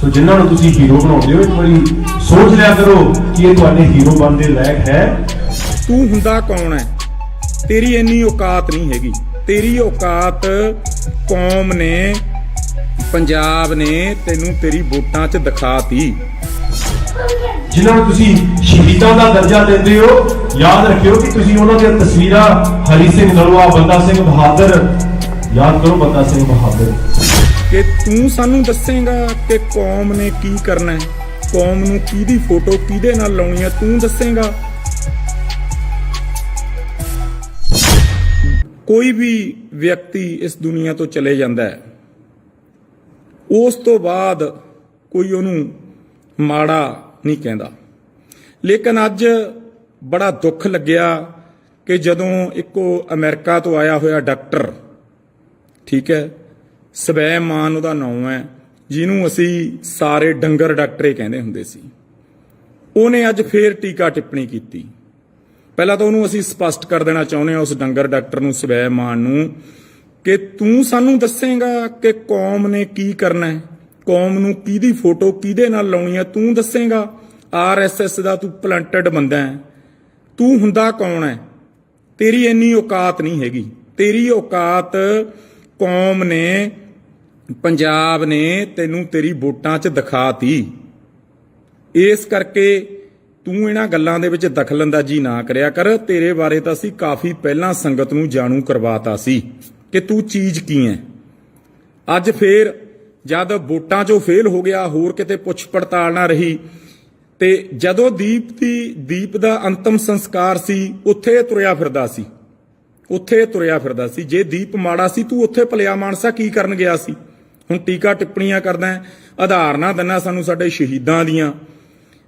ਸੋ ਜਿਨ੍ਹਾਂ ਨੂੰ ਤੁਸੀਂ ਹੀਰੋ ਬਣਾਉਂਦੇ ਹੋ, ਇੱਕ ਵਾਰੀ ਸੋਚ ਲਿਆ ਕਰੋ ਕਿ ਇਹ ਤੁਹਾਡੇ ਹੀਰੋ ਬਣਨ ਦੇ ਲਾਇਕ ਹੈ। ਤੂੰ ਹੁੰਦਾ ਕੌਣ ਹੈ? ਤੇਰੀ ਇੰਨੀ ਔਕਾਤ ਨਹੀਂ ਹੈਗੀ। ਤੇਰੀ ਔਕਾਤ ਕੌਮ ਨੇ, ਪੰਜਾਬ ਨੇ ਤੈਨੂੰ ਤੇਰੀ ਵੋਟਾਂ 'ਚ ਦਿਖਾਤੀ। ਜਿਨ੍ਹਾਂ ਨੂੰ ਤੁਸੀਂ ਸ਼ਹੀਦਾਂ ਦਾ ਦਰਜਾ ਦਿੰਦੇ ਹੋ, ਯਾਦ ਰੱਖਿਓ ਕਿ ਤੁਸੀਂ ਉਹਨਾਂ ਦੀਆਂ ਤਸਵੀਰਾਂ ਹਰੀ ਸਿੰਘ ਨਲੂਆ, ਬੰਦਾ ਸਿੰਘ ਬਹਾਦਰ, ਯਾਦ ਕਰੋ ਬੰਦਾ ਸਿੰਘ ਬਹਾਦਰ। ਕਿ ਤੂੰ ਸਾਨੂੰ ਦੱਸੇਗਾ ਕਿ ਕੌਮ ਨੇ ਕੀ ਕਰਨਾ ਹੈ, ਕੌਮ ਨੂੰ ਕਿਹਦੀ ਫੋਟੋ ਕਿਹਦੇ ਨਾਲ ਲਾਉਣੀ ਹੈ, ਤੂੰ ਦੱਸੇਗਾ। ਕੋਈ ਵੀ ਵਿਅਕਤੀ ਇਸ ਦੁਨੀਆ ਤੋਂ ਚਲੇ ਜਾਂਦਾ ਹੈ, ਉਸ ਤੋਂ ਬਾਅਦ ਕੋਈ ਉਹਨੂੰ ਮਾੜਾ ਨਹੀਂ ਕਹਿੰਦਾ। ਲੇਕਿਨ ਅੱਜ ਬੜਾ ਦੁੱਖ ਲੱਗਿਆ ਕਿ ਜਦੋਂ ਇੱਕੋ ਅਮਰੀਕਾ ਤੋਂ ਆਇਆ ਹੋਇਆ ਡਾਕਟਰ, ਠੀਕ ਹੈ, ਸਵੈਮਾਨ ਉਹਦਾ ਨਾਮ ਹੈ, ਜਿਹਨੂੰ ਅਸੀਂ ਸਾਰੇ ਡੰਗਰ ਡਾਕਟਰ ਕਹਿੰਦੇ ਹੁੰਦੇ ਸੀ, ਉਹਨੇ ਅੱਜ ਫੇਰ ਟੀਕਾ ਟਿੱਪਣੀ ਕੀਤੀ। ਪਹਿਲਾਂ ਤਾਂ ਉਹਨੂੰ ਅਸੀਂ ਸਪਸ਼ਟ ਕਰ ਦੇਣਾ ਚਾਹੁੰਦੇ ਹਾਂ, ਉਸ ਡੰਗਰ ਡਾਕਟਰ ਨੂੰ, ਸਵੈਮਾਨ ਨੂੰ, ਕਿ ਤੂੰ ਸਾਨੂੰ ਦੱਸੇਗਾ ਕਿ ਕੌਮ ਨੇ ਕੀ ਕਰਨਾ ਹੈ, ਕੌਮ ਨੂੰ ਕਿਹਦੀ ਫੋਟੋ ਕਿਹਦੇ ਨਾਲ ਲਾਉਣੀ ਹੈ, ਤੂੰ ਦੱਸੇਗਾ। RSS ਦਾ ਤੂੰ ਪਲੰਟਡ ਬੰਦਾ ਹੈ, ਤੂੰ ਹੁੰਦਾ ਕੌਣ ਹੈ? ਤੇਰੀ ਇੰਨੀ ਔਕਾਤ ਨਹੀਂ ਹੈਗੀ। ਤੇਰੀ ਔਕਾਤ ਕੌਮ ਨੇ, ਪੰਜਾਬ ਨੇ ਤੈਨੂੰ ਤੇਰੀ ਵੋਟਾਂ 'ਚ ਦਿਖਾਤੀ। ਇਸ ਕਰਕੇ ਤੂੰ ਇਹਨਾਂ ਗੱਲਾਂ ਦੇ ਵਿੱਚ ਦਖਲਅੰਦਾਜ਼ੀ ਨਾ ਕਰਿਆ ਕਰ। ਤੇਰੇ ਬਾਰੇ ਤਾਂ ਅਸੀਂ ਕਾਫੀ ਪਹਿਲਾਂ ਸੰਗਤ ਨੂੰ ਜਾਣੂ ਕਰਵਾਤਾ ਸੀ ਕਿ ਤੂੰ ਚੀਜ਼ ਕੀ ਹੈ। ਅੱਜ ਫੇਰ ਜਦ ਵੋਟਾਂ 'ਚੋਂ ਫੇਲ ਹੋ ਗਿਆ, ਹੋਰ ਕਿਤੇ ਪੁੱਛ ਪੜਤਾਲ ਨਾ ਰਹੀ, ਤੇ ਜਦੋਂ ਦੀਪ ਦਾ ਅੰਤਮ ਸੰਸਕਾਰ ਸੀ, ਉੱਥੇ ਤੁਰਿਆ ਫਿਰਦਾ ਸੀ, ਉੱਥੇ ਤੁਰਿਆ ਫਿਰਦਾ ਸੀ। ਜੇ ਦੀਪ ਮਾੜਾ ਸੀ, ਤੂੰ ਉੱਥੇ ਭਲਿਆ ਮਾਨਸਾ ਕੀ ਕਰਨ ਗਿਆ ਸੀ? ਹੁਣ ਟੀਕਾ ਟਿੱਪਣੀਆਂ ਕਰਦਾ, ਉਦਾਹਰਨਾਂ ਦਿੰਦਾ ਸਾਨੂੰ ਸਾਡੇ ਸ਼ਹੀਦਾਂ ਦੀਆਂ,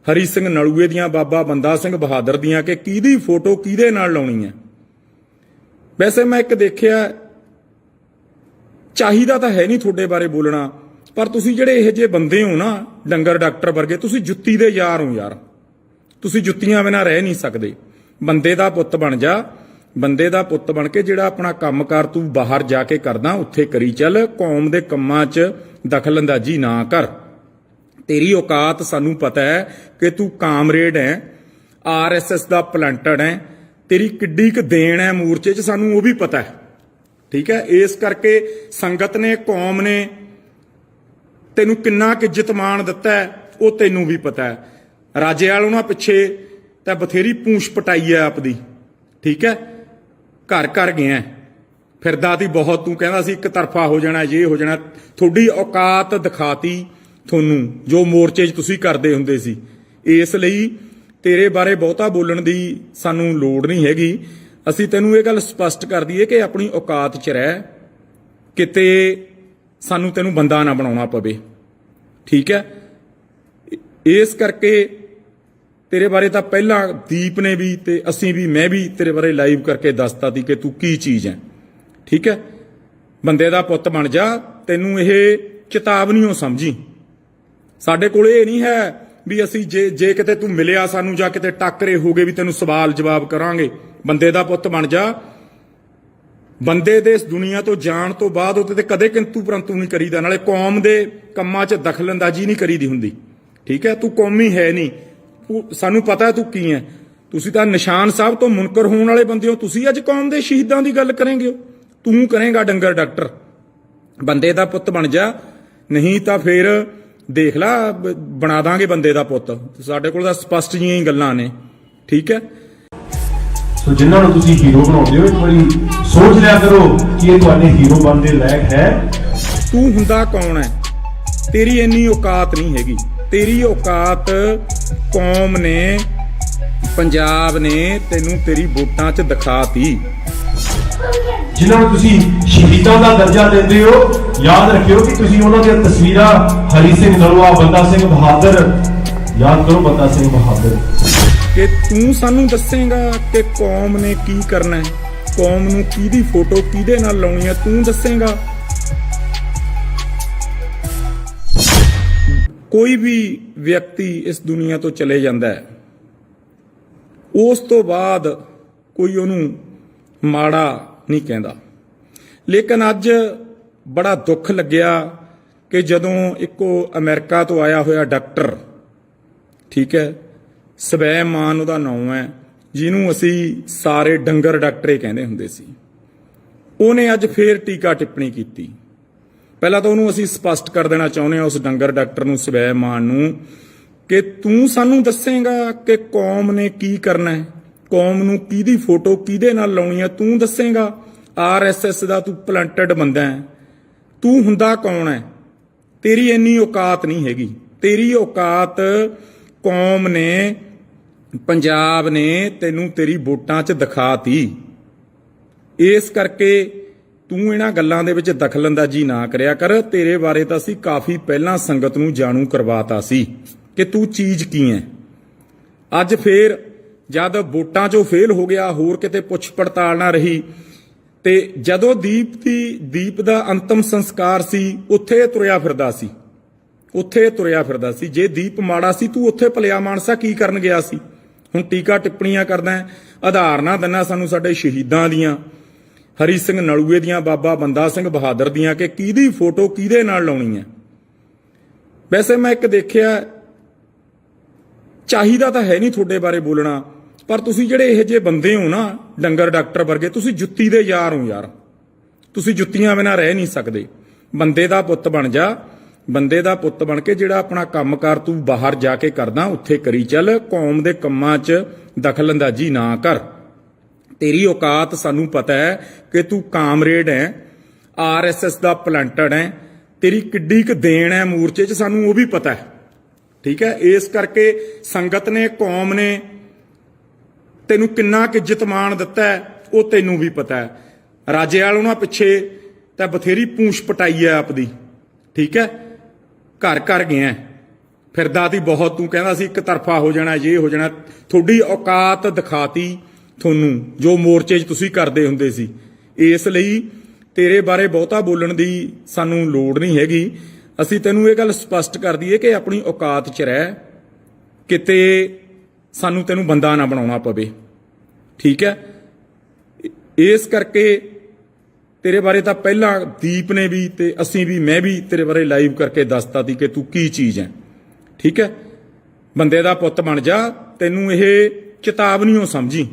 ਹਰੀ ਸਿੰਘ ਨਲੂਏ ਦੀਆਂ, ਬਾਬਾ ਬੰਦਾ ਸਿੰਘ ਬਹਾਦਰ ਦੀਆਂ, ਕਿ ਕਿਹਦੀ ਫੋਟੋ ਕਿਹਦੇ ਨਾਲ ਲਾਉਣੀ ਹੈ। ਵੈਸੇ ਮੈਂ ਇੱਕ ਦੇਖਿਆ, ਚਾਹੀਦਾ ਤਾਂ ਹੈ ਨਹੀਂ ਤੁਹਾਡੇ ਬਾਰੇ ਬੋਲਣਾ, ਪਰ ਤੁਸੀਂ ਜਿਹੜੇ ਇਹੋ ਜਿਹੇ ਬੰਦੇ ਹੋ ਨਾ, ਡੰਗਰ ਡਾਕਟਰ ਵਰਗੇ, ਤੁਸੀਂ ਜੁੱਤੀ ਦੇ ਯਾਰ ਹੋ ਯਾਰ। ਤੁਸੀਂ ਜੁੱਤੀਆਂ ਬਿਨਾਂ ਰਹਿ ਨਹੀਂ ਸਕਦੇ। ਬੰਦੇ ਦਾ ਪੁੱਤ ਬਣ ਜਾ, ਬੰਦੇ ਦਾ ਪੁੱਤ ਬਣ ਕੇ ਜਿਹੜਾ ਆਪਣਾ ਕੰਮਕਾਰ ਤੂੰ ਬਾਹਰ ਜਾ ਕੇ ਕਰਦਾ, ਉੱਥੇ ਕਰੀ ਚੱਲ। ਕੌਮ ਦੇ ਕੰਮਾਂ 'ਚ ਦਖਲਅੰਦਾਜ਼ੀ ਨਾ ਕਰ। ਤੇਰੀ ਔਕਾਤ ਸਾਨੂੰ ਪਤਾ ਹੈ ਕਿ ਤੂੰ ਕਾਮਰੇਡ ਹੈ, RSS ਦਾ ਪਲੰਟਡ ਹੈ, ਤੇਰੀ ਕਿੱਡੀ ਕੁ ਦੇਣ ਹੈ ਮੋਰਚੇ 'ਚ, ਸਾਨੂੰ ਉਹ ਵੀ ਪਤਾ ਹੈ, ਠੀਕ ਹੈ। ਇਸ ਕਰਕੇ ਸੰਗਤ ਨੇ, ਕੌਮ ਨੇ ਤੈਨੂੰ ਕਿੰਨਾ ਕੁ ਇੱਜ਼ਤ ਮਾਣ ਦਿੱਤਾ ਹੈ, ਉਹ ਤੈਨੂੰ ਵੀ ਪਤਾ ਹੈ। ਰਾਜੇ ਵਾਲ ਉਹਨਾਂ ਪਿੱਛੇ ਤਾਂ ਬਥੇਰੀ ਪੂੰਛ ਪਟਾਈ ਹੈ ਆਪਦੀ, ਠੀਕ ਹੈ। ਘਰ ਘਰ ਗਿਆ ਫਿਰਦਾ ਤੀ ਬਹੁਤ, ਤੂੰ ਕਹਿੰਦਾ ਸੀ ਇੱਕ ਤਰਫਾ ਹੋ ਜਾਣਾ, ਇਹ ਹੋ ਜਾਣਾ। ਤੁਹਾਡੀ ਔਕਾਤ ਦਿਖਾਤੀ ਤੁਹਾਨੂੰ, ਜੋ ਮੋਰਚੇ 'ਚ ਤੁਸੀਂ ਕਰਦੇ ਹੁੰਦੇ ਸੀ। ਇਸ ਲਈ ਤੇਰੇ ਬਾਰੇ ਬਹੁਤਾ ਬੋਲਣ ਦੀ ਸਾਨੂੰ ਲੋੜ ਨਹੀਂ ਹੈਗੀ। ਅਸੀਂ ਤੈਨੂੰ ਇਹ ਗੱਲ ਸਪਸ਼ਟ ਕਰ ਦਈਏ ਕਿ ਆਪਣੀ ਔਕਾਤ 'ਚ ਰਹਿ, ਕਿਤੇ ਸਾਨੂੰ ਤੈਨੂੰ ਬੰਦਾ ਨਾ ਬਣਾਉਣਾ ਪਵੇ, ਠੀਕ ਹੈ। ਇਸ ਕਰਕੇ ਤੇਰੇ ਬਾਰੇ ਤਾਂ ਪਹਿਲਾਂ ਦੀਪ ਨੇ ਵੀ ਤੇ ਅਸੀਂ ਵੀ, ਮੈਂ ਵੀ ਤੇਰੇ ਬਾਰੇ ਲਾਈਵ ਕਰਕੇ ਦੱਸਤਾ ਸੀ ਕਿ ਤੂੰ ਕੀ ਚੀਜ਼ ਹੈ, ਠੀਕ ਹੈ। ਬੰਦੇ ਦਾ ਪੁੱਤ ਬਣ ਜਾ। ਤੈਨੂੰ ਇਹ ਚੇਤਾਵਨੀਓ ਸਮਝੀ। ਸਾਡੇ ਕੋਲ ਇਹ ਨਹੀਂ ਹੈ ਵੀ ਅਸੀਂ ਜੇ ਕਿਤੇ ਤੂੰ ਮਿਲਿਆ ਸਾਨੂੰ ਜਾਂ ਕਿਤੇ ਟੱਕਰੇ ਹੋ ਗਏ ਵੀ ਤੈਨੂੰ ਸਵਾਲ ਜਵਾਬ ਕਰਾਂਗੇ। ਬੰਦੇ ਦਾ ਪੁੱਤ ਬਣ ਜਾ। ਬੰਦੇ ਦੇ ਇਸ ਦੁਨੀਆ ਤੋਂ ਜਾਣ ਤੋਂ ਬਾਅਦ ਉਹਦੇ ਤੇ ਕਦੇ ਕਿੰਤੂ ਪਰੰਤੂ ਨਹੀਂ ਕਰੀਦਾ, ਨਾਲੇ ਕੌਮ ਦੇ ਕੰਮਾਂ 'ਚ ਦਖਲਅੰਦਾਜ਼ੀ ਨਹੀਂ ਕਰੀਦੀ ਹੁੰਦੀ, ਠੀਕ ਹੈ। ਤੂੰ ਕੌਮੀ ਹੈ ਨਹੀਂ, ਸਾਨੂੰ ਪਤਾ ਤੂੰ ਕੀ ਹੈ। ਤੁਸੀਂ ਤਾਂ ਨਿਸ਼ਾਨ ਸਾਹਿਬ ਤੋਂ ਮੁਨਕਰ ਹੋਣ ਵਾਲੇ ਬੰਦੇ ਹੋ। ਤੁਸੀਂ ਅੱਜ ਕੌਮ ਦੇ ਸ਼ਹੀਦਾਂ ਦੀ ਗੱਲ ਕਰੇਂਗੇ, ਤੂੰ ਕਰੇਂਗਾ ਡੰਗਰ ਡਾਕਟਰ। ਬੰਦੇ ਦਾ ਪੁੱਤ ਬਣ ਜਾ, ਨਹੀਂ ਤਾਂ ਫਿਰ ਦੇਖ ਲਾ, ਬਣਾ ਦਾਂਗੇ ਬੰਦੇ ਦਾ ਪੁੱਤ। ਸਾਡੇ ਕੋਲ ਤਾਂ ਸਪਸ਼ਟ ਜਿਹੀਆਂ ਹੀ ਗੱਲਾਂ ਨੇ, ਠੀਕ ਹੈ। ਸੋ ਜਿਨ੍ਹਾਂ ਨੂੰ ਤੁਸੀਂ ਹੀਰੋ ਬਣਾਉਂਦੇ ਹੋ, ਇੱਕ ਵਾਰੀ ਸੋਚ ਲਿਆ ਕਰੋ ਕਿ ਇਹ ਤੁਹਾਡੇ ਹੀਰੋ ਬਣਨ ਦੇ ਲਾਇਕ ਹੈ। ਤੂੰ ਹੁੰਦਾ ਕੌਣ ਹੈ? ਤੇਰੀ ਇੰਨੀ ਔਕਾਤ ਨਹੀਂ ਹੈਗੀ। ਤੇਰੀ ਔਕਾਤ ਕੌਮ ਨੇ, ਪੰਜਾਬ ਨੇ ਤੈਨੂੰ ਤੇਰੀ ਵੋਟਾਂ 'ਚ ਦਿਖਾਤੀ। ਜਿਨ੍ਹਾਂ ਨੂੰ ਤੁਸੀਂ ਸ਼ਹੀਦਾਂ ਦਾ ਦਰਜਾ ਦਿੰਦੇ ਹੋ, ਯਾਦ ਰੱਖਿਓ ਕਿ ਤੁਸੀਂ ਉਹਨਾਂ ਦੀਆਂ ਤਸਵੀਰਾਂ ਹਰੀ ਸਿੰਘ ਨਲੂਆ, ਬੰਦਾ ਸਿੰਘ ਬਹਾਦਰ, ਯਾਦ ਕਰੋ ਬੰਦਾ ਸਿੰਘ ਬਹਾਦਰ। ਕਿ ਤੂੰ ਸਾਨੂੰ ਦੱਸੇਗਾ ਕਿ ਕੌਮ ਨੇ ਕੀ ਕਰਨਾ ਹੈ, ਕੌਮ ਨੂੰ ਕਿਹਦੀ ਫੋਟੋ ਕਿਹਦੇ ਨਾਲ ਲਾਉਣੀ ਹੈ, ਤੂੰ ਦੱਸੇਗਾ। ਕੋਈ ਵੀ ਵਿਅਕਤੀ ਇਸ ਦੁਨੀਆ ਤੋਂ ਚਲੇ ਜਾਂਦਾ ਹੈ, ਉਸ ਤੋਂ ਬਾਅਦ ਕੋਈ ਉਹਨੂੰ ਮਾੜਾ ਨਹੀਂ ਕਹਿੰਦਾ। ਲੇਕਿਨ ਅੱਜ ਬੜਾ ਦੁੱਖ ਲੱਗਿਆ ਕਿ ਜਦੋਂ ਇੱਕੋ ਅਮਰੀਕਾ ਤੋਂ ਆਇਆ ਹੋਇਆ ਡਾਕਟਰ, ਠੀਕ ਹੈ, ਸਵੈਮਾਨ ਉਹਦਾ ਨਾਮ ਹੈ, ਜਿਹਨੂੰ ਅਸੀਂ ਸਾਰੇ ਡੰਗਰ ਡਾਕਟਰੇ ਕਹਿੰਦੇ ਹੁੰਦੇ ਸੀ, ਉਹਨੇ ਅੱਜ ਫੇਰ ਟੀਕਾ ਟਿੱਪਣੀ ਕੀਤੀ। ਪਹਿਲਾਂ ਤਾਂ ਉਹਨੂੰ ਅਸੀਂ ਸਪਸ਼ਟ ਕਰ ਦੇਣਾ ਚਾਹੁੰਦੇ ਹਾਂ, ਉਸ ਡੰਗਰ ਡਾਕਟਰ ਨੂੰ, ਸਵੈਮਾਨ ਨੂੰ, ਕਿ ਤੂੰ ਸਾਨੂੰ ਦੱਸੇਗਾ ਕਿ ਕੌਮ ਨੇ ਕੀ ਕਰਨਾ ਹੈ, ਕੌਮ ਨੂੰ ਕਿਹਦੀ ਫੋਟੋ ਕਿਹਦੇ ਨਾਲ ਲਾਉਣੀ ਹੈ, ਤੂੰ ਦੱਸੇਗਾ। RSS ਦਾ ਤੂੰ ਪਲੰਟਡ ਬੰਦਾ ਹੈ, ਤੂੰ ਹੁੰਦਾ ਕੌਣ ਹੈ? ਤੇਰੀ ਇੰਨੀ ਔਕਾਤ ਨਹੀਂ ਹੈਗੀ। ਤੇਰੀ ਔਕਾਤ ਕੌਮ ਨੇ, ਪੰਜਾਬ ਨੇ ਤੈਨੂੰ ਤੇਰੀ ਵੋਟਾਂ 'ਚ ਦਿਖਾਤੀ। ਇਸ ਕਰਕੇ ਤੂੰ ਇਹਨਾਂ ਗੱਲਾਂ ਦੇ ਵਿੱਚ ਦਖਲਅੰਦਾਜ਼ੀ ਨਾ ਕਰਿਆ ਕਰ। ਤੇਰੇ ਬਾਰੇ ਤਾਂ ਅਸੀਂ ਕਾਫੀ ਪਹਿਲਾਂ ਸੰਗਤ ਨੂੰ ਜਾਣੂ ਕਰਵਾਤਾ ਸੀ ਕਿ ਤੂੰ ਚੀਜ਼ ਕੀ ਹੈ। ਅੱਜ ਫੇਰ ਜਦ ਵੋਟਾਂ 'ਚੋਂ ਫੇਲ ਹੋ ਗਿਆ, ਹੋਰ ਕਿਤੇ ਪੁੱਛ ਪੜਤਾਲ ਨਾ ਰਹੀ, ਤੇ ਜਦੋਂ ਦੀਪ ਦਾ ਅੰਤਮ ਸੰਸਕਾਰ ਸੀ, ਉੱਥੇ ਤੁਰਿਆ ਫਿਰਦਾ ਸੀ। ਜੇ ਦੀਪ ਮਾੜਾ ਸੀ, ਤੂੰ ਉੱਥੇ ਭਲਿਆ ਮਾਨਸਾ ਕੀ ਕਰਨ ਗਿਆ ਸੀ? ਹੁਣ ਟੀਕਾ ਟਿੱਪਣੀਆਂ ਕਰਦਾ ਹੈ, ਉਦਾਹਰਨਾਂ ਦਿੰਦਾ ਸਾਨੂੰ ਸਾਡੇ ਸ਼ਹੀਦਾਂ ਦੀਆਂ, ਹਰੀ ਸਿੰਘ ਨਲੂਏ ਦੀਆਂ, ਬਾਬਾ ਬੰਦਾ ਸਿੰਘ ਬਹਾਦਰ ਦੀਆਂ, ਕਿ ਕਿਹਦੀ ਫੋਟੋ ਕਿਹਦੇ ਨਾਲ ਲਾਉਣੀ ਹੈ। ਵੈਸੇ ਮੈਂ ਇੱਕ ਦੇਖਿਆ, ਚਾਹੀਦਾ ਤਾਂ ਹੈ ਨਹੀਂ ਤੁਹਾਡੇ ਬਾਰੇ ਬੋਲਣਾ, ਪਰ ਤੁਸੀਂ ਜਿਹੜੇ ਇਹੋ ਜਿਹੇ ਬੰਦੇ ਹੋ ਨਾ, ਡੰਗਰ ਡਾਕਟਰ ਵਰਗੇ, ਤੁਸੀਂ ਜੁੱਤੀ ਦੇ ਯਾਰ ਹੋ ਯਾਰ। ਤੁਸੀਂ ਜੁੱਤੀਆਂ ਬਿਨਾਂ ਰਹਿ ਨਹੀਂ ਸਕਦੇ। ਬੰਦੇ ਦਾ ਪੁੱਤ ਬਣ ਜਾ, ਬੰਦੇ ਦਾ ਪੁੱਤ ਬਣ ਕੇ ਜਿਹੜਾ ਆਪਣਾ ਕੰਮਕਾਰ ਤੂੰ ਬਾਹਰ ਜਾ ਕੇ ਕਰਦਾ, ਉੱਥੇ ਕਰੀ ਚੱਲ। ਕੌਮ ਦੇ ਕੰਮਾਂ 'ਚ ਦਖਲਅੰਦਾਜ਼ੀ ਨਾ ਕਰ। ਤੇਰੀ ਔਕਾਤ ਸਾਨੂੰ ਪਤਾ ਹੈ ਕਿ ਤੂੰ ਕਾਮਰੇਡ ਹੈ, RSS ਦਾ ਪਲੰਟਡ ਹੈ। ਤੇਰੀ ਕਿੱਡੀ ਕੁ ਦੇਣ ਹੈ ਮੋਰਚੇ 'ਚ, ਸਾਨੂੰ ਉਹ ਵੀ ਪਤਾ ਹੈ, ਠੀਕ ਹੈ। ਇਸ ਕਰਕੇ ਸੰਗਤ ਨੇ, ਕੌਮ ਨੇ ਤੈਨੂੰ ਕਿੰਨਾ ਕੁ ਇੱਜ਼ਤ ਮਾਣ ਦਿੱਤਾ ਹੈ, ਉਹ ਤੈਨੂੰ ਵੀ ਪਤਾ ਹੈ। ਰਾਜੇਵਾਲ ਉਹਨਾਂ ਪਿੱਛੇ ਤਾਂ ਬਥੇਰੀ ਪੂੰਛ ਪਟਾਈ ਹੈ ਆਪਦੀ, ਠੀਕ ਹੈ। ਘਰ ਘਰ ਗਿਆ ਫਿਰਦਾ ਤੀ ਬਹੁਤ, ਤੂੰ ਕਹਿੰਦਾ ਸੀ ਇੱਕ ਤਰਫਾ ਹੋ ਜਾਣਾ, ਇਹ ਹੋ ਜਾਣਾ। ਤੁਹਾਡੀ ਔਕਾਤ ਦਿਖਾਤੀ ਤੁਹਾਨੂੰ, ਜੋ ਮੋਰਚੇ 'ਚ ਤੁਸੀਂ ਕਰਦੇ ਹੁੰਦੇ ਸੀ। ਇਸ ਲਈ ਤੇਰੇ ਬਾਰੇ ਬਹੁਤਾ ਬੋਲਣ ਦੀ ਸਾਨੂੰ ਲੋੜ ਨਹੀਂ ਹੈਗੀ। ਅਸੀਂ ਤੈਨੂੰ ਇਹ ਗੱਲ ਸਪਸ਼ਟ ਕਰ ਦਈਏ ਕਿ ਆਪਣੀ ਔਕਾਤ 'ਚ ਰਹਿ, ਕਿਤੇ ਸਾਨੂੰ ਤੈਨੂੰ ਬੰਦਾ ਨਾ ਬਣਾਉਣਾ ਪਵੇ, ਠੀਕ ਹੈ। ਇਸ ਕਰਕੇ ਤੇਰੇ ਬਾਰੇ ਤਾਂ ਪਹਿਲਾਂ ਦੀਪ ਨੇ ਵੀ ਤੇ ਅਸੀਂ ਵੀ, ਮੈਂ ਵੀ ਤੇਰੇ ਬਾਰੇ ਲਾਈਵ ਕਰਕੇ ਦੱਸਤਾ ਸੀ ਕਿ ਤੂੰ ਕੀ ਚੀਜ਼ ਹੈ, ਠੀਕ ਹੈ। ਬੰਦੇ ਦਾ ਪੁੱਤ ਬਣ ਜਾ। ਤੈਨੂੰ ਇਹ ਚੇਤਾਵਨੀਓ ਸਮਝੀ।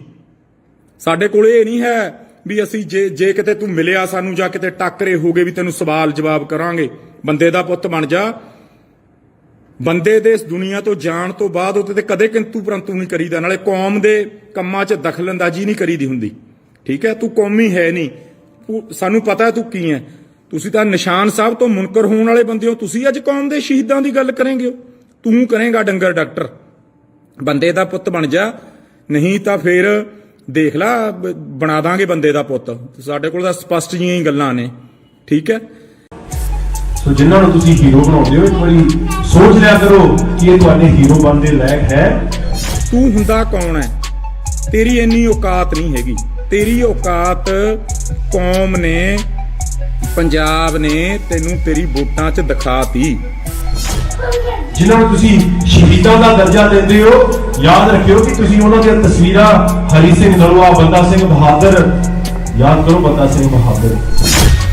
ਸਾਡੇ ਕੋਲ ਇਹ ਨਹੀਂ ਹੈ ਵੀ ਅਸੀਂ ਜੇ ਕਿਤੇ ਤੂੰ ਮਿਲਿਆ ਸਾਨੂੰ ਜਾਂ ਕਿਤੇ ਟੱਕਰੇ ਹੋ ਗਏ ਵੀ ਤੈਨੂੰ ਸਵਾਲ ਜਵਾਬ ਕਰਾਂਗੇ। ਬੰਦੇ ਦਾ ਪੁੱਤ ਬਣ ਜਾ। ਬੰਦੇ ਦੇ ਇਸ ਦੁਨੀਆ ਤੋਂ ਜਾਣ ਤੋਂ ਬਾਅਦ ਉਹਦੇ ਤੇ ਕਦੇ ਕਿੰਤੂ ਪਰੰਤੂ ਨਹੀਂ ਕਰੀਦਾ, ਨਾਲੇ ਕੌਮ ਦੇ ਕੰਮਾਂ 'ਚ ਦਖਲਅੰਦਾਜ਼ੀ ਨਹੀਂ ਕਰੀਦੀ ਹੁੰਦੀ, ਠੀਕ ਹੈ। ਤੂੰ ਕੌਮੀ ਹੈ ਨਹੀਂ, ਸਾਨੂੰ ਪਤਾ ਹੈ ਤੂੰ ਕੀ ਹੈ। ਤੁਸੀਂ ਤਾਂ ਨਿਸ਼ਾਨ ਸਾਹਿਬ ਤੋਂ ਮੁਨਕਰ ਹੋਣ ਵਾਲੇ ਬੰਦੇ ਹੋ। ਤੁਸੀਂ ਅੱਜ ਕੌਮ ਦੇ ਸ਼ਹੀਦਾਂ ਦੀ ਗੱਲ ਕਰੇਂਗੇ, ਤੂੰ ਕਰੇਂਗਾ ਡੰਗਰ ਡਾਕਟਰ। ਬੰਦੇ ਦਾ ਪੁੱਤ ਬਣ ਜਾ, ਨਹੀਂ ਤਾਂ ਫਿਰ ਦੇਖ ਲਾ, ਬਣਾ ਦਾਂਗੇ ਬੰਦੇ ਦਾ ਪੁੱਤ। ਸਾਡੇ ਕੋਲ ਤਾਂ ਸਪਸ਼ਟ ਜਿਹੀਆਂ ਹੀ ਗੱਲਾਂ ਨੇ, ਠੀਕ ਹੈ। ਸੋ ਜਿਨ੍ਹਾਂ ਨੂੰ ਤੁਸੀਂ ਹੀਰੋ ਬਣਾਉਂਦੇ ਹੋ, ਇੱਕ ਵਾਰੀ ਸੋਚ ਲਿਆ ਕਰੋ ਕਿ ਇਹ ਤੁਹਾਡੇ ਹੀਰੋ ਬਣਨ ਦੇ ਲਾਇਕ ਹੈ। ਤੂੰ ਹੁੰਦਾ ਕੌਣ ਹੈ? ਤੇਰੀ ਇੰਨੀ ਔਕਾਤ ਨਹੀਂ ਹੈਗੀ। ਤੇਰੀ ਔਕਾਤ ਕੌਮ ਨੇ, ਪੰਜਾਬ ਨੇ ਤੈਨੂੰ ਤੇਰੀ ਵੋਟਾਂ 'ਚ ਦਿਖਾਤੀ। ਜਿਨ੍ਹਾਂ ਨੂੰ ਤੁਸੀਂ ਸ਼ਹੀਦਾਂ ਦਾ ਦਰਜਾ ਦਿੰਦੇ ਹੋ, ਯਾਦ ਰੱਖਿਓ ਕਿ ਤੁਸੀਂ ਉਹਨਾਂ ਦੀਆਂ ਤਸਵੀਰਾਂ, ਹਰੀ ਸਿੰਘ ਨਲੂਆ, ਬੰਦਾ ਸਿੰਘ ਬਹਾਦਰ, ਯਾਦ ਕਰੋ ਬੰਦਾ ਸਿੰਘ ਬਹਾਦਰ,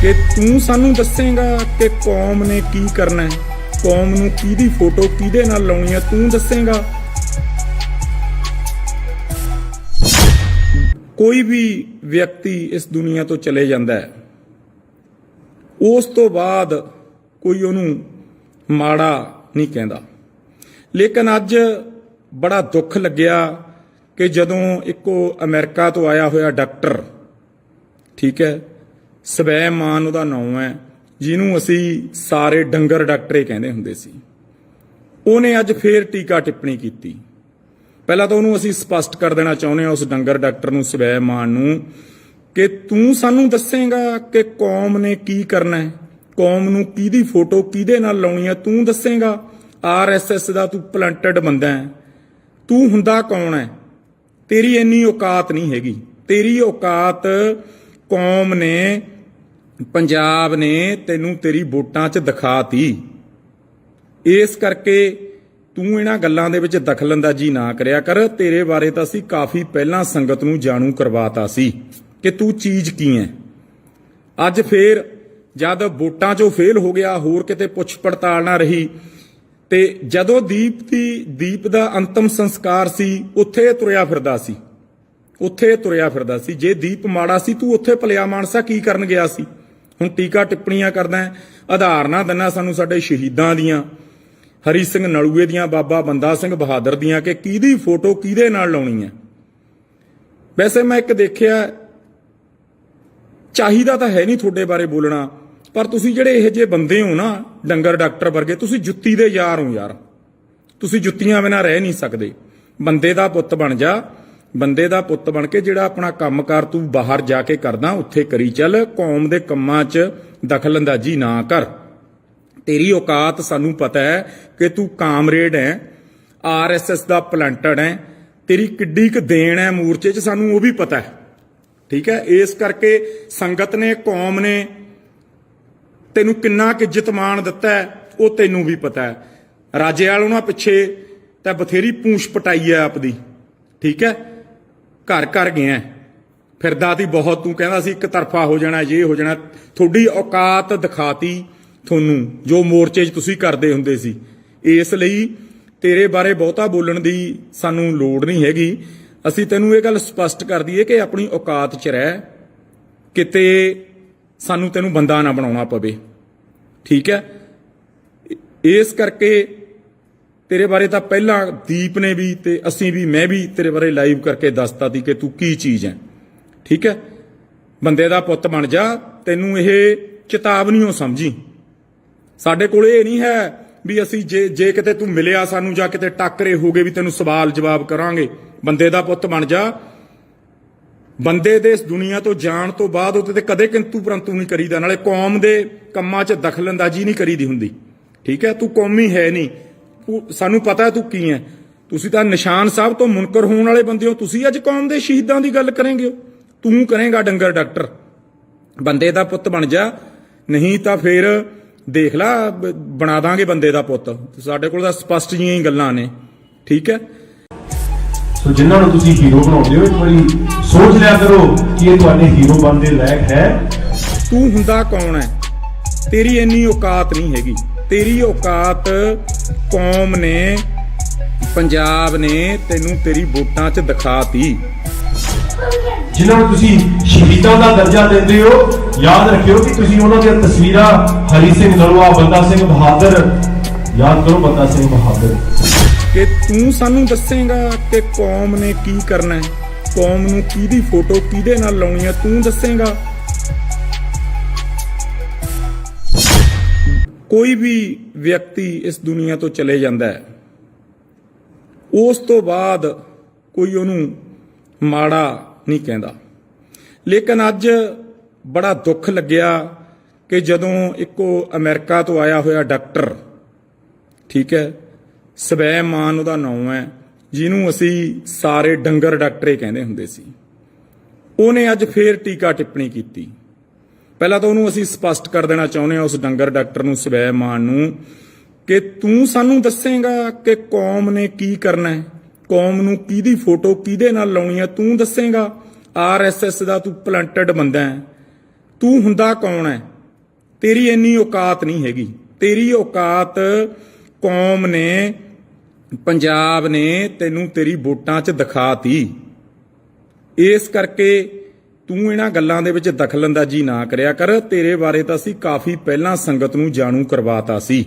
ਕਿ ਤੂੰ ਸਾਨੂੰ ਦੱਸੇਗਾ ਕਿ ਕੌਮ ਨੇ ਕੀ ਕਰਨਾ ਹੈ, ਕੌਮ ਨੂੰ ਕਿਹਦੀ ਫੋਟੋ ਕਿਹਦੇ ਨਾਲ ਲਾਉਣੀ ਹੈ, ਤੂੰ ਦੱਸੇਗਾ। ਕੋਈ ਵੀ ਵਿਅਕਤੀ ਇਸ ਦੁਨੀਆ ਤੋਂ ਚਲੇ ਜਾਂਦਾ ਹੈ, ਉਸ ਤੋਂ ਬਾਅਦ ਕੋਈ ਉਹਨੂੰ ਮਾੜਾ ਨਹੀਂ ਕਹਿੰਦਾ। ਲੇਕਿਨ ਅੱਜ ਬੜਾ ਦੁੱਖ ਲੱਗਿਆ ਕਿ ਜਦੋਂ ਇੱਕੋ ਅਮਰੀਕਾ ਤੋਂ ਆਇਆ ਹੋਇਆ ਡਾਕਟਰ, ਠੀਕ ਹੈ, ਸਵੈਮਾਨ ਉਹਦਾ ਨਾਮ ਹੈ, ਜਿਹਨੂੰ ਅਸੀਂ ਸਾਰੇ ਡੰਗਰ ਡਾਕਟਰੇ ਕਹਿੰਦੇ ਹੁੰਦੇ ਸੀ, ਉਹਨੇ ਅੱਜ ਫੇਰ ਟੀਕਾ ਟਿੱਪਣੀ ਕੀਤੀ। ਪਹਿਲਾਂ ਤਾਂ ਉਹਨੂੰ ਅਸੀਂ ਸਪਸ਼ਟ ਕਰ ਦੇਣਾ ਚਾਹੁੰਦੇ ਹਾਂ, ਉਸ ਡੰਗਰ ਡਾਕਟਰ ਨੂੰ, ਸਵੈਮਾਨ ਨੂੰ, ਕਿ ਤੂੰ ਸਾਨੂੰ ਦੱਸੇਗਾ ਕਿ ਕੌਮ ਨੇ ਕੀ ਕਰਨਾ ਹੈ, ਕੌਮ ਨੂੰ ਕਿਹਦੀ ਫੋਟੋ ਕਿਹਦੇ ਨਾਲ ਲਾਉਣੀ ਹੈ, ਤੂੰ ਦੱਸੇਗਾ। RSS ਦਾ ਤੂੰ ਪਲੰਟਡ ਬੰਦਾ ਹੈ, ਤੂੰ ਹੁੰਦਾ ਕੌਣ ਹੈ? ਤੇਰੀ ਇੰਨੀ ਔਕਾਤ ਨਹੀਂ ਹੈਗੀ। ਤੇਰੀ ਔਕਾਤ ਕੌਮ ਨੇ, ਪੰਜਾਬ ਨੇ ਤੈਨੂੰ ਤੇਰੀ ਵੋਟਾਂ 'ਚ ਦਿਖਾਤੀ। ਇਸ ਕਰਕੇ ਤੂੰ ਇਹਨਾਂ ਗੱਲਾਂ ਦੇ ਵਿੱਚ ਦਖਲਅੰਦਾਜ਼ੀ ਨਾ ਕਰਿਆ ਕਰ। ਤੇਰੇ ਬਾਰੇ ਤਾਂ ਅਸੀਂ ਕਾਫੀ ਪਹਿਲਾਂ ਸੰਗਤ ਨੂੰ ਜਾਣੂ ਕਰਵਾਤਾ ਸੀ ਕਿ ਤੂੰ ਚੀਜ਼ ਕੀ ਹੈ। ਅੱਜ ਫੇਰ ਜਦ ਵੋਟਾਂ 'ਚੋਂ ਫੇਲ ਹੋ ਗਿਆ, ਹੋਰ ਕਿਤੇ ਪੁੱਛ ਪੜਤਾਲ ਨਾ ਰਹੀ, ਤੇ ਜਦੋਂ ਦੀਪ ਦਾ ਅੰਤਮ ਸੰਸਕਾਰ ਸੀ, ਉੱਥੇ ਤੁਰਿਆ ਫਿਰਦਾ ਸੀ। ਜੇ ਦੀਪ ਮਾੜਾ ਸੀ, ਤੂੰ ਉੱਥੇ ਭਲਿਆ ਮਾਨਸਾ ਕੀ ਕਰਨ ਗਿਆ ਸੀ? ਹੁਣ ਟੀਕਾ ਟਿੱਪਣੀਆਂ ਕਰਦਾ ਹੈ, ਆਧਾਰ ਨਾ ਦਿੰਨਾ ਸਾਨੂੰ ਸਾਡੇ ਸ਼ਹੀਦਾਂ ਦੀਆਂ, ਹਰੀ ਸਿੰਘ ਨਲੂਏ ਦੀਆਂ, ਬਾਬਾ ਬੰਦਾ ਸਿੰਘ ਬਹਾਦਰ ਦੀਆਂ, ਕਿ ਕਿਹਦੀ ਫੋਟੋ ਕਿਹਦੇ ਨਾਲ ਲਾਉਣੀ ਹੈ। ਵੈਸੇ ਮੈਂ ਇੱਕ ਦੇਖਿਆ, ਚਾਹੀਦਾ ਤਾਂ ਹੈ ਨਹੀਂ ਤੁਹਾਡੇ ਬਾਰੇ ਬੋਲਣਾ, ਪਰ ਤੁਸੀਂ ਜਿਹੜੇ ਇਹੋ ਜਿਹੇ ਬੰਦੇ ਹੋ ਨਾ, ਡੰਗਰ ਡਾਕਟਰ ਵਰਗੇ, ਤੁਸੀਂ ਜੁੱਤੀ ਦੇ ਯਾਰ ਹੋ ਯਾਰ। ਤੁਸੀਂ ਜੁੱਤੀਆਂ ਬਿਨਾਂ ਰਹਿ ਨਹੀਂ ਸਕਦੇ। ਬੰਦੇ ਦਾ ਪੁੱਤ ਬਣ ਜਾ, ਬੰਦੇ ਦਾ ਪੁੱਤ ਬਣ ਕੇ ਜਿਹੜਾ ਆਪਣਾ ਕੰਮਕਾਰ ਤੂੰ ਬਾਹਰ ਜਾ ਕੇ ਕਰਦਾ, ਉੱਥੇ ਕਰੀ ਚੱਲ। ਕੌਮ ਦੇ ਕੰਮਾਂ 'ਚ ਦਖਲਅੰਦਾਜ਼ੀ ਨਾ ਕਰ। ਤੇਰੀ ਔਕਾਤ ਸਾਨੂੰ ਪਤਾ ਹੈ ਕਿ ਤੂੰ ਕਾਮਰੇਡ ਹੈ, ਆਰਐਸਐਸ ਦਾ ਪਲੰਟਡ ਹੈ, ਤੇਰੀ ਕਿੱਡੀ ਕੁ ਦੇਣ ਹੈ ਮੋਰਚੇ 'ਚ, ਸਾਨੂੰ ਉਹ ਵੀ ਪਤਾ ਹੈ। ਠੀਕ ਹੈ, ਇਸ ਕਰਕੇ ਸੰਗਤ ਨੇ, ਕੌਮ ਨੇ ਤੈਨੂੰ ਕਿੰਨਾ ਕੁ ਇੱਜ਼ਤ ਮਾਣ ਦਿੱਤਾ ਹੈ, ਉਹ ਤੈਨੂੰ ਵੀ ਪਤਾ ਹੈ। ਰਾਜੇ ਵਾਲ ਉਹਨਾਂ ਪਿੱਛੇ ਤਾਂ ਬਥੇਰੀ ਪੂੰਛ ਪਟਾਈ ਹੈ ਆਪਦੀ। ਠੀਕ ਹੈ, ਘਰ ਘਰ ਗਿਆ ਫਿਰਦਾ ਤੀ ਬਹੁਤ, ਤੂੰ ਕਹਿੰਦਾ ਸੀ ਇੱਕ ਤਰਫਾ ਹੋ ਜਾਣਾ, ਇਹ ਹੋ ਜਾਣਾ। ਤੁਹਾਡੀ ਔਕਾਤ ਦਿਖਾਤੀ ਤੁਹਾਨੂੰ, ਜੋ ਮੋਰਚੇ 'ਚ ਤੁਸੀਂ ਕਰਦੇ ਹੁੰਦੇ ਸੀ। ਇਸ ਲਈ ਤੇਰੇ ਬਾਰੇ ਬਹੁਤਾ ਬੋਲਣ ਦੀ ਸਾਨੂੰ ਲੋੜ ਨਹੀਂ ਹੈਗੀ। ਅਸੀਂ ਤੈਨੂੰ ਇਹ ਗੱਲ ਸਪਸ਼ਟ ਕਰ ਦਈਏ ਕਿ ਆਪਣੀ ਔਕਾਤ 'ਚ ਰਹਿ, ਕਿਤੇ ਸਾਨੂੰ ਤੈਨੂੰ ਬੰਦਾ ਨਾ ਬਣਾਉਣਾ ਪਵੇ। ਠੀਕ ਹੈ, ਇਸ ਕਰਕੇ ਤੇਰੇ ਬਾਰੇ ਤਾਂ ਪਹਿਲਾਂ ਦੀਪ ਨੇ ਵੀ ਤੇ ਅਸੀਂ ਵੀ, ਮੈਂ ਵੀ ਤੇਰੇ ਬਾਰੇ ਲਾਈਵ ਕਰਕੇ ਦੱਸਤਾ ਸੀ ਕਿ ਤੂੰ ਕੀ ਚੀਜ਼ ਹੈ। ਠੀਕ ਹੈ, ਬੰਦੇ ਦਾ ਪੁੱਤ ਬਣ ਜਾ। ਤੈਨੂੰ ਇਹ ਚੇਤਾਵਨੀਓ ਸਮਝੀ। ਸਾਡੇ ਕੋਲ ਇਹ ਨਹੀਂ ਹੈ ਵੀ ਅਸੀਂ ਜੇ ਕਿਤੇ ਤੂੰ ਮਿਲਿਆ ਸਾਨੂੰ ਜਾਂ ਕਿਤੇ ਟੱਕਰੇ ਹੋ ਗਏ ਵੀ ਤੈਨੂੰ ਸਵਾਲ ਜਵਾਬ ਕਰਾਂਗੇ। ਬੰਦੇ ਦਾ ਪੁੱਤ ਬਣ ਜਾ। ਬੰਦੇ ਦੇ ਇਸ ਦੁਨੀਆ ਤੋਂ ਜਾਣ ਤੋਂ ਬਾਅਦ ਉਹਦੇ ਤੇ ਕਦੇ ਕਿੰਤੂ ਪਰੰਤੂ ਨਹੀਂ ਕਰੀਦਾ, ਨਾਲੇ ਕੌਮ ਦੇ ਕੰਮਾਂ 'ਚ ਦਖਲਅੰਦਾਜ਼ੀ ਨਹੀਂ ਕਰੀਦੀ ਹੁੰਦੀ। ਠੀਕ ਹੈ, ਤੂੰ ਕੌਮੀ ਹੈ ਨਹੀਂ, ਸਾਨੂੰ ਪਤਾ ਤੂੰ ਕੀ ਹੈ। ਤੁਸੀਂ ਤਾਂ ਨਿਸ਼ਾਨ ਸਾਹਿਬ ਤੋਂ ਮੁਨਕਰ ਹੋਣ ਵਾਲੇ ਬੰਦੇ ਹੋ। ਤੁਸੀਂ ਅੱਜ ਕੌਮ ਦੇ ਸ਼ਹੀਦਾਂ ਦੀ ਗੱਲ ਕਰੇਂਗੇ, ਤੂੰ ਕਰੇਂਗਾ ਡੰਗਰ ਡਾਕਟਰ। ਬੰਦੇ ਦਾ ਪੁੱਤ ਬਣ ਜਾ, ਨਹੀਂ ਤਾਂ ਫਿਰ ਦੇਖ ਲਾ, ਬਣਾ ਦਾਂਗੇ ਬੰਦੇ ਦਾ ਪੁੱਤ। ਸਾਡੇ ਕੋਲ ਤਾਂ ਸਪਸ਼ਟ ਜਿਹੀਆਂ ਹੀ ਗੱਲਾਂ ਨੇ। ਠੀਕ ਹੈ, ਸੋ ਜਿਨ੍ਹਾਂ ਨੂੰ ਤੁਸੀਂ ਹੀਰੋ ਬਣਾਉਂਦੇ ਹੋ, ਇੱਕ ਵਾਰੀ ਸੋਚ ਲਿਆ ਕਰੋ ਕਿ ਇਹ ਤੁਹਾਡੇ ਹੀਰੋ ਬਣਨ ਦੇ ਲਾਇਕ ਹੈ। ਤੂੰ ਹੁੰਦਾ ਕੌਣ ਹੈ? ਤੇਰੀ ਇੰਨੀ ਔਕਾਤ ਨਹੀਂ ਹੈਗੀ। ਤੇਰੀ ਔਕਾਤ ਕੌਮ ਨੇ, ਪੰਜਾਬ ਨੇ ਤੈਨੂੰ ਤੇਰੀ ਵੋਟਾਂ 'ਚ ਦਿਖਾਤੀ। ਜਿਨ੍ਹਾਂ ਨੂੰ ਤੁਸੀਂ ਸ਼ਹੀਦਾਂ ਦਾ ਦਰਜਾ ਦਿੰਦੇ ਹੋ, ਯਾਦ ਰੱਖਿਓ ਕਿ ਤੁਸੀਂ ਉਹਨਾਂ ਦੀਆਂ ਤਸਵੀਰਾਂ, ਹਰੀ ਸਿੰਘ ਨਲੂਆ, ਬੰਦਾ ਸਿੰਘ ਬਹਾਦਰ, ਯਾਦ ਕਰੋ ਬੰਦਾ ਸਿੰਘ ਬਹਾਦਰ। ਕਿ ਤੂੰ ਸਾਨੂੰ ਦੱਸੇਂਗਾ ਕਿ ਕੌਮ ਨੇ ਕੀ ਕਰਨਾ ਹੈ, ਕੌਮ ਨੂੰ ਕਿਹਦੀ ਫੋਟੋ ਕਿਹਦੇ ਨਾਲ ਲਾਉਣੀ ਹੈ, ਤੂੰ ਦੱਸੇਂਗਾ। ਕੋਈ ਵੀ ਵਿਅਕਤੀ ਇਸ ਦੁਨੀਆ ਤੋਂ ਚਲੇ ਜਾਂਦਾ ਹੈ, ਉਸ ਤੋਂ ਬਾਅਦ ਕੋਈ ਉਹਨੂੰ ਮਾੜਾ ਨਹੀਂ ਕਹਿੰਦਾ। ਲੇਕਿਨ ਅੱਜ ਬੜਾ ਦੁੱਖ ਲੱਗਿਆ ਕਿ ਜਦੋਂ ਇੱਕੋ ਅਮਰੀਕਾ ਤੋਂ ਆਇਆ ਹੋਇਆ ਡਾਕਟਰ, ਠੀਕ ਹੈ, ਸਵੈਮਾਨ ਉਹਦਾ ਨਾਮ ਹੈ, ਜਿਹਨੂੰ ਅਸੀਂ ਸਾਰੇ ਡੰਗਰ ਡਾਕਟਰੇ ਕਹਿੰਦੇ ਹੁੰਦੇ ਸੀ, ਉਹਨੇ ਅੱਜ ਫੇਰ ਟੀਕਾ ਟਿੱਪਣੀ ਕੀਤੀ। ਪਹਿਲਾਂ ਤਾਂ ਉਹਨੂੰ ਅਸੀਂ ਸਪਸ਼ਟ ਕਰ ਦੇਣਾ ਚਾਹੁੰਦੇ ਹਾਂ, ਉਸ ਡੰਗਰ ਡਾਕਟਰ ਨੂੰ, ਸਵੈਮਾਨ ਨੂੰ, ਕਿ ਤੂੰ ਸਾਨੂੰ ਦੱਸੇਂਗਾ ਕਿ ਕੌਮ ਨੇ ਕੀ ਕਰਨਾ ਹੈ, ਕੌਮ ਨੂੰ ਕਿਹਦੀ ਫੋਟੋ ਕਿਹਦੇ ਨਾਲ ਲਾਉਣੀ ਹੈ, ਤੂੰ ਦੱਸੇਂਗਾ। ਆਰਐਸਐਸ ਦਾ ਤੂੰ ਪਲੰਟਡ ਬੰਦਾ ਹੈ, ਤੂੰ ਹੁੰਦਾ ਕੌਣ ਹੈ? ਤੇਰੀ ਇੰਨੀ ਔਕਾਤ ਨਹੀਂ ਹੈਗੀ। ਤੇਰੀ ਔਕਾਤ ਕੌਮ ਨੇ, ਪੰਜਾਬ ਨੇ ਤੈਨੂੰ ਤੇਰੀ ਵੋਟਾਂ 'ਚ ਦਿਖਾਤੀ। ਇਸ ਕਰਕੇ ਤੂੰ ਇਹਨਾਂ ਗੱਲਾਂ ਦੇ ਵਿੱਚ ਦਖਲਅੰਦਾਜ਼ੀ ਨਾ ਕਰਿਆ ਕਰ। ਤੇਰੇ ਬਾਰੇ ਤਾਂ ਅਸੀਂ ਕਾਫੀ ਪਹਿਲਾਂ ਸੰਗਤ ਨੂੰ ਜਾਣੂ ਕਰਵਾਤਾ ਸੀ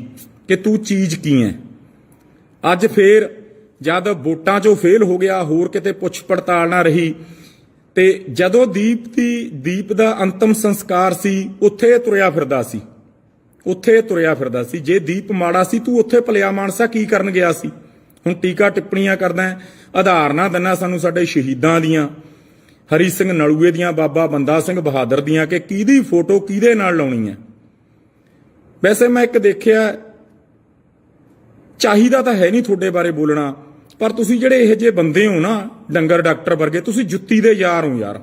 ਕਿ ਤੂੰ ਚੀਜ਼ ਕੀ ਹੈ। ਅੱਜ ਫੇਰ ਜਦ ਵੋਟਾਂ 'ਚੋਂ ਫੇਲ ਹੋ ਗਿਆ, ਹੋਰ ਕਿਤੇ ਪੁੱਛ ਪੜਤਾਲ ਨਾ ਰਹੀ, ਤੇ ਜਦੋਂ ਦੀਪ ਦਾ ਅੰਤਮ ਸੰਸਕਾਰ ਸੀ, ਉੱਥੇ ਤੁਰਿਆ ਫਿਰਦਾ ਸੀ। ਜੇ ਦੀਪ ਮਾੜਾ ਸੀ, ਤੂੰ ਉੱਥੇ ਭਲਿਆ ਮਾਨਸਾ ਕੀ ਕਰਨ ਗਿਆ ਸੀ? ਹੁਣ ਟੀਕਾ ਟਿੱਪਣੀਆਂ ਕਰਦਾ, ਆਧਾਰ ਨਾ ਦਿੰਨਾ ਸਾਨੂੰ ਸਾਡੇ ਸ਼ਹੀਦਾਂ ਦੀਆਂ, ਹਰੀ ਸਿੰਘ ਨਲੂਏ ਦੀਆਂ, ਬਾਬਾ ਬੰਦਾ ਸਿੰਘ ਬਹਾਦਰ ਦੀਆਂ, ਕਿ ਕਿਹਦੀ ਫੋਟੋ ਕਿਹਦੇ ਨਾਲ ਲਾਉਣੀ ਹੈ। ਵੈਸੇ ਮੈਂ ਇੱਕ ਦੇਖਿਆ, ਚਾਹੀਦਾ ਤਾਂ ਹੈ ਨਹੀਂ ਤੁਹਾਡੇ ਬਾਰੇ ਬੋਲਣਾ, ਪਰ ਤੁਸੀਂ ਜਿਹੜੇ ਇਹੋ ਜਿਹੇ ਬੰਦੇ ਹੋ ਨਾ, ਡੰਗਰ ਡਾਕਟਰ ਵਰਗੇ, ਤੁਸੀਂ ਜੁੱਤੀ ਦੇ ਯਾਰ ਹੋ ਯਾਰ।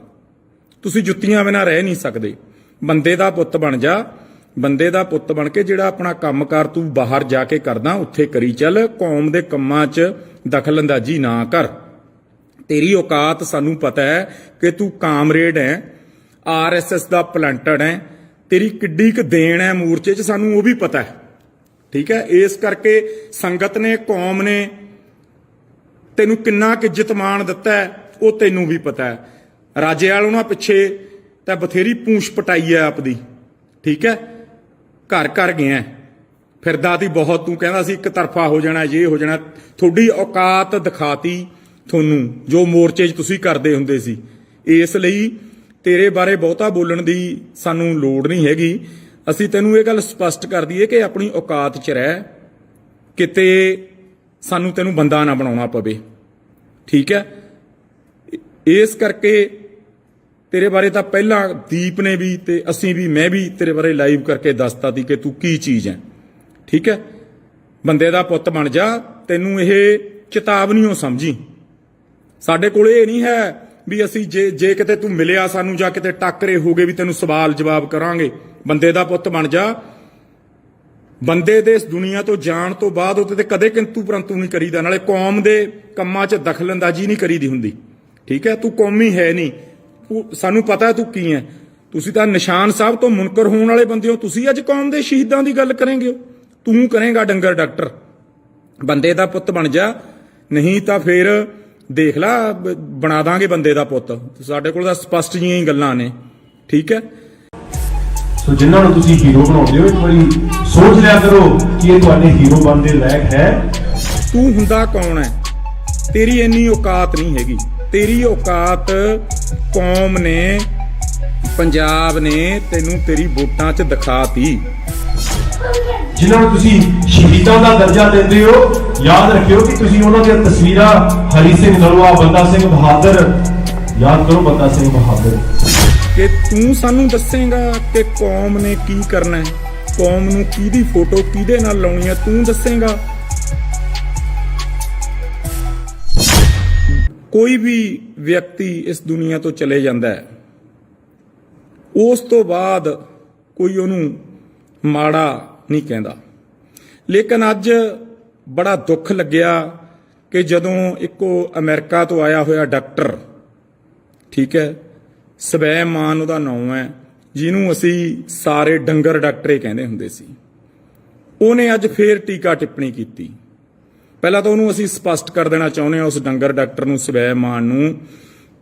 ਤੁਸੀਂ ਜੁੱਤੀਆਂ ਬਿਨਾਂ ਰਹਿ ਨਹੀਂ ਸਕਦੇ। ਬੰਦੇ ਦਾ ਪੁੱਤ ਬਣ ਜਾ। ਬੰਦੇ ਦਾ ਪੁੱਤ ਬਣ ਕੇ ਜਿਹੜਾ ਆਪਣਾ ਕੰਮਕਾਰ ਤੂੰ ਬਾਹਰ ਜਾ ਕੇ ਕਰਦਾ, ਉੱਥੇ ਕਰੀ ਚੱਲ। ਕੌਮ ਦੇ ਕੰਮਾਂ 'ਚ ਦਖਲਅੰਦਾਜ਼ੀ ਨਾ ਕਰ। ਤੇਰੀ ਔਕਾਤ ਸਾਨੂੰ ਪਤਾ ਹੈ ਕਿ ਤੂੰ ਕਾਮਰੇਡ ਹੈ, ਆਰਐਸਐਸ ਦਾ ਪਲੰਟਡ ਹੈ, ਤੇਰੀ ਕਿੱਡੀ ਕੁ ਦੇਣ ਹੈ ਮੋਰਚੇ 'ਚ, ਸਾਨੂੰ ਉਹ ਵੀ ਪਤਾ ਹੈ। ਠੀਕ ਹੈ, ਇਸ ਕਰਕੇ ਸੰਗਤ ਨੇ, ਕੌਮ ਨੇ ਤੈਨੂੰ ਕਿੰਨਾ ਕੁ ਇੱਜ਼ਤ ਮਾਣ ਦਿੱਤਾ ਹੈ, ਉਹ ਤੈਨੂੰ ਵੀ ਪਤਾ ਹੈ। ਰਾਜੇ ਵਾਲ ਉਹਨਾਂ ਪਿੱਛੇ ਤਾਂ ਬਥੇਰੀ ਪੂੰਛ ਪਟਾਈ ਹੈ ਆਪਦੀ। ਠੀਕ ਹੈ, ਘਰ ਘਰ ਗਿਆ ਫਿਰਦਾ ਤੀ ਬਹੁਤ, ਤੂੰ ਕਹਿੰਦਾ ਸੀ ਇੱਕ ਤਰਫਾ ਹੋ ਜਾਣਾ, ਇਹ ਹੋ ਜਾਣਾ। ਤੁਹਾਡੀ ਔਕਾਤ ਦਿਖਾਤੀ ਤੁਹਾਨੂੰ, ਜੋ ਮੋਰਚੇ 'ਚ ਤੁਸੀਂ ਕਰਦੇ ਹੁੰਦੇ ਸੀ। ਇਸ ਲਈ ਤੇਰੇ ਬਾਰੇ ਬਹੁਤਾ ਬੋਲਣ ਦੀ ਸਾਨੂੰ ਲੋੜ ਨਹੀਂ ਹੈਗੀ। ਅਸੀਂ ਤੈਨੂੰ ਇਹ ਗੱਲ ਸਪਸ਼ਟ ਕਰ ਦਈਏ ਕਿ ਆਪਣੀ ਔਕਾਤ 'ਚ ਰਹਿ, ਕਿਤੇ ਸਾਨੂੰ ਤੈਨੂੰ ਬੰਦਾ ਨਾ ਬਣਾਉਣਾ ਪਵੇ। ਠੀਕ ਹੈ, ਇਸ ਕਰਕੇ ਤੇਰੇ ਬਾਰੇ ਤਾਂ ਪਹਿਲਾਂ ਦੀਪ ਨੇ ਵੀ ਤੇ ਅਸੀਂ ਵੀ, ਮੈਂ ਵੀ ਤੇਰੇ ਬਾਰੇ ਲਾਈਵ ਕਰਕੇ ਦੱਸਤਾ ਸੀ ਕਿ ਤੂੰ ਕੀ ਚੀਜ਼ ਹੈ। ਠੀਕ ਹੈ, ਬੰਦੇ ਦਾ ਪੁੱਤ ਬਣ ਜਾ, ਤੈਨੂੰ ਇਹ ਚੇਤਾਵਨੀਓ ਸਮਝੀ। ਸਾਡੇ ਕੋਲ ਇਹ ਨਹੀਂ ਹੈ ਵੀ ਅਸੀਂ ਜੇ ਕਿਤੇ ਤੂੰ ਮਿਲਿਆ ਸਾਨੂੰ ਜਾਂ ਕਿਤੇ ਟੱਕਰੇ ਹੋ ਗਏ ਵੀ ਤੈਨੂੰ ਸਵਾਲ ਜਵਾਬ ਕਰਾਂਗੇ। ਬੰਦੇ ਦਾ ਪੁੱਤ ਬਣ ਜਾ। ਬੰਦੇ ਦੇ ਇਸ ਦੁਨੀਆ ਤੋਂ ਜਾਣ ਤੋਂ ਬਾਅਦ ਉਹਦੇ ਤੇ ਕਦੇ ਕਿੰਤੂ ਪਰੰਤੂ ਨਹੀਂ ਕਰੀਦਾ, ਨਾਲੇ ਕੌਮ ਦੇ ਕੰਮਾਂ 'ਚ ਦਖਲਅੰਦਾਜ਼ੀ ਨਹੀਂ ਕਰੀਦੀ ਹੁੰਦੀ। ਠੀਕ ਹੈ, ਤੂੰ ਕੌਮੀ ਹੈ ਨਹੀਂ, ਸਾਨੂੰ ਪਤਾ ਤੂੰ ਕੀ ਹੈ। ਤੁਸੀਂ ਤਾਂ ਨਿਸ਼ਾਨ ਸਾਹਿਬ ਤੋਂ ਮੁਨਕਰ ਹੋਣ ਵਾਲੇ ਬੰਦੇ ਹੋ। ਤੁਸੀਂ ਅੱਜ ਕੌਮ ਦੇ ਸ਼ਹੀਦਾਂ ਦੀ ਗੱਲ ਕਰੇਂਗੇ, ਤੂੰ ਕਰੇਂਗਾ ਡੰਗਰ ਡਾਕਟਰ। ਬੰਦੇ ਦਾ ਪੁੱਤ ਬਣ ਜਾ, ਨਹੀਂ ਤਾਂ ਫਿਰ ਦੇਖ ਲਾ ਬਣਾ ਦਾਂਗੇ ਬੰਦੇ ਦਾ ਪੁੱਤ। ਸਾਡੇ ਕੋਲ ਤਾਂ ਸਪਸ਼ਟ ਜੀਆਂ ਹੀ ਗੱਲਾਂ ਨੇ। ਠੀਕ ਹੈ, ਸੋ ਜਿਨ੍ਹਾਂ ਨੂੰ ਤੁਸੀਂ ਹੀਰੋ ਬਣਾਉਂਦੇ ਹੋ, ਇੱਕ ਵਾਰੀ ਸੋਚ ਲਿਆ ਕਰੋ ਕਿ ਇਹ ਤੁਹਾਡੇ ਹੀਰੋ ਬਣਨ ਦੇ ਲਾਇਕ ਹੈ। ਤੂੰ ਹੁੰਦਾ ਕੌਣ ਹੈ? ਤੇਰੀ ਇੰਨੀ ਔਕਾਤ ਨਹੀਂ ਹੈਗੀ। ਤੇਰੀ ਔਕਾਤ ਕੌਮ ਨੇ, ਪੰਜਾਬ ਨੇ ਤੈਨੂੰ ਤੇਰੀ ਵੋਟਾਂ 'ਚ ਦਿਖਾਤੀ। ਜਿਨ੍ਹਾਂ ਨੂੰ ਤੁਸੀਂ ਸ਼ਹੀਦਾਂ ਦਾ ਦਰਜਾ ਦਿੰਦੇ ਹੋ, ਯਾਦ ਰੱਖਿਓ ਕਿ ਤੁਸੀਂ ਉਹਨਾਂ ਦੀਆਂ ਤਸਵੀਰਾਂ, ਹਰੀ ਸਿੰਘ ਨਲੂਆ, ਬੰਦਾ ਸਿੰਘ ਬਹਾਦਰ, ਯਾਦ ਕਰੋ ਬੰਦਾ ਸਿੰਘ ਬਹਾਦਰ। ਕਿ ਤੂੰ ਸਾਨੂੰ ਦੱਸੇਂਗਾ ਕਿ ਕੌਮ ਨੇ ਕੀ ਕਰਨਾ ਹੈ, ਕੌਮ ਨੂੰ ਕਿਹਦੀ ਫੋਟੋ ਕਿਹਦੇ ਨਾਲ ਲਾਉਣੀ ਹੈ, ਤੂੰ ਦੱਸੇਂਗਾ। ਕੋਈ ਵੀ ਵਿਅਕਤੀ ਇਸ ਦੁਨੀਆ ਤੋਂ ਚਲੇ ਜਾਂਦਾ ਹੈ, ਉਸ ਤੋਂ ਬਾਅਦ ਕੋਈ ਉਹਨੂੰ ਮਾੜਾ ਨਹੀਂ ਕਹਿੰਦਾ। ਲੇਕਿਨ ਅੱਜ ਬੜਾ ਦੁੱਖ ਲੱਗਿਆ ਕਿ ਜਦੋਂ ਇੱਕੋ ਅਮਰੀਕਾ ਤੋਂ ਆਇਆ ਹੋਇਆ ਡਾਕਟਰ, ਠੀਕ ਹੈ, ਸਵੈਮਾਨ ਉਹਦਾ ਨਾਮ ਹੈ, ਜਿਹਨੂੰ ਅਸੀਂ ਸਾਰੇ ਡੰਗਰ ਡਾਕਟਰੇ ਕਹਿੰਦੇ ਹੁੰਦੇ ਸੀ, ਉਹਨੇ ਅੱਜ ਫੇਰ ਟੀਕਾ ਟਿੱਪਣੀ ਕੀਤੀ। ਪਹਿਲਾਂ ਤਾਂ ਉਹਨੂੰ ਅਸੀਂ ਸਪਸ਼ਟ ਕਰ ਦੇਣਾ ਚਾਹੁੰਦੇ ਹਾਂ, ਉਸ ਡੰਗਰ ਡਾਕਟਰ ਨੂੰ, ਸਵੈਮਾਨ ਨੂੰ,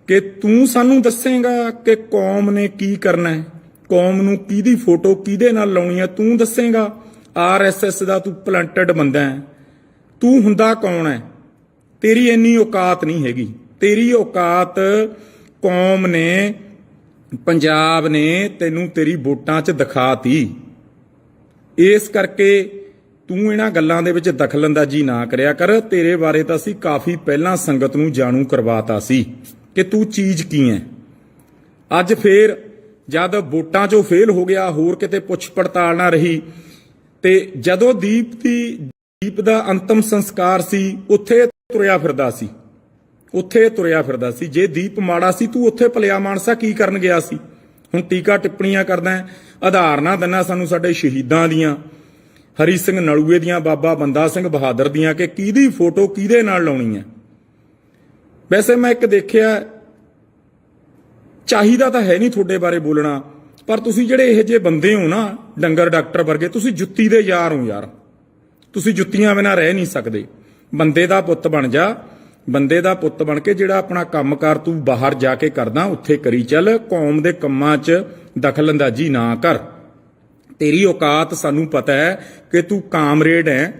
ਕਿ ਤੂੰ ਸਾਨੂੰ ਦੱਸੇਂਗਾ ਕਿ ਕੌਮ ਨੇ ਕੀ ਕਰਨਾ ਹੈ, ਕੌਮ ਨੂੰ ਕਿਹਦੀ ਫੋਟੋ ਕਿਹਦੇ ਨਾਲ ਲਾਉਣੀ ਹੈ, ਤੂੰ ਦੱਸੇਂਗਾ। RSS ਦਾ ਤੂੰ ਪਲੰਟਡ ਬੰਦਾ ਹੈ। ਤੂੰ ਹੁੰਦਾ ਕੌਣ ਹੈ? ਤੇਰੀ ਇੰਨੀ ਔਕਾਤ ਨਹੀਂ ਹੈਗੀ। ਤੇਰੀ ਔਕਾਤ ਕੌਮ ਨੇ, ਪੰਜਾਬ ਨੇ ਤੈਨੂੰ ਤੇਰੀ ਵੋਟਾਂ 'ਚ ਦਿਖਾਤੀ। ਇਸ ਕਰਕੇ ਤੂੰ ਇਹਨਾਂ ਗੱਲਾਂ ਦੇ ਵਿੱਚ ਦਖਲਅੰਦਾਜ਼ੀ ਨਾ ਕਰਿਆ ਕਰ। ਤੇਰੇ ਬਾਰੇ ਤਾਂ ਅਸੀਂ ਕਾਫੀ ਪਹਿਲਾਂ ਸੰਗਤ ਨੂੰ ਜਾਣੂ ਕਰਵਾਤਾ ਸੀ ਕਿ ਤੂੰ ਚੀਜ਼ ਕੀ ਹੈ। ਅੱਜ ਫੇਰ ਜਦ ਵੋਟਾਂ 'ਚੋਂ ਫੇਲ ਹੋ ਗਿਆ, ਹੋਰ ਕਿਤੇ ਪੁੱਛ ਪੜਤਾਲ ਨਾ ਰਹੀ, ਤੇ ਜਦੋਂ ਦੀਪ ਦਾ ਅੰਤਮ ਸੰਸਕਾਰ ਸੀ, ਉੱਥੇ ਤੁਰਿਆ ਫਿਰਦਾ ਸੀ, ਉੱਥੇ ਤੁਰਿਆ ਫਿਰਦਾ ਸੀ। ਜੇ ਦੀਪ ਮਾੜਾ ਸੀ, ਤੂੰ ਉੱਥੇ ਭਲਿਆ ਮਾਨਸਾ ਕੀ ਕਰਨ ਗਿਆ ਸੀ? ਹੁਣ ਟੀਕਾ ਟਿੱਪਣੀਆਂ ਕਰਦਾ, ਆਧਾਰ ਨਾ ਦਿੰਨਾ ਸਾਨੂੰ ਸਾਡੇ ਸ਼ਹੀਦਾਂ ਦੀਆਂ, ਹਰੀ ਸਿੰਘ ਨਲੂਏ ਦੀਆਂ, ਬਾਬਾ ਬੰਦਾ ਸਿੰਘ ਬਹਾਦਰ ਦੀਆਂ, ਕਿ ਕਿਹਦੀ ਫੋਟੋ ਕਿਹਦੇ ਨਾਲ ਲਾਉਣੀ ਹੈ। ਵੈਸੇ ਮੈਂ ਇੱਕ ਦੇਖਿਆ, ਚਾਹੀਦਾ ਤਾਂ ਹੈ ਨਹੀਂ ਤੁਹਾਡੇ ਬਾਰੇ ਬੋਲਣਾ, ਪਰ ਤੁਸੀਂ ਜਿਹੜੇ ਇਹੋ ਜਿਹੇ ਬੰਦੇ ਹੋ ਨਾ, ਡੰਗਰ ਡਾਕਟਰ ਵਰਗੇ, ਤੁਸੀਂ ਜੁੱਤੀ ਦੇ ਯਾਰ ਹੋ ਯਾਰ। ਤੁਸੀਂ ਜੁੱਤੀਆਂ ਬਿਨਾਂ ਰਹਿ ਨਹੀਂ ਸਕਦੇ। ਬੰਦੇ ਦਾ ਪੁੱਤ ਬਣ ਜਾ। ਬੰਦੇ ਦਾ ਪੁੱਤ ਬਣ ਕੇ ਜਿਹੜਾ ਆਪਣਾ ਕੰਮਕਾਰ ਤੂੰ ਬਾਹਰ ਜਾ ਕੇ ਕਰਦਾ, ਉੱਥੇ ਕਰੀ ਚੱਲ। ਕੌਮ ਦੇ ਕੰਮਾਂ 'ਚ ਦਖਲਅੰਦਾਜ਼ੀ ਨਾ ਕਰ। ਤੇਰੀ ਔਕਾਤ ਸਾਨੂੰ ਪਤਾ ਹੈ ਕਿ ਤੂੰ ਕਾਮਰੇਡ ਹੈ,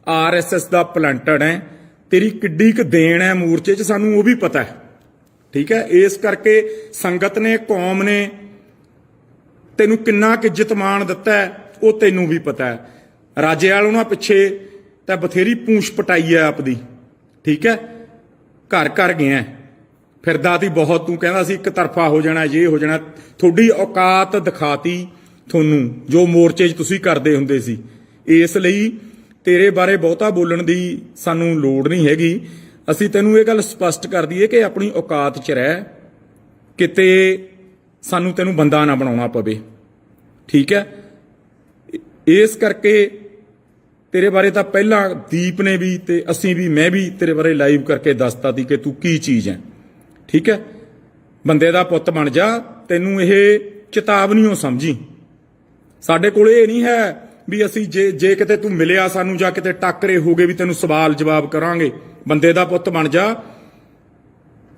RSS ਦਾ ਪਲੰਟਡ ਹੈ। ਤੇਰੀ ਕਿੱਡੀ ਕੁ ਦੇਣ ਹੈ ਮੋਰਚੇ 'ਚ, ਸਾਨੂੰ ਉਹ ਵੀ ਪਤਾ ਹੈ। ਠੀਕ ਹੈ, ਇਸ ਕਰਕੇ ਸੰਗਤ ਨੇ, ਕੌਮ ਨੇ ਤੈਨੂੰ ਕਿੰਨਾ ਕੁ ਇੱਜ਼ਤ ਮਾਣ ਦਿੱਤਾ ਹੈ, ਉਹ ਤੈਨੂੰ ਵੀ ਪਤਾ ਹੈ। ਰਾਜੇ ਵਾਲ ਉਹਨਾਂ ਪਿੱਛੇ ਤਾਂ ਬਥੇਰੀ ਪੂੰਛ ਪਟਾਈ ਹੈ ਆਪਦੀ। ਠੀਕ ਹੈ, ਘਰ ਘਰ ਗਿਆ ਫਿਰਦਾ ਤੀ ਬਹੁਤ, ਤੂੰ ਕਹਿੰਦਾ ਸੀ ਇੱਕ ਤਰਫਾ ਹੋ ਜਾਣਾ, ਇਹ ਹੋ ਜਾਣਾ। ਤੁਹਾਡੀ ਔਕਾਤ ਦਿਖਾਤੀ ਤੁਹਾਨੂੰ, ਜੋ ਮੋਰਚੇ 'ਚ ਤੁਸੀਂ ਕਰਦੇ ਹੁੰਦੇ ਸੀ। ਇਸ ਲਈ ਤੇਰੇ ਬਾਰੇ ਬਹੁਤਾ ਬੋਲਣ ਦੀ ਸਾਨੂੰ ਲੋੜ ਨਹੀਂ ਹੈਗੀ। ਅਸੀਂ ਤੈਨੂੰ ਇਹ ਗੱਲ ਸਪਸ਼ਟ ਕਰ ਦਈਏ ਕਿ ਆਪਣੀ ਔਕਾਤ 'ਚ ਰਹਿ, ਕਿਤੇ ਸਾਨੂੰ ਤੈਨੂੰ ਬੰਦਾ ਨਾ ਬਣਾਉਣਾ ਪਵੇ। ਠੀਕ ਹੈ, ਇਸ ਕਰਕੇ ਤੇਰੇ ਬਾਰੇ ਤਾਂ ਪਹਿਲਾਂ ਦੀਪ ਨੇ ਵੀ ਤੇ ਅਸੀਂ ਵੀ, ਮੈਂ ਵੀ ਤੇਰੇ ਬਾਰੇ ਲਾਈਵ ਕਰਕੇ ਦੱਸਤਾ ਸੀ ਕਿ ਤੂੰ ਕੀ ਚੀਜ਼ ਹੈ। ਠੀਕ ਹੈ, ਬੰਦੇ ਦਾ ਪੁੱਤ ਬਣ ਜਾ, ਤੈਨੂੰ ਇਹ ਚੇਤਾਵਨੀਓ ਸਮਝੀ। ਸਾਡੇ ਕੋਲ ਇਹ ਨਹੀਂ ਹੈ ਵੀ ਅਸੀਂ ਜੇ ਕਿਤੇ ਤੂੰ ਮਿਲਿਆ ਸਾਨੂੰ ਜਾਂ ਕਿਤੇ ਟੱਕਰੇ ਹੋ ਗਏ ਵੀ ਤੈਨੂੰ ਸਵਾਲ ਜਵਾਬ ਕਰਾਂਗੇ। ਬੰਦੇ ਦਾ ਪੁੱਤ ਬਣ ਜਾ।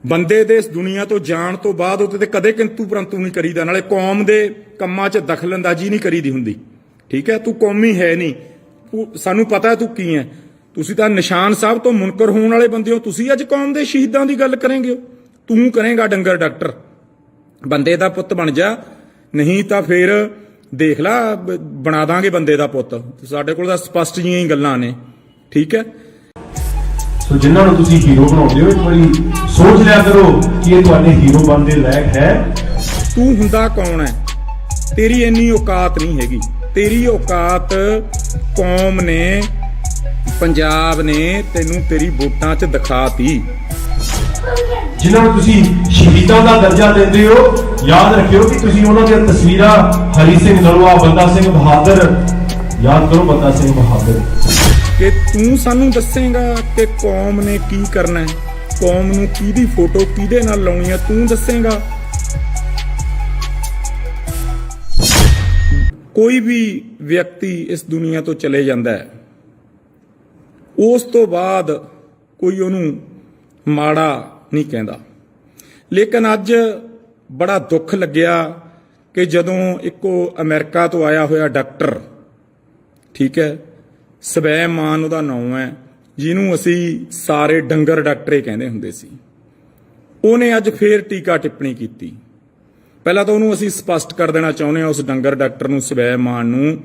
ਬੰਦੇ ਦੇ ਇਸ ਦੁਨੀਆ ਤੋਂ ਜਾਣ ਤੋਂ ਬਾਅਦ ਉਹਦੇ ਤੇ ਕਦੇ ਕਿੰਤੂ ਪਰੰਤੂ ਨਹੀਂ ਕਰੀਦਾ। ਨਾਲੇ ਕੌਮ ਦੇ ਕੰਮਾਂ 'ਚ ਦਖਲਅੰਦਾਜ਼ੀ ਨਹੀਂ ਕਰੀਦੀ ਹੁੰਦੀ। ਠੀਕ ਹੈ, ਤੂੰ ਕੌਮੀ ਹੈ ਨਹੀਂ। ਸਾਨੂੰ ਪਤਾ ਤੂੰ ਕੀ ਹੈ। ਤੁਸੀਂ ਤਾਂ ਨਿਸ਼ਾਨ ਸਾਹਿਬ ਤੋਂ ਮੁਨਕਰ ਹੋਣ ਵਾਲੇ ਬੰਦੇ ਹੋ। ਤੁਸੀਂ ਅੱਜ ਕੌਮ ਦੇ ਸ਼ਹੀਦਾਂ ਦੀ ਗੱਲ ਕਰੇਂਗੇ। ਤੂੰ ਕਰੇਂਗਾ ਡੰਗਰ ਡਾਕਟਰ। ਬੰਦੇ ਦਾ ਪੁੱਤ ਬਣ ਜਾ, ਨਹੀਂ ਤਾਂ ਫਿਰ ਦੇਖ ਲਾ ਬਣਾ ਦਾਂਗੇ ਬੰਦੇ ਦਾ ਪੁੱਤ। ਸਾਡੇ ਕੋਲ ਤਾਂ ਸਪਸ਼ਟ ਜਿਹੀਆਂ ਹੀ ਗੱਲਾਂ ਨੇ। ਠੀਕ ਹੈ, ਸੋ ਜਿਨ੍ਹਾਂ ਨੂੰ ਤੁਸੀਂ ਹੀਰੋ ਬਣਾਉਂਦੇ ਹੋ, ਇੱਕ ਵਾਰੀ ਸੋਚ ਲਿਆ ਕਰੋ ਕਿ ਇਹ ਤੁਹਾਡੇ ਹੀਰੋ ਬਣਨ ਦੇ ਲਾਇਕ ਹੈ। ਤੂੰ ਹੁੰਦਾ ਕੌਣ ਹੈ? ਤੇਰੀ ਇੰਨੀ ਔਕਾਤ ਨਹੀਂ ਹੈਗੀ। ਤੇਰੀ ਔਕਾਤ ਕੌਮ ਨੇ, ਪੰਜਾਬ ਨੇ ਤੈਨੂੰ ਤੇਰੀ ਵੋਟਾਂ 'ਚ ਦਿਖਾਤੀ। ਜਿਨ੍ਹਾਂ ਨੂੰ ਤੁਸੀਂ ਸ਼ਹੀਦਾਂ ਦਾ ਦਰਜਾ ਦਿੰਦੇ ਹੋ, ਯਾਦ ਰੱਖਿਓ ਕਿ ਤੁਸੀਂ ਉਹਨਾਂ ਦੀਆਂ ਤਸਵੀਰਾਂ ਹਰੀ ਸਿੰਘ ਨਲੂਆ, ਬੰਦਾ ਸਿੰਘ ਬਹਾਦਰ, ਯਾਦ ਕਰੋ ਬੰਦਾ ਸਿੰਘ ਬਹਾਦਰ। ਕਿ ਤੂੰ ਸਾਨੂੰ ਦੱਸੇਗਾ ਕਿ ਕੌਮ ਨੇ ਕੀ ਕਰਨਾ ਹੈ, ਕੌਮ ਨੂੰ ਕਿਹਦੀ ਫੋਟੋ ਕਿਹਦੇ ਨਾਲ ਲਾਉਣੀ ਹੈ, ਤੂੰ ਦੱਸੇਗਾ। ਕੋਈ ਵੀ ਵਿਅਕਤੀ ਇਸ ਦੁਨੀਆ ਤੋਂ ਚਲੇ ਜਾਂਦਾ ਹੈ, ਉਸ ਤੋਂ ਬਾਅਦ ਕੋਈ ਉਹਨੂੰ ਮਾੜਾ ਨਹੀਂ ਕਹਿੰਦਾ। ਲੇਕਿਨ ਅੱਜ ਬੜਾ ਦੁੱਖ ਲੱਗਿਆ ਕਿ ਜਦੋਂ ਇੱਕੋ ਅਮਰੀਕਾ ਤੋਂ ਆਇਆ ਹੋਇਆ ਡਾਕਟਰ, ਠੀਕ ਹੈ, ਸਵੈਮਾਨ ਉਹਦਾ ਨਾਮ ਹੈ, ਜਿਹਨੂੰ ਅਸੀਂ ਸਾਰੇ ਡੰਗਰ ਡਾਕਟਰੇ ਕਹਿੰਦੇ ਹੁੰਦੇ ਸੀ, ਉਹਨੇ ਅੱਜ ਫੇਰ ਟੀਕਾ ਟਿੱਪਣੀ ਕੀਤੀ। ਪਹਿਲਾਂ ਤਾਂ ਉਹਨੂੰ ਅਸੀਂ ਸਪਸ਼ਟ ਕਰ ਦੇਣਾ ਚਾਹੁੰਦੇ ਹਾਂ, ਉਸ ਡੰਗਰ ਡਾਕਟਰ ਨੂੰ, ਸਵੈਮਾਨ ਨੂੰ,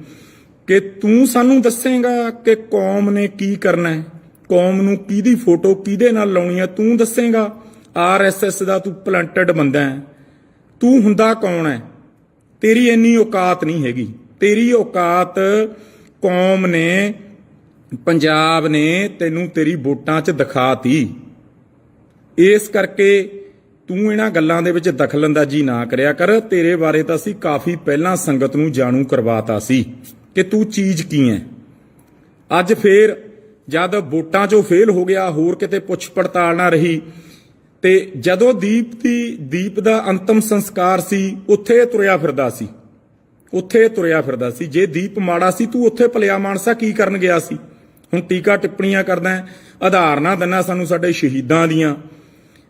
ਕਿ ਤੂੰ ਸਾਨੂੰ ਦੱਸੇਗਾ ਕਿ ਕੌਮ ਨੇ ਕੀ ਕਰਨਾ ਹੈ, ਕੌਮ ਨੂੰ ਕਿਹਦੀ ਫੋਟੋ ਕਿਹਦੇ ਨਾਲ ਲਾਉਣੀ ਹੈ, ਤੂੰ ਦੱਸੇਗਾ। RSS ਦਾ ਤੂੰ ਪਲੰਟਡ ਬੰਦਾ ਹੈ। ਤੂੰ ਹੁੰਦਾ ਕੌਣ ਹੈ? ਤੇਰੀ ਇੰਨੀ ਔਕਾਤ ਨਹੀਂ ਹੈਗੀ। ਤੇਰੀ ਔਕਾਤ ਕੌਮ ਨੇ, ਪੰਜਾਬ ਨੇ ਤੈਨੂੰ ਤੇਰੀ ਵੋਟਾਂ 'ਚ ਦਿਖਾਤੀ। ਇਸ ਕਰਕੇ ਤੂੰ ਇਹਨਾਂ ਗੱਲਾਂ ਦੇ ਵਿੱਚ ਦਖਲਅੰਦਾਜ਼ੀ ਨਾ ਕਰਿਆ ਕਰ। ਤੇਰੇ ਬਾਰੇ ਤਾਂ ਅਸੀਂ ਕਾਫੀ ਪਹਿਲਾਂ ਸੰਗਤ ਨੂੰ ਜਾਣੂ ਕਰਵਾਤਾ ਸੀ ਕਿ ਤੂੰ ਚੀਜ਼ ਕੀ ਹੈ। ਅੱਜ ਫੇਰ ਜਦ ਵੋਟਾਂ 'ਚੋਂ ਫੇਲ ਹੋ ਗਿਆ, ਹੋਰ ਕਿਤੇ ਪੁੱਛ ਪੜਤਾਲ ਨਾ ਰਹੀ, ਤੇ ਜਦੋਂ ਦੀਪ ਦਾ ਅੰਤਮ ਸੰਸਕਾਰ ਸੀ, ਉੱਥੇ ਤੁਰਿਆ ਫਿਰਦਾ ਸੀ। ਜੇ ਦੀਪ ਮਾੜਾ ਸੀ, ਤੂੰ ਉੱਥੇ ਭਲਿਆ ਮਾਨਸਾ ਕੀ ਕਰਨ ਗਿਆ ਸੀ? ਹੁਣ ਟੀਕਾ ਟਿੱਪਣੀਆਂ ਕਰਦਾ ਹੈ, ਉਦਾਹਰਨਾਂ ਦਿੰਦਾ ਸਾਨੂੰ ਸਾਡੇ ਸ਼ਹੀਦਾਂ ਦੀਆਂ,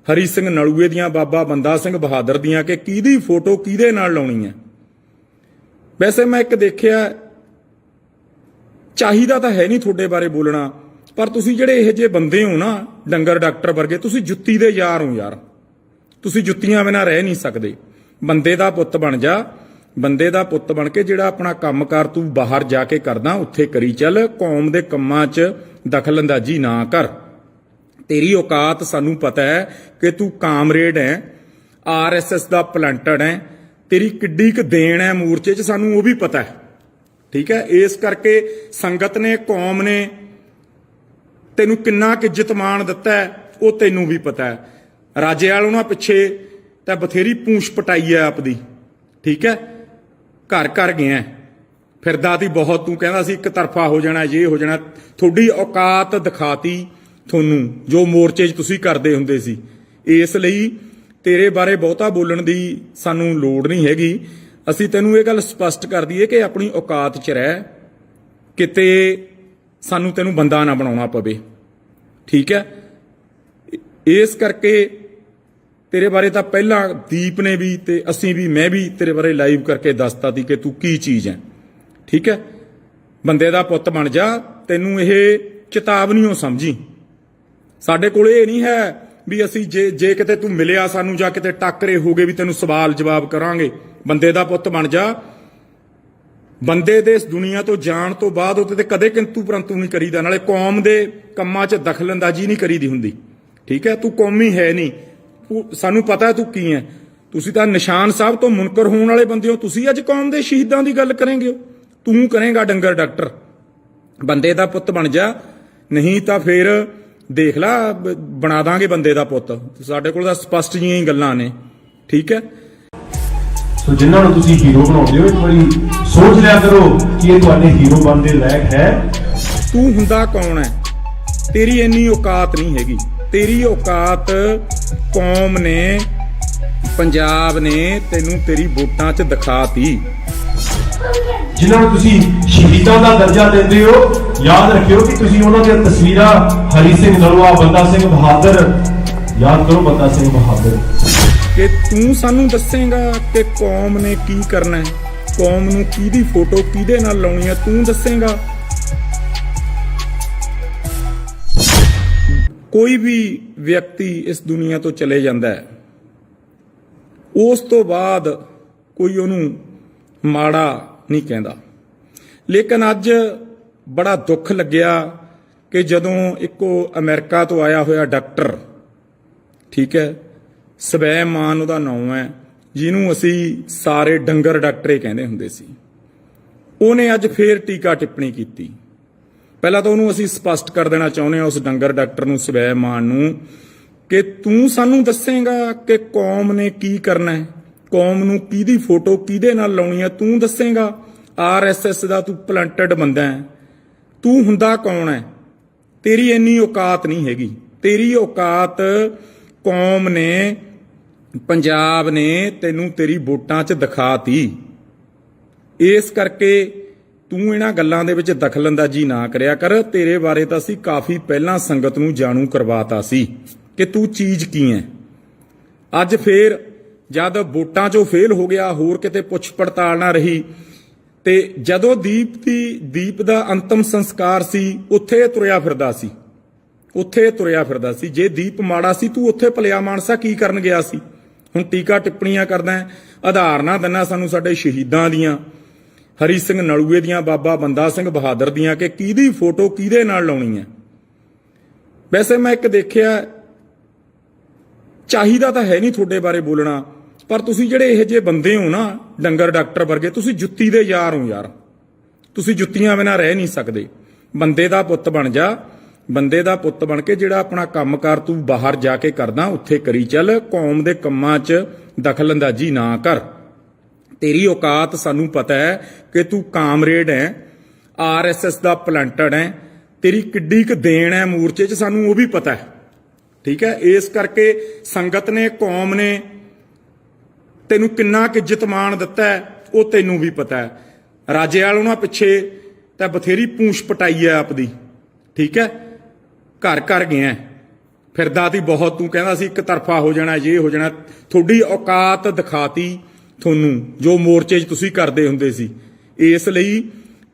ਹਰੀ ਸਿੰਘ ਨਲੂਏ ਦੀਆਂ, ਬਾਬਾ ਬੰਦਾ ਸਿੰਘ ਬਹਾਦਰ ਦੀਆਂ, ਕਿ ਕਿਹਦੀ ਫੋਟੋ ਕਿਹਦੇ ਨਾਲ ਲਾਉਣੀ ਹੈ। ਵੈਸੇ ਮੈਂ ਇੱਕ ਦੇਖਿਆ, ਚਾਹੀਦਾ ਤਾਂ ਹੈ ਨਹੀਂ ਤੁਹਾਡੇ ਬਾਰੇ ਬੋਲਣਾ, ਪਰ ਤੁਸੀਂ ਜਿਹੜੇ ਇਹੋ ਜਿਹੇ ਬੰਦੇ ਹੋ ਨਾ, ਡੰਗਰ ਡਾਕਟਰ ਵਰਗੇ, ਤੁਸੀਂ ਜੁੱਤੀ ਦੇ ਯਾਰ ਹੋ ਯਾਰ। ਤੁਸੀਂ ਜੁੱਤੀਆਂ ਬਿਨਾਂ ਰਹਿ ਨਹੀਂ ਸਕਦੇ। ਬੰਦੇ ਦਾ ਪੁੱਤ ਬਣ ਜਾ। ਬੰਦੇ ਦਾ ਪੁੱਤ ਬਣ ਕੇ ਜਿਹੜਾ ਆਪਣਾ ਕੰਮਕਾਰ ਤੂੰ ਬਾਹਰ ਜਾ ਕੇ ਕਰਦਾ, ਉੱਥੇ ਕਰੀ ਚੱਲ। ਕੌਮ ਦੇ ਕੰਮਾਂ 'ਚ ਦਖਲਅੰਦਾਜ਼ੀ ਨਾ ਕਰ। ਤੇਰੀ ਔਕਾਤ ਸਾਨੂੰ ਪਤਾ ਹੈ ਕਿ ਤੂੰ ਕਾਮਰੇਡ ਹੈ, RSS ਦਾ ਪਲੰਟਡ ਹੈ। ਤੇਰੀ ਕਿੱਡੀ ਕੁ ਦੇਣ ਹੈ ਮੋਰਚੇ 'ਚ, ਸਾਨੂੰ ਉਹ ਵੀ ਪਤਾ ਹੈ। ਠੀਕ ਹੈ, ਇਸ ਕਰਕੇ ਸੰਗਤ ਨੇ, ਕੌਮ ਨੇ ਤੈਨੂੰ ਕਿੰਨਾ ਕੁ ਇੱਜ਼ਤ ਮਾਣ ਦਿੱਤਾ ਹੈ, ਉਹ ਤੈਨੂੰ ਵੀ ਪਤਾ ਹੈ। ਰਾਜੇ ਵਾਲ ਉਹਨਾਂ ਪਿੱਛੇ ਤਾਂ ਬਥੇਰੀ ਪੂੰਛ ਪਟਾਈ ਹੈ ਆਪਦੀ। ਠੀਕ ਹੈ, ਘਰ ਘਰ ਗਿਆ ਫਿਰਦਾ ਤੀ ਬਹੁਤ। ਤੂੰ ਕਹਿੰਦਾ ਸੀ ਇੱਕ ਤਰਫਾ ਹੋ ਜਾਣਾ, ਇਹ ਹੋ ਜਾਣਾ। ਤੁਹਾਡੀ ਔਕਾਤ ਦਿਖਾਤੀ ਤੁਹਾਨੂੰ, ਜੋ ਮੋਰਚੇ 'ਚ ਤੁਸੀਂ ਕਰਦੇ ਹੁੰਦੇ ਸੀ। ਇਸ ਲਈ ਤੇਰੇ ਬਾਰੇ ਬਹੁਤਾ ਬੋਲਣ ਦੀ ਸਾਨੂੰ ਲੋੜ ਨਹੀਂ ਹੈਗੀ। ਅਸੀਂ ਤੈਨੂੰ ਇਹ ਗੱਲ ਸਪਸ਼ਟ ਕਰ ਦਈਏ ਕਿ ਆਪਣੀ ਔਕਾਤ 'ਚ ਰਹਿ, ਕਿਤੇ ਸਾਨੂੰ ਤੈਨੂੰ ਬੰਦਾ ਨਾ ਬਣਾਉਣਾ ਪਵੇ। ਠੀਕ ਹੈ, ਇਸ ਕਰਕੇ ਤੇਰੇ ਬਾਰੇ ਤਾਂ ਪਹਿਲਾਂ ਦੀਪ ਨੇ ਵੀ ਤੇ ਅਸੀਂ ਵੀ, ਮੈਂ ਵੀ ਤੇਰੇ ਬਾਰੇ ਲਾਈਵ ਕਰਕੇ ਦੱਸਤਾ ਸੀ ਕਿ ਤੂੰ ਕੀ ਚੀਜ਼ ਹੈ। ਠੀਕ ਹੈ, ਬੰਦੇ ਦਾ ਪੁੱਤ ਬਣ ਜਾ। ਤੈਨੂੰ ਇਹ ਚੇਤਾਵਨੀਓ ਸਮਝੀ। ਸਾਡੇ ਕੋਲ ਇਹ ਨਹੀਂ ਹੈ ਵੀ ਅਸੀਂ ਜੇ ਕਿਤੇ ਤੂੰ ਮਿਲਿਆ ਸਾਨੂੰ ਜਾਂ ਕਿਤੇ ਟੱਕਰੇ ਹੋ ਗਏ ਵੀ ਤੈਨੂੰ ਸਵਾਲ ਜਵਾਬ ਕਰਾਂਗੇ। ਬੰਦੇ ਦਾ ਪੁੱਤ ਬਣ ਜਾ। ਬੰਦੇ ਦੇ ਇਸ ਦੁਨੀਆ ਤੋਂ ਜਾਣ ਤੋਂ ਬਾਅਦ ਉਹਦੇ ਤੇ ਕਦੇ ਕਿੰਤੂ ਪਰੰਤੂ ਨਹੀਂ ਕਰੀਦਾ। ਨਾਲੇ ਕੌਮ ਦੇ ਕੰਮਾਂ 'ਚ ਦਖਲਅੰਦਾਜ਼ੀ ਨਹੀਂ ਕਰੀਦੀ ਹੁੰਦੀ। ਠੀਕ ਹੈ, ਤੂੰ ਕੌਮੀ ਹੈ ਨਹੀਂ। ਸਾਨੂੰ ਪਤਾ ਤੂੰ ਕੀ ਹੈ। ਤੁਸੀਂ ਤਾਂ ਨਿਸ਼ਾਨ ਸਾਹਿਬ ਤੋਂ ਮੁਨਕਰ ਹੋਣ ਵਾਲੇ ਬੰਦੇ ਹੋ। ਤੁਸੀਂ ਅੱਜ ਕੌਮ ਦੇ ਸ਼ਹੀਦਾਂ ਦੀ ਗੱਲ ਕਰੇਂਗੇ। ਤੂੰ ਕਰੇਂਗਾ ਡੰਗਰ ਡਾਕਟਰ। ਬੰਦੇ ਦਾ ਪੁੱਤ ਬਣ ਜਾ, ਨਹੀਂ ਤਾਂ ਫਿਰ ਦੇਖ ਲਾ ਬਣਾ ਦਾਂਗੇ ਬੰਦੇ ਦਾ ਪੁੱਤ। ਸਾਡੇ ਕੋਲ ਤਾਂ ਸਪਸ਼ਟ ਜਿਹੀਆਂ ਹੀ ਗੱਲਾਂ ਨੇ। ਠੀਕ ਹੈ, ਸੋ ਜਿਨ੍ਹਾਂ ਨੂੰ ਤੁਸੀਂ ਹੀਰੋ ਬਣਾਉਂਦੇ ਹੋ, ਇੱਕ ਵਾਰੀ ਸੋਚ ਲਿਆ ਕਰੋ ਕਿ ਇਹ ਤੁਹਾਡੇ ਹੀਰੋ ਬਣਨ ਦੇ ਲਾਇਕ ਹੈ। ਤੂੰ ਹੁੰਦਾ ਕੌਣ ਹੈ? ਤੇਰੀ ਇੰਨੀ ਔਕਾਤ ਨਹੀਂ ਹੈਗੀ। ਤੇਰੀ ਔਕਾਤ ਕੌਮ ਨੇ, ਪੰਜਾਬ ਨੇ ਤੈਨੂੰ ਤੇਰੀ ਵੋਟਾਂ 'ਚ ਦਿਖਾਤੀ। ਜਿਨ੍ਹਾਂ ਨੂੰ ਤੁਸੀਂ ਸ਼ਹੀਦਾਂ ਦਾ ਦਰਜਾ ਦਿੰਦੇ ਹੋ, ਯਾਦ ਰੱਖਿਓ ਕਿ ਤੁਸੀਂ ਉਹਨਾਂ ਦੀਆਂ ਤਸਵੀਰਾਂ ਹਰੀ ਸਿੰਘ ਨਲੂਆ, ਬੰਦਾ ਸਿੰਘ ਬਹਾਦਰ, ਯਾਦ ਕਰੋ ਬੰਦਾ ਸਿੰਘ ਬਹਾਦਰ। ਕਿ ਤੂੰ ਸਾਨੂੰ ਦੱਸੇਗਾ ਕਿ ਕੌਮ ਨੇ ਕੀ ਕਰਨਾ ਹੈ, ਕੌਮ ਨੂੰ ਕਿਹਦੀ ਫੋਟੋ ਕਿਹਦੇ ਨਾਲ ਲਾਉਣੀ ਹੈ, ਤੂੰ ਦੱਸੇਗਾ। ਕੋਈ ਵੀ ਵਿਅਕਤੀ ਇਸ ਦੁਨੀਆ ਤੋਂ ਚਲੇ ਜਾਂਦਾ ਹੈ, ਉਸ ਤੋਂ ਬਾਅਦ ਕੋਈ ਉਹਨੂੰ ਮਾੜਾ ਨਹੀਂ ਕਹਿੰਦਾ। ਲੇਕਿਨ ਅੱਜ ਬੜਾ ਦੁੱਖ ਲੱਗਿਆ ਕਿ ਜਦੋਂ ਇੱਕੋ ਅਮਰੀਕਾ ਤੋਂ ਆਇਆ ਹੋਇਆ ਡਾਕਟਰ, ਠੀਕ ਹੈ, ਸਵੈਮਾਨ ਉਹਦਾ ਨਾਮ ਹੈ, ਜਿਹਨੂੰ ਅਸੀਂ ਸਾਰੇ ਡੰਗਰ ਡਾਕਟਰੇ ਕਹਿੰਦੇ ਹੁੰਦੇ ਸੀ, ਉਹਨੇ ਅੱਜ ਫੇਰ ਟੀਕਾ ਟਿੱਪਣੀ ਕੀਤੀ। ਪਹਿਲਾਂ ਤਾਂ ਉਹਨੂੰ ਅਸੀਂ ਸਪਸ਼ਟ ਕਰ ਦੇਣਾ ਚਾਹੁੰਦੇ ਹਾਂ, ਉਸ ਡੰਗਰ ਡਾਕਟਰ ਨੂੰ, ਸਵੈਮਾਨ ਨੂੰ, ਕਿ ਤੂੰ ਸਾਨੂੰ ਦੱਸੇਗਾ ਕਿ ਕੌਮ ਨੇ ਕੀ ਕਰਨਾ ਹੈ, ਕੌਮ ਨੂੰ ਕਿਹਦੀ ਫੋਟੋ ਕਿਹਦੇ ਨਾਲ ਲਾਉਣੀ ਹੈ, ਤੂੰ ਦੱਸੇਗਾ। RSS ਦਾ ਤੂੰ ਪਲੰਟਡ ਬੰਦਾ ਹੈ, ਤੂੰ ਹੁੰਦਾ ਕੌਣ ਹੈ? ਤੇਰੀ ਇੰਨੀ ਔਕਾਤ ਨਹੀਂ ਹੈਗੀ। ਤੇਰੀ ਔਕਾਤ ਕੌਮ ਨੇ, ਪੰਜਾਬ ਨੇ ਤੈਨੂੰ ਤੇਰੀ ਵੋਟਾਂ 'ਚ ਦਿਖਾਤੀ। ਇਸ ਕਰਕੇ ਤੂੰ ਇਹਨਾਂ ਗੱਲਾਂ ਦੇ ਵਿੱਚ ਦਖਲਅੰਦਾਜ਼ੀ ਨਾ ਕਰਿਆ ਕਰ। ਤੇਰੇ ਬਾਰੇ ਤਾਂ ਅਸੀਂ ਕਾਫੀ ਪਹਿਲਾਂ ਸੰਗਤ ਨੂੰ ਜਾਣੂ ਕਰਵਾਤਾ ਸੀ ਕਿ ਤੂੰ ਚੀਜ਼ ਕੀ ਹੈ। ਅੱਜ ਫੇਰ ਜਦ ਵੋਟਾਂ 'ਚੋਂ ਫੇਲ ਹੋ ਗਿਆ, ਹੋਰ ਕਿਤੇ ਪੁੱਛ ਪੜਤਾਲ ਨਾ ਰਹੀ, ਤੇ ਜਦੋਂ ਦੀਪ ਦਾ ਅੰਤਮ ਸੰਸਕਾਰ ਸੀ, ਉੱਥੇ ਤੁਰਿਆ ਫਿਰਦਾ ਸੀ। ਜੇ ਦੀਪ ਮਾੜਾ ਸੀ, ਤੂੰ ਉੱਥੇ ਭਲਿਆ ਮਾਨਸਾ ਕੀ ਕਰਨ ਗਿਆ ਸੀ? ਹੁਣ ਟੀਕਾ ਟਿੱਪਣੀਆਂ ਕਰਦਾ ਹੈ, ਆਧਾਰ ਨਾ ਦਿੰਨਾ ਸਾਨੂੰ ਸਾਡੇ ਸ਼ਹੀਦਾਂ ਦੀਆਂ, ਹਰੀ ਸਿੰਘ ਨਲੂਏ ਦੀਆਂ, ਬਾਬਾ ਬੰਦਾ ਸਿੰਘ ਬਹਾਦਰ ਦੀਆਂ, ਕਿ ਕਿਹਦੀ ਫੋਟੋ ਕਿਹਦੇ ਨਾਲ ਲਾਉਣੀ ਹੈ। ਵੈਸੇ ਮੈਂ ਇੱਕ ਦੇਖਿਆ, ਚਾਹੀਦਾ ਤਾਂ ਹੈ ਨਹੀਂ ਤੁਹਾਡੇ ਬਾਰੇ ਬੋਲਣਾ, ਪਰ ਤੁਸੀਂ ਜਿਹੜੇ ਇਹੋ ਜਿਹੇ ਬੰਦੇ ਹੋ ਨਾ, ਡੰਗਰ ਡਾਕਟਰ ਵਰਗੇ, ਤੁਸੀਂ ਜੁੱਤੀ ਦੇ ਯਾਰ ਹੋ ਯਾਰ। ਤੁਸੀਂ ਜੁੱਤੀਆਂ ਬਿਨਾਂ ਰਹਿ ਨਹੀਂ ਸਕਦੇ। ਬੰਦੇ ਦਾ ਪੁੱਤ ਬਣ ਜਾ, ਬੰਦੇ ਦਾ ਪੁੱਤ ਬਣ ਕੇ ਜਿਹੜਾ ਆਪਣਾ ਕੰਮਕਾਰ ਤੂੰ ਬਾਹਰ ਜਾ ਕੇ ਕਰਦਾ, ਉੱਥੇ ਕਰੀ ਚੱਲ। ਕੌਮ ਦੇ ਕੰਮਾਂ 'ਚ ਦਖਲਅੰਦਾਜ਼ੀ ਨਾ ਕਰ। ਤੇਰੀ ਔਕਾਤ ਸਾਨੂੰ ਪਤਾ ਹੈ ਕਿ ਤੂੰ ਕਾਮਰੇਡ ਹੈ, RSS ਦਾ ਪਲੰਟਡ ਹੈ। ਤੇਰੀ ਕਿੱਡੀ ਕੁ ਦੇਣ ਹੈ ਮੋਰਚੇ 'ਚ, ਸਾਨੂੰ ਉਹ ਵੀ ਪਤਾ ਹੈ, ਠੀਕ ਹੈ। ਇਸ ਕਰਕੇ ਸੰਗਤ ਨੇ, ਕੌਮ ਨੇ ਤੈਨੂੰ ਕਿੰਨਾ ਕੁ ਇੱਜ਼ਤ ਮਾਣ ਦਿੱਤਾ ਹੈ, ਉਹ ਤੈਨੂੰ ਵੀ ਪਤਾ ਹੈ। ਰਾਜੇ ਵਾਲ ਉਹਨਾਂ ਪਿੱਛੇ ਤਾਂ ਬਥੇਰੀ ਪੂੰਛ ਪਟਾਈ ਹੈ ਆਪਦੀ, ਠੀਕ ਹੈ। ਘਰ ਘਰ ਗਿਆ ਫਿਰਦਾ ਤੀ ਬਹੁਤ, ਤੂੰ ਕਹਿੰਦਾ ਸੀ ਇੱਕ ਤਰਫਾ ਹੋ ਜਾਣਾ, ਇਹ ਹੋ ਜਾਣਾ। ਤੁਹਾਡੀ ਔਕਾਤ ਦਿਖਾਤੀ ਤੁਹਾਨੂੰ, ਜੋ ਮੋਰਚੇ 'ਚ ਤੁਸੀਂ ਕਰਦੇ ਹੁੰਦੇ ਸੀ। ਇਸ ਲਈ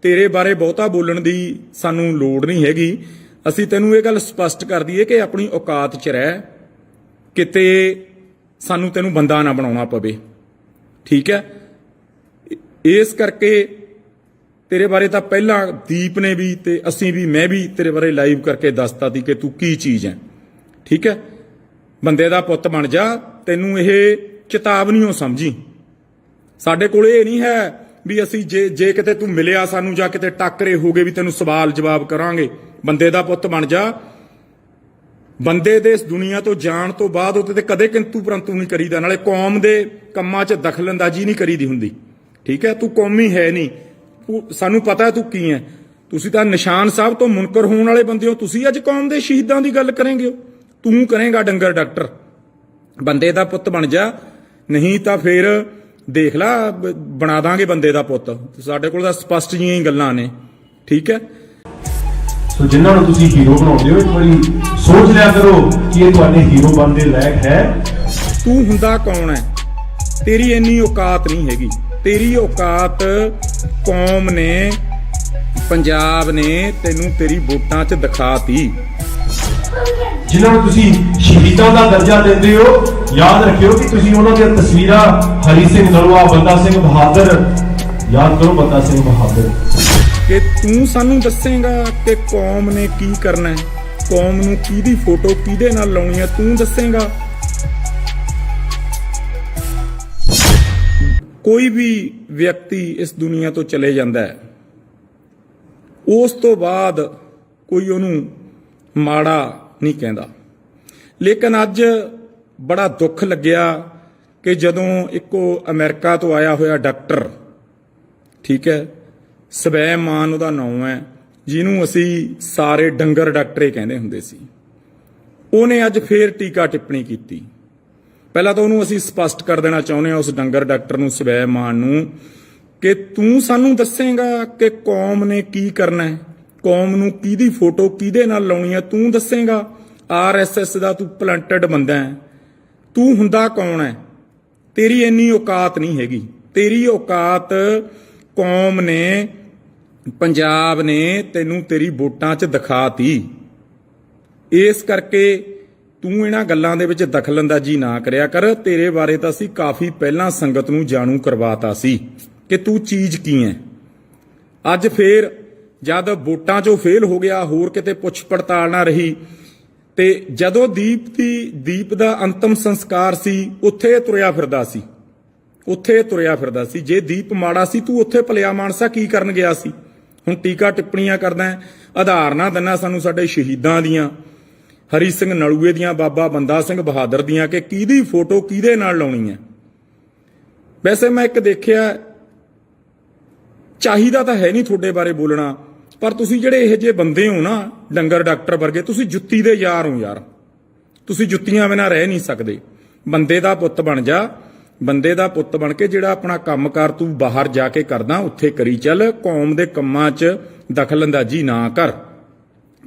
ਤੇਰੇ ਬਾਰੇ ਬਹੁਤਾ ਬੋਲਣ ਦੀ ਸਾਨੂੰ ਲੋੜ ਨਹੀਂ ਹੈਗੀ। ਅਸੀਂ ਤੈਨੂੰ ਇਹ ਗੱਲ ਸਪਸ਼ਟ ਕਰ ਦਈਏ ਕਿ ਆਪਣੀ ਔਕਾਤ 'ਚ ਰਹਿ, ਕਿਤੇ ਸਾਨੂੰ ਤੈਨੂੰ ਬੰਦਾ ਨਾ ਬਣਾਉਣਾ ਪਵੇ, ਠੀਕ ਹੈ। ਇਸ ਕਰਕੇ ਤੇਰੇ ਬਾਰੇ ਤਾਂ ਪਹਿਲਾਂ ਦੀਪ ਨੇ ਵੀ, ਤੇ ਅਸੀਂ ਵੀ, ਮੈਂ ਵੀ ਤੇਰੇ ਬਾਰੇ ਲਾਈਵ ਕਰਕੇ ਦੱਸਤਾ ਸੀ ਕਿ ਤੂੰ ਕੀ ਚੀਜ਼ ਹੈ, ਠੀਕ ਹੈ। ਬੰਦੇ ਦਾ ਪੁੱਤ ਬਣ ਜਾ। ਤੈਨੂੰ ਇਹ ਚੇਤਾਵਨੀਓ ਸਮਝੀ। ਸਾਡੇ ਕੋਲ ਇਹ ਨਹੀਂ ਹੈ ਵੀ ਅਸੀਂ ਜੇ ਕਿਤੇ ਤੂੰ ਮਿਲਿਆ ਸਾਨੂੰ, ਜਾਂ ਕਿਤੇ ਟੱਕਰੇ ਹੋ ਗਏ, ਵੀ ਤੈਨੂੰ ਸਵਾਲ ਜਵਾਬ ਕਰਾਂਗੇ। ਬੰਦੇ ਦਾ ਪੁੱਤ ਬਣ ਜਾ। ਬੰਦੇ ਦੇ ਇਸ ਦੁਨੀਆ ਤੋਂ ਜਾਣ ਤੋਂ ਬਾਅਦ ਉਹਦੇ ਤੇ ਕਦੇ ਕਿੰਤੂ ਪਰੰਤੂ ਨਹੀਂ ਕਰੀਦਾ। ਨਾਲੇ ਕੌਮ ਦੇ ਕੰਮਾਂ 'ਚ ਦਖਲਅੰਦਾਜ਼ੀ ਨਹੀਂ ਕਰੀਦੀ ਹੁੰਦੀ, ਠੀਕ ਹੈ। ਤੂੰ ਕੌਮੀ ਹੈ ਨਹੀਂ, ਸਾਨੂੰ ਪਤਾ ਤੂੰ ਕੀ ਹੈ। ਤੁਸੀਂ ਤਾਂ ਨਿਸ਼ਾਨ ਸਾਹਿਬ ਤੋਂ ਮੁਨਕਰ ਹੋਣ ਵਾਲੇ ਬੰਦੇ ਹੋ। ਤੁਸੀਂ ਅੱਜ ਕੌਮ ਦੇ ਸ਼ਹੀਦਾਂ ਦੀ ਗੱਲ ਕਰੇਂਗੇ, ਤੂੰ ਕਰੇਂਗਾ ਡੰਗਰ ਡਾਕਟਰ। ਬੰਦੇ ਦਾ ਪੁੱਤ ਬਣ ਜਾ, ਨਹੀਂ ਤਾਂ ਫੇਰ ਦੇਖ ਲਾ, ਬਣਾ ਦਾਂਗੇ ਬੰਦੇ ਦਾ ਪੁੱਤ। ਸਾਡੇ ਕੋਲ ਤਾਂ ਸਪਸ਼ਟ ਜਿਹੀਆਂ ਹੀ ਗੱਲਾਂ ਨੇ, ਠੀਕ ਹੈ। ਸੋ ਜਿਨ੍ਹਾਂ ਨੂੰ ਤੁਸੀਂ ਹੀਰੋ ਬਣਾਉਂਦੇ ਹੋ, ਇੱਕ ਵਾਰੀ ਸੋਚ ਲਿਆ ਕਰੋ ਕਿ ਇਹ ਤੁਹਾਡੇ ਹੀਰੋ ਬਣਨ ਦੇ ਲਾਇਕ ਹੈ। ਤੂੰ ਹੁੰਦਾ ਕੌਣ ਹੈ? ਤੇਰੀ ਇੰਨੀ ਔਕਾਤ ਨਹੀਂ ਹੈਗੀ। ਤੇਰੀ ਔਕਾਤ ਕੌਮ ਨੇ, ਪੰਜਾਬ ਨੇ ਤੈਨੂੰ ਤੇਰੀ ਵੋਟਾਂ 'ਚ ਦਿਖਾਤੀ। ਜਿਨ੍ਹਾਂ ਨੂੰ ਤੁਸੀਂ ਸ਼ਹੀਦਾਂ ਦਾ ਦਰਜਾ ਦਿੰਦੇ ਹੋ, ਯਾਦ ਰੱਖਿਓ ਕਿ ਤੁਸੀਂ ਉਹਨਾਂ ਦੀਆਂ ਤਸਵੀਰਾਂ ਹਰੀ ਸਿੰਘ ਨਲੂਆ, ਬੰਦਾ ਸਿੰਘ ਬਹਾਦਰ, ਯਾਦ ਕਰੋ ਬੰਦਾ ਸਿੰਘ ਬਹਾਦਰ। ਕਿ ਤੂੰ ਸਾਨੂੰ ਦੱਸੇਗਾ ਕਿ ਕੌਮ ਨੇ ਕੀ ਕਰਨਾ ਹੈ, ਕੌਮ ਨੂੰ ਕਿਹਦੀ ਫੋਟੋ ਕਿਹਦੇ ਨਾਲ ਲਾਉਣੀ ਹੈ, ਤੂੰ ਦੱਸੇਗਾ। ਕੋਈ ਵੀ ਵਿਅਕਤੀ ਇਸ ਦੁਨੀਆ ਤੋਂ ਚਲੇ ਜਾਂਦਾ ਹੈ, ਉਸ ਤੋਂ ਬਾਅਦ ਕੋਈ ਉਹਨੂੰ ਮਾੜਾ ਨਹੀਂ ਕਹਿੰਦਾ। ਲੇਕਿਨ ਅੱਜ ਬੜਾ ਦੁੱਖ ਲੱਗਿਆ ਕਿ ਜਦੋਂ ਇੱਕੋ ਅਮਰੀਕਾ ਤੋਂ ਆਇਆ ਹੋਇਆ ਡਾਕਟਰ, ਠੀਕ ਹੈ, ਸਵੈਮਾਨ ਉਹਦਾ ਨਾਮ ਹੈ, ਜਿਹਨੂੰ ਅਸੀਂ ਸਾਰੇ ਡੰਗਰ ਡਾਕਟਰੇ ਕਹਿੰਦੇ ਹੁੰਦੇ ਸੀ, ਉਹਨੇ ਅੱਜ ਫੇਰ ਟੀਕਾ ਟਿੱਪਣੀ ਕੀਤੀ। ਪਹਿਲਾਂ ਤਾਂ ਉਹਨੂੰ ਅਸੀਂ ਸਪਸ਼ਟ ਕਰ ਦੇਣਾ ਚਾਹੁੰਦੇ ਹਾਂ, ਉਸ ਡੰਗਰ ਡਾਕਟਰ ਨੂੰ, ਸਵੈਮਾਨ ਨੂੰ, ਕਿ ਤੂੰ ਸਾਨੂੰ ਦੱਸੇਗਾ ਕਿ ਕੌਮ ਨੇ ਕੀ ਕਰਨਾ ਹੈ, ਕੌਮ ਨੂੰ ਕਿਹਦੀ ਫੋਟੋ ਕਿਹਦੇ ਨਾਲ ਲਾਉਣੀ ਹੈ, ਤੂੰ ਦੱਸੇਗਾ। ਆਰਐਸਐਸ ਦਾ ਤੂੰ ਪਲੰਟਡ ਬੰਦਾ ਹੈ, ਤੂੰ ਹੁੰਦਾ ਕੌਣ ਹੈ? ਤੇਰੀ ਇੰਨੀ ਔਕਾਤ ਨਹੀਂ ਹੈਗੀ। ਤੇਰੀ ਔਕਾਤ ਕੌਮ ਨੇ, ਪੰਜਾਬ ਨੇ ਤੈਨੂੰ ਤੇਰੀ ਵੋਟਾਂ 'ਚ ਦਿਖਾਤੀ। ਇਸ ਕਰਕੇ ਤੂੰ ਇਹਨਾਂ ਗੱਲਾਂ ਦੇ ਵਿੱਚ ਦਖਲਅੰਦਾਜ਼ੀ ਨਾ ਕਰਿਆ ਕਰ। ਤੇਰੇ ਬਾਰੇ ਤਾਂ ਅਸੀਂ ਕਾਫੀ ਪਹਿਲਾਂ ਸੰਗਤ ਨੂੰ ਜਾਣੂ ਕਰਵਾਤਾ ਸੀ ਕਿ ਤੂੰ ਚੀਜ਼ ਕੀ ਹੈ। ਅੱਜ ਫੇਰ ਜਦ ਵੋਟਾਂ 'ਚੋਂ ਫੇਲ ਹੋ ਗਿਆ, ਹੋਰ ਕਿਤੇ ਪੁੱਛ ਪੜਤਾਲ ਨਾ ਰਹੀ, ਤੇ ਜਦੋਂ ਦੀਪ ਦਾ ਅੰਤਮ ਸੰਸਕਾਰ ਸੀ, ਉੱਥੇ ਤੁਰਿਆ ਫਿਰਦਾ ਸੀ, ਉੱਥੇ ਤੁਰਿਆ ਫਿਰਦਾ ਸੀ। ਜੇ ਦੀਪ ਮਾੜਾ ਸੀ, ਤੂੰ ਉੱਥੇ ਭਲਿਆ ਮਾਨਸਾ ਕੀ ਕਰਨ ਗਿਆ ਸੀ? ਹੁਣ ਟੀਕਾ ਟਿੱਪਣੀਆਂ ਕਰਦਾ ਹੈ, ਆਧਾਰ ਨਾ ਦਿੰਨਾ ਸਾਨੂੰ ਸਾਡੇ ਸ਼ਹੀਦਾਂ ਦੀਆਂ, ਹਰੀ ਸਿੰਘ ਨਲੂਏ ਦੀਆਂ, ਬਾਬਾ ਬੰਦਾ ਸਿੰਘ ਬਹਾਦਰ ਦੀਆਂ, ਕਿ ਕਿਹਦੀ ਫੋਟੋ ਕਿਹਦੇ ਨਾਲ ਲਾਉਣੀ ਹੈ। ਵੈਸੇ ਮੈਂ ਇੱਕ ਦੇਖਿਆ, ਚਾਹੀਦਾ ਤਾਂ ਹੈ ਨਹੀਂ ਤੁਹਾਡੇ ਬਾਰੇ ਬੋਲਣਾ, ਪਰ ਤੁਸੀਂ ਜਿਹੜੇ ਇਹੋ ਜਿਹੇ ਬੰਦੇ ਹੋ ਨਾ, ਡੰਗਰ ਡਾਕਟਰ ਵਰਗੇ, ਤੁਸੀਂ ਜੁੱਤੀ ਦੇ ਯਾਰ ਹੋ ਯਾਰ। ਤੁਸੀਂ ਜੁੱਤੀਆਂ ਬਿਨਾਂ ਰਹਿ ਨਹੀਂ ਸਕਦੇ। ਬੰਦੇ ਦਾ ਪੁੱਤ ਬਣ ਜਾ, ਬੰਦੇ ਦਾ ਪੁੱਤ ਬਣ ਕੇ ਜਿਹੜਾ ਆਪਣਾ ਕੰਮਕਾਰ ਤੂੰ ਬਾਹਰ ਜਾ ਕੇ ਕਰਦਾ, ਉੱਥੇ ਕਰੀ ਚੱਲ। ਕੌਮ ਦੇ ਕੰਮਾਂ 'ਚ ਦਖਲਅੰਦਾਜ਼ੀ ਨਾ ਕਰ।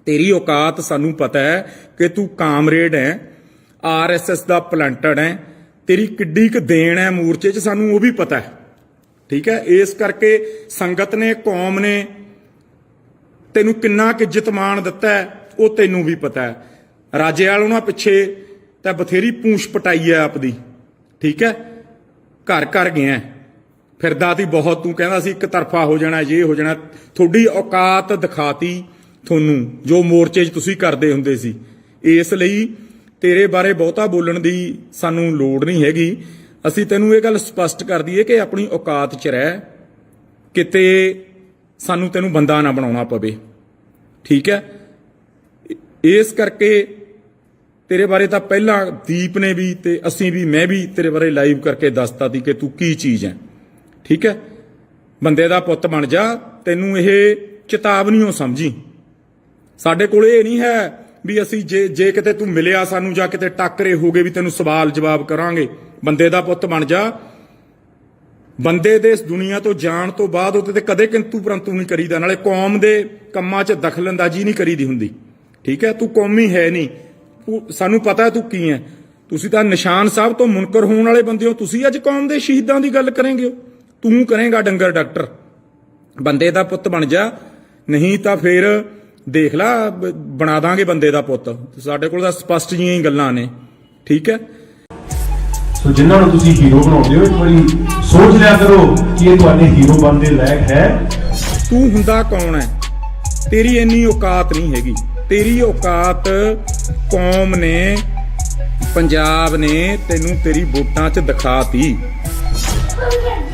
ਤੇਰੀ ਔਕਾਤ ਸਾਨੂੰ ਪਤਾ ਹੈ ਕਿ ਤੂੰ ਕਾਮਰੇਡ ਹੈ, ਆਰਐਸਐਸ ਦਾ ਪਲੰਟਡ ਹੈ। ਤੇਰੀ ਕਿੱਡੀ ਕੁ ਦੇਣ ਹੈ ਮੋਰਚੇ 'ਚ, ਸਾਨੂੰ ਉਹ ਵੀ ਪਤਾ ਹੈ। ਠੀਕ ਹੈ, ਇਸ ਕਰਕੇ ਸੰਗਤ ਨੇ, ਕੌਮ ਨੇ ਤੈਨੂੰ ਕਿੰਨਾ ਕੁ ਇੱਜ਼ਤ ਮਾਣ ਦਿੱਤਾ ਹੈ, ਉਹ ਤੈਨੂੰ ਵੀ ਪਤਾ ਹੈ। ਰਾਜੇ ਵਾਲ ਉਹਨਾਂ ਪਿੱਛੇ ਤਾਂ ਬਥੇਰੀ ਪੂੰਛ ਪਟਾਈ ਹੈ ਆਪਦੀ। ਠੀਕ ਹੈ, ਘਰ ਘਰ ਗਿਆ ਫਿਰਦਾ ਤੀ ਬਹੁਤ। ਤੂੰ ਕਹਿੰਦਾ ਸੀ ਇੱਕ ਤਰਫਾ ਹੋ ਜਾਣਾ, ਇਹ ਹੋ ਜਾਣਾ। ਤੁਹਾਡੀ ਔਕਾਤ ਦਿਖਾਤੀ ਤੁਹਾਨੂੰ, ਜੋ ਮੋਰਚੇ 'ਚ ਤੁਸੀਂ ਕਰਦੇ ਹੁੰਦੇ ਸੀ। ਇਸ ਲਈ ਤੇਰੇ ਬਾਰੇ ਬਹੁਤਾ ਬੋਲਣ ਦੀ ਸਾਨੂੰ ਲੋੜ ਨਹੀਂ ਹੈਗੀ। ਅਸੀਂ ਤੈਨੂੰ ਇਹ ਗੱਲ ਸਪਸ਼ਟ ਕਰ ਦਈਏ ਕਿ ਆਪਣੀ ਔਕਾਤ 'ਚ ਰਹਿ, ਕਿਤੇ ਸਾਨੂੰ ਤੈਨੂੰ ਬੰਦਾ ਨਾ ਬਣਾਉਣਾ ਪਵੇ। ਠੀਕ ਹੈ, ਇਸ ਕਰਕੇ ਤੇਰੇ ਬਾਰੇ ਤਾਂ ਪਹਿਲਾਂ ਦੀਪ ਨੇ ਵੀ ਤੇ ਅਸੀਂ ਵੀ, ਮੈਂ ਵੀ ਤੇਰੇ ਬਾਰੇ ਲਾਈਵ ਕਰਕੇ ਦੱਸਤਾ ਸੀ ਕਿ ਤੂੰ ਕੀ ਚੀਜ਼ ਹੈ। ਠੀਕ ਹੈ, ਬੰਦੇ ਦਾ ਪੁੱਤ ਬਣ ਜਾ। ਤੈਨੂੰ ਇਹ ਚੇਤਾਵਨੀਓ ਸਮਝੀ। ਸਾਡੇ ਕੋਲ ਇਹ ਨਹੀਂ ਹੈ ਵੀ ਅਸੀਂ ਜੇ ਕਿਤੇ ਤੂੰ ਮਿਲਿਆ ਸਾਨੂੰ ਜਾਂ ਕਿਤੇ ਟੱਕਰੇ ਹੋ ਗਏ ਵੀ ਤੈਨੂੰ ਸਵਾਲ ਜਵਾਬ ਕਰਾਂਗੇ। ਬੰਦੇ ਦਾ ਪੁੱਤ ਬਣ ਜਾ। ਬੰਦੇ ਦੇ ਇਸ ਦੁਨੀਆ ਤੋਂ ਜਾਣ ਤੋਂ ਬਾਅਦ ਉਹਦੇ ਤੇ ਕਦੇ ਕਿੰਤੂ ਪਰੰਤੂ ਨਹੀਂ ਕਰੀਦਾ। ਨਾਲੇ ਕੌਮ ਦੇ ਕੰਮਾਂ 'ਚ ਦਖਲਅੰਦਾਜ਼ੀ ਨਹੀਂ ਕਰੀਦੀ ਹੁੰਦੀ। ਠੀਕ ਹੈ, ਤੂੰ ਕੌਮੀ ਹੈ ਨਹੀਂ, ਸਾਨੂੰ ਪਤਾ ਤੂੰ ਕੀ ਹੈ। ਤੁਸੀਂ ਤਾਂ ਨਿਸ਼ਾਨ ਸਾਹਿਬ ਤੋਂ ਮੁਨਕਰ ਹੋਣ ਵਾਲੇ ਬੰਦੇ ਹੋ। ਤੁਸੀਂ ਅੱਜ ਕੌਮ ਦੇ ਸ਼ਹੀਦਾਂ ਦੀ ਗੱਲ ਕਰੇਂਗੇ? ਤੂੰ ਕਰੇਂਗਾ ਡੰਗਰ ਡਾਕਟਰ। ਬੰਦੇ ਦਾ ਪੁੱਤ ਬਣ ਜਾ, ਨਹੀਂ ਤਾਂ ਫਿਰ ਦੇਖ ਲਾ, ਬਣਾ ਦਾਂਗੇ ਬੰਦੇ ਦਾ ਪੁੱਤ। ਸਾਡੇ ਕੋਲ ਤਾਂ ਸਪਸ਼ਟ ਜਿਹੀਆਂ ਹੀ ਗੱਲਾਂ ਨੇ। ਠੀਕ ਹੈ, ਸੋ ਜਿਨ੍ਹਾਂ ਨੂੰ ਤੁਸੀਂ ਹੀਰੋ ਬਣਾਉਂਦੇ ਹੋ, ਇੱਕ ਵਾਰੀ ਸੋਚ ਲਿਆ ਕਰੋ ਕਿ ਇਹ ਤੁਹਾਡੇ ਹੀਰੋ ਬਣਨ ਦੇ ਲਾਇਕ ਹੈ। ਤੂੰ ਹੁੰਦਾ ਕੌਣ ਹੈ? ਤੇਰੀ ਇੰਨੀ ਔਕਾਤ ਨਹੀਂ ਹੈਗੀ। ਤੇਰੀ ਔਕਾਤ ਕੌਮ ਨੇ, ਪੰਜਾਬ ਨੇ ਤੈਨੂੰ ਤੇਰੀ ਵੋਟਾਂ 'ਚ ਦਿਖਾਤੀ।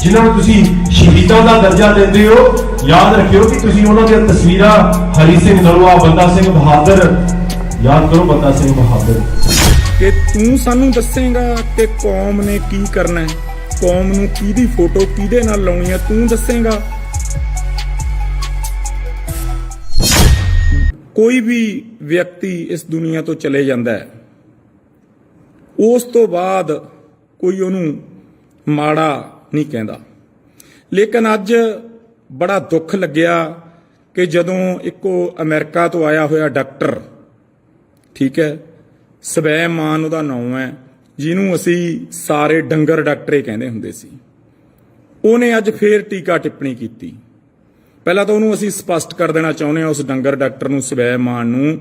ਜਿਨ੍ਹਾਂ ਨੂੰ ਤੁਸੀਂ ਸ਼ਹੀਦਾਂ ਦਾ ਦਰਜਾ ਦਿੰਦੇ ਹੋ, ਯਾਦ ਰੱਖਿਓ ਕਿ ਤੁਸੀਂ ਉਹਨਾਂ ਦੀਆਂ ਤਸਵੀਰਾਂ, ਹਰੀ ਸਿੰਘ ਨਲੂਆ, ਬੰਦਾ ਸਿੰਘ ਬਹਾਦਰ, ਯਾਦ ਕਰੋ ਬੰਦਾ ਸਿੰਘ ਬਹਾਦਰ। ਕਿ ਤੂੰ ਸਾਨੂੰ ਦੱਸੇਗਾ ਕਿ ਕੌਮ ਨੇ ਕੀ ਕਰਨਾ ਹੈ, ਕੌਮ ਨੂੰ ਕਿਹਦੀ ਫੋਟੋ ਕਿਹਦੇ ਨਾਲ ਲਾਉਣੀ ਹੈ, ਤੂੰ ਦੱਸੇਗਾ। ਕੋਈ ਵੀ ਵਿਅਕਤੀ ਇਸ ਦੁਨੀਆ ਤੋਂ ਚਲੇ ਜਾਂਦਾ ਹੈ, ਉਸ ਤੋਂ ਬਾਅਦ ਕੋਈ ਉਹਨੂੰ ਮਾੜਾ ਨਹੀਂ ਕਹਿੰਦਾ। ਲੇਕਿਨ ਅੱਜ ਬੜਾ ਦੁੱਖ ਲੱਗਿਆ ਕਿ ਜਦੋਂ ਇੱਕੋ ਅਮਰੀਕਾ ਤੋਂ ਆਇਆ ਹੋਇਆ ਡਾਕਟਰ, ਠੀਕ ਹੈ, ਸਵੈਮਾਨ ਉਹਦਾ ਨਾਮ ਹੈ, ਜਿਹਨੂੰ ਅਸੀਂ ਸਾਰੇ ਡੰਗਰ ਡਾਕਟਰੇ ਕਹਿੰਦੇ ਹੁੰਦੇ ਸੀ, ਉਹਨੇ ਅੱਜ ਫੇਰ ਟੀਕਾ ਟਿੱਪਣੀ ਕੀਤੀ। ਪਹਿਲਾਂ ਤਾਂ ਉਹਨੂੰ ਅਸੀਂ ਸਪਸ਼ਟ ਕਰ ਦੇਣਾ ਚਾਹੁੰਦੇ ਹਾਂ, ਉਸ ਡੰਗਰ ਡਾਕਟਰ ਨੂੰ, ਸਵੈਮਾਨ ਨੂੰ,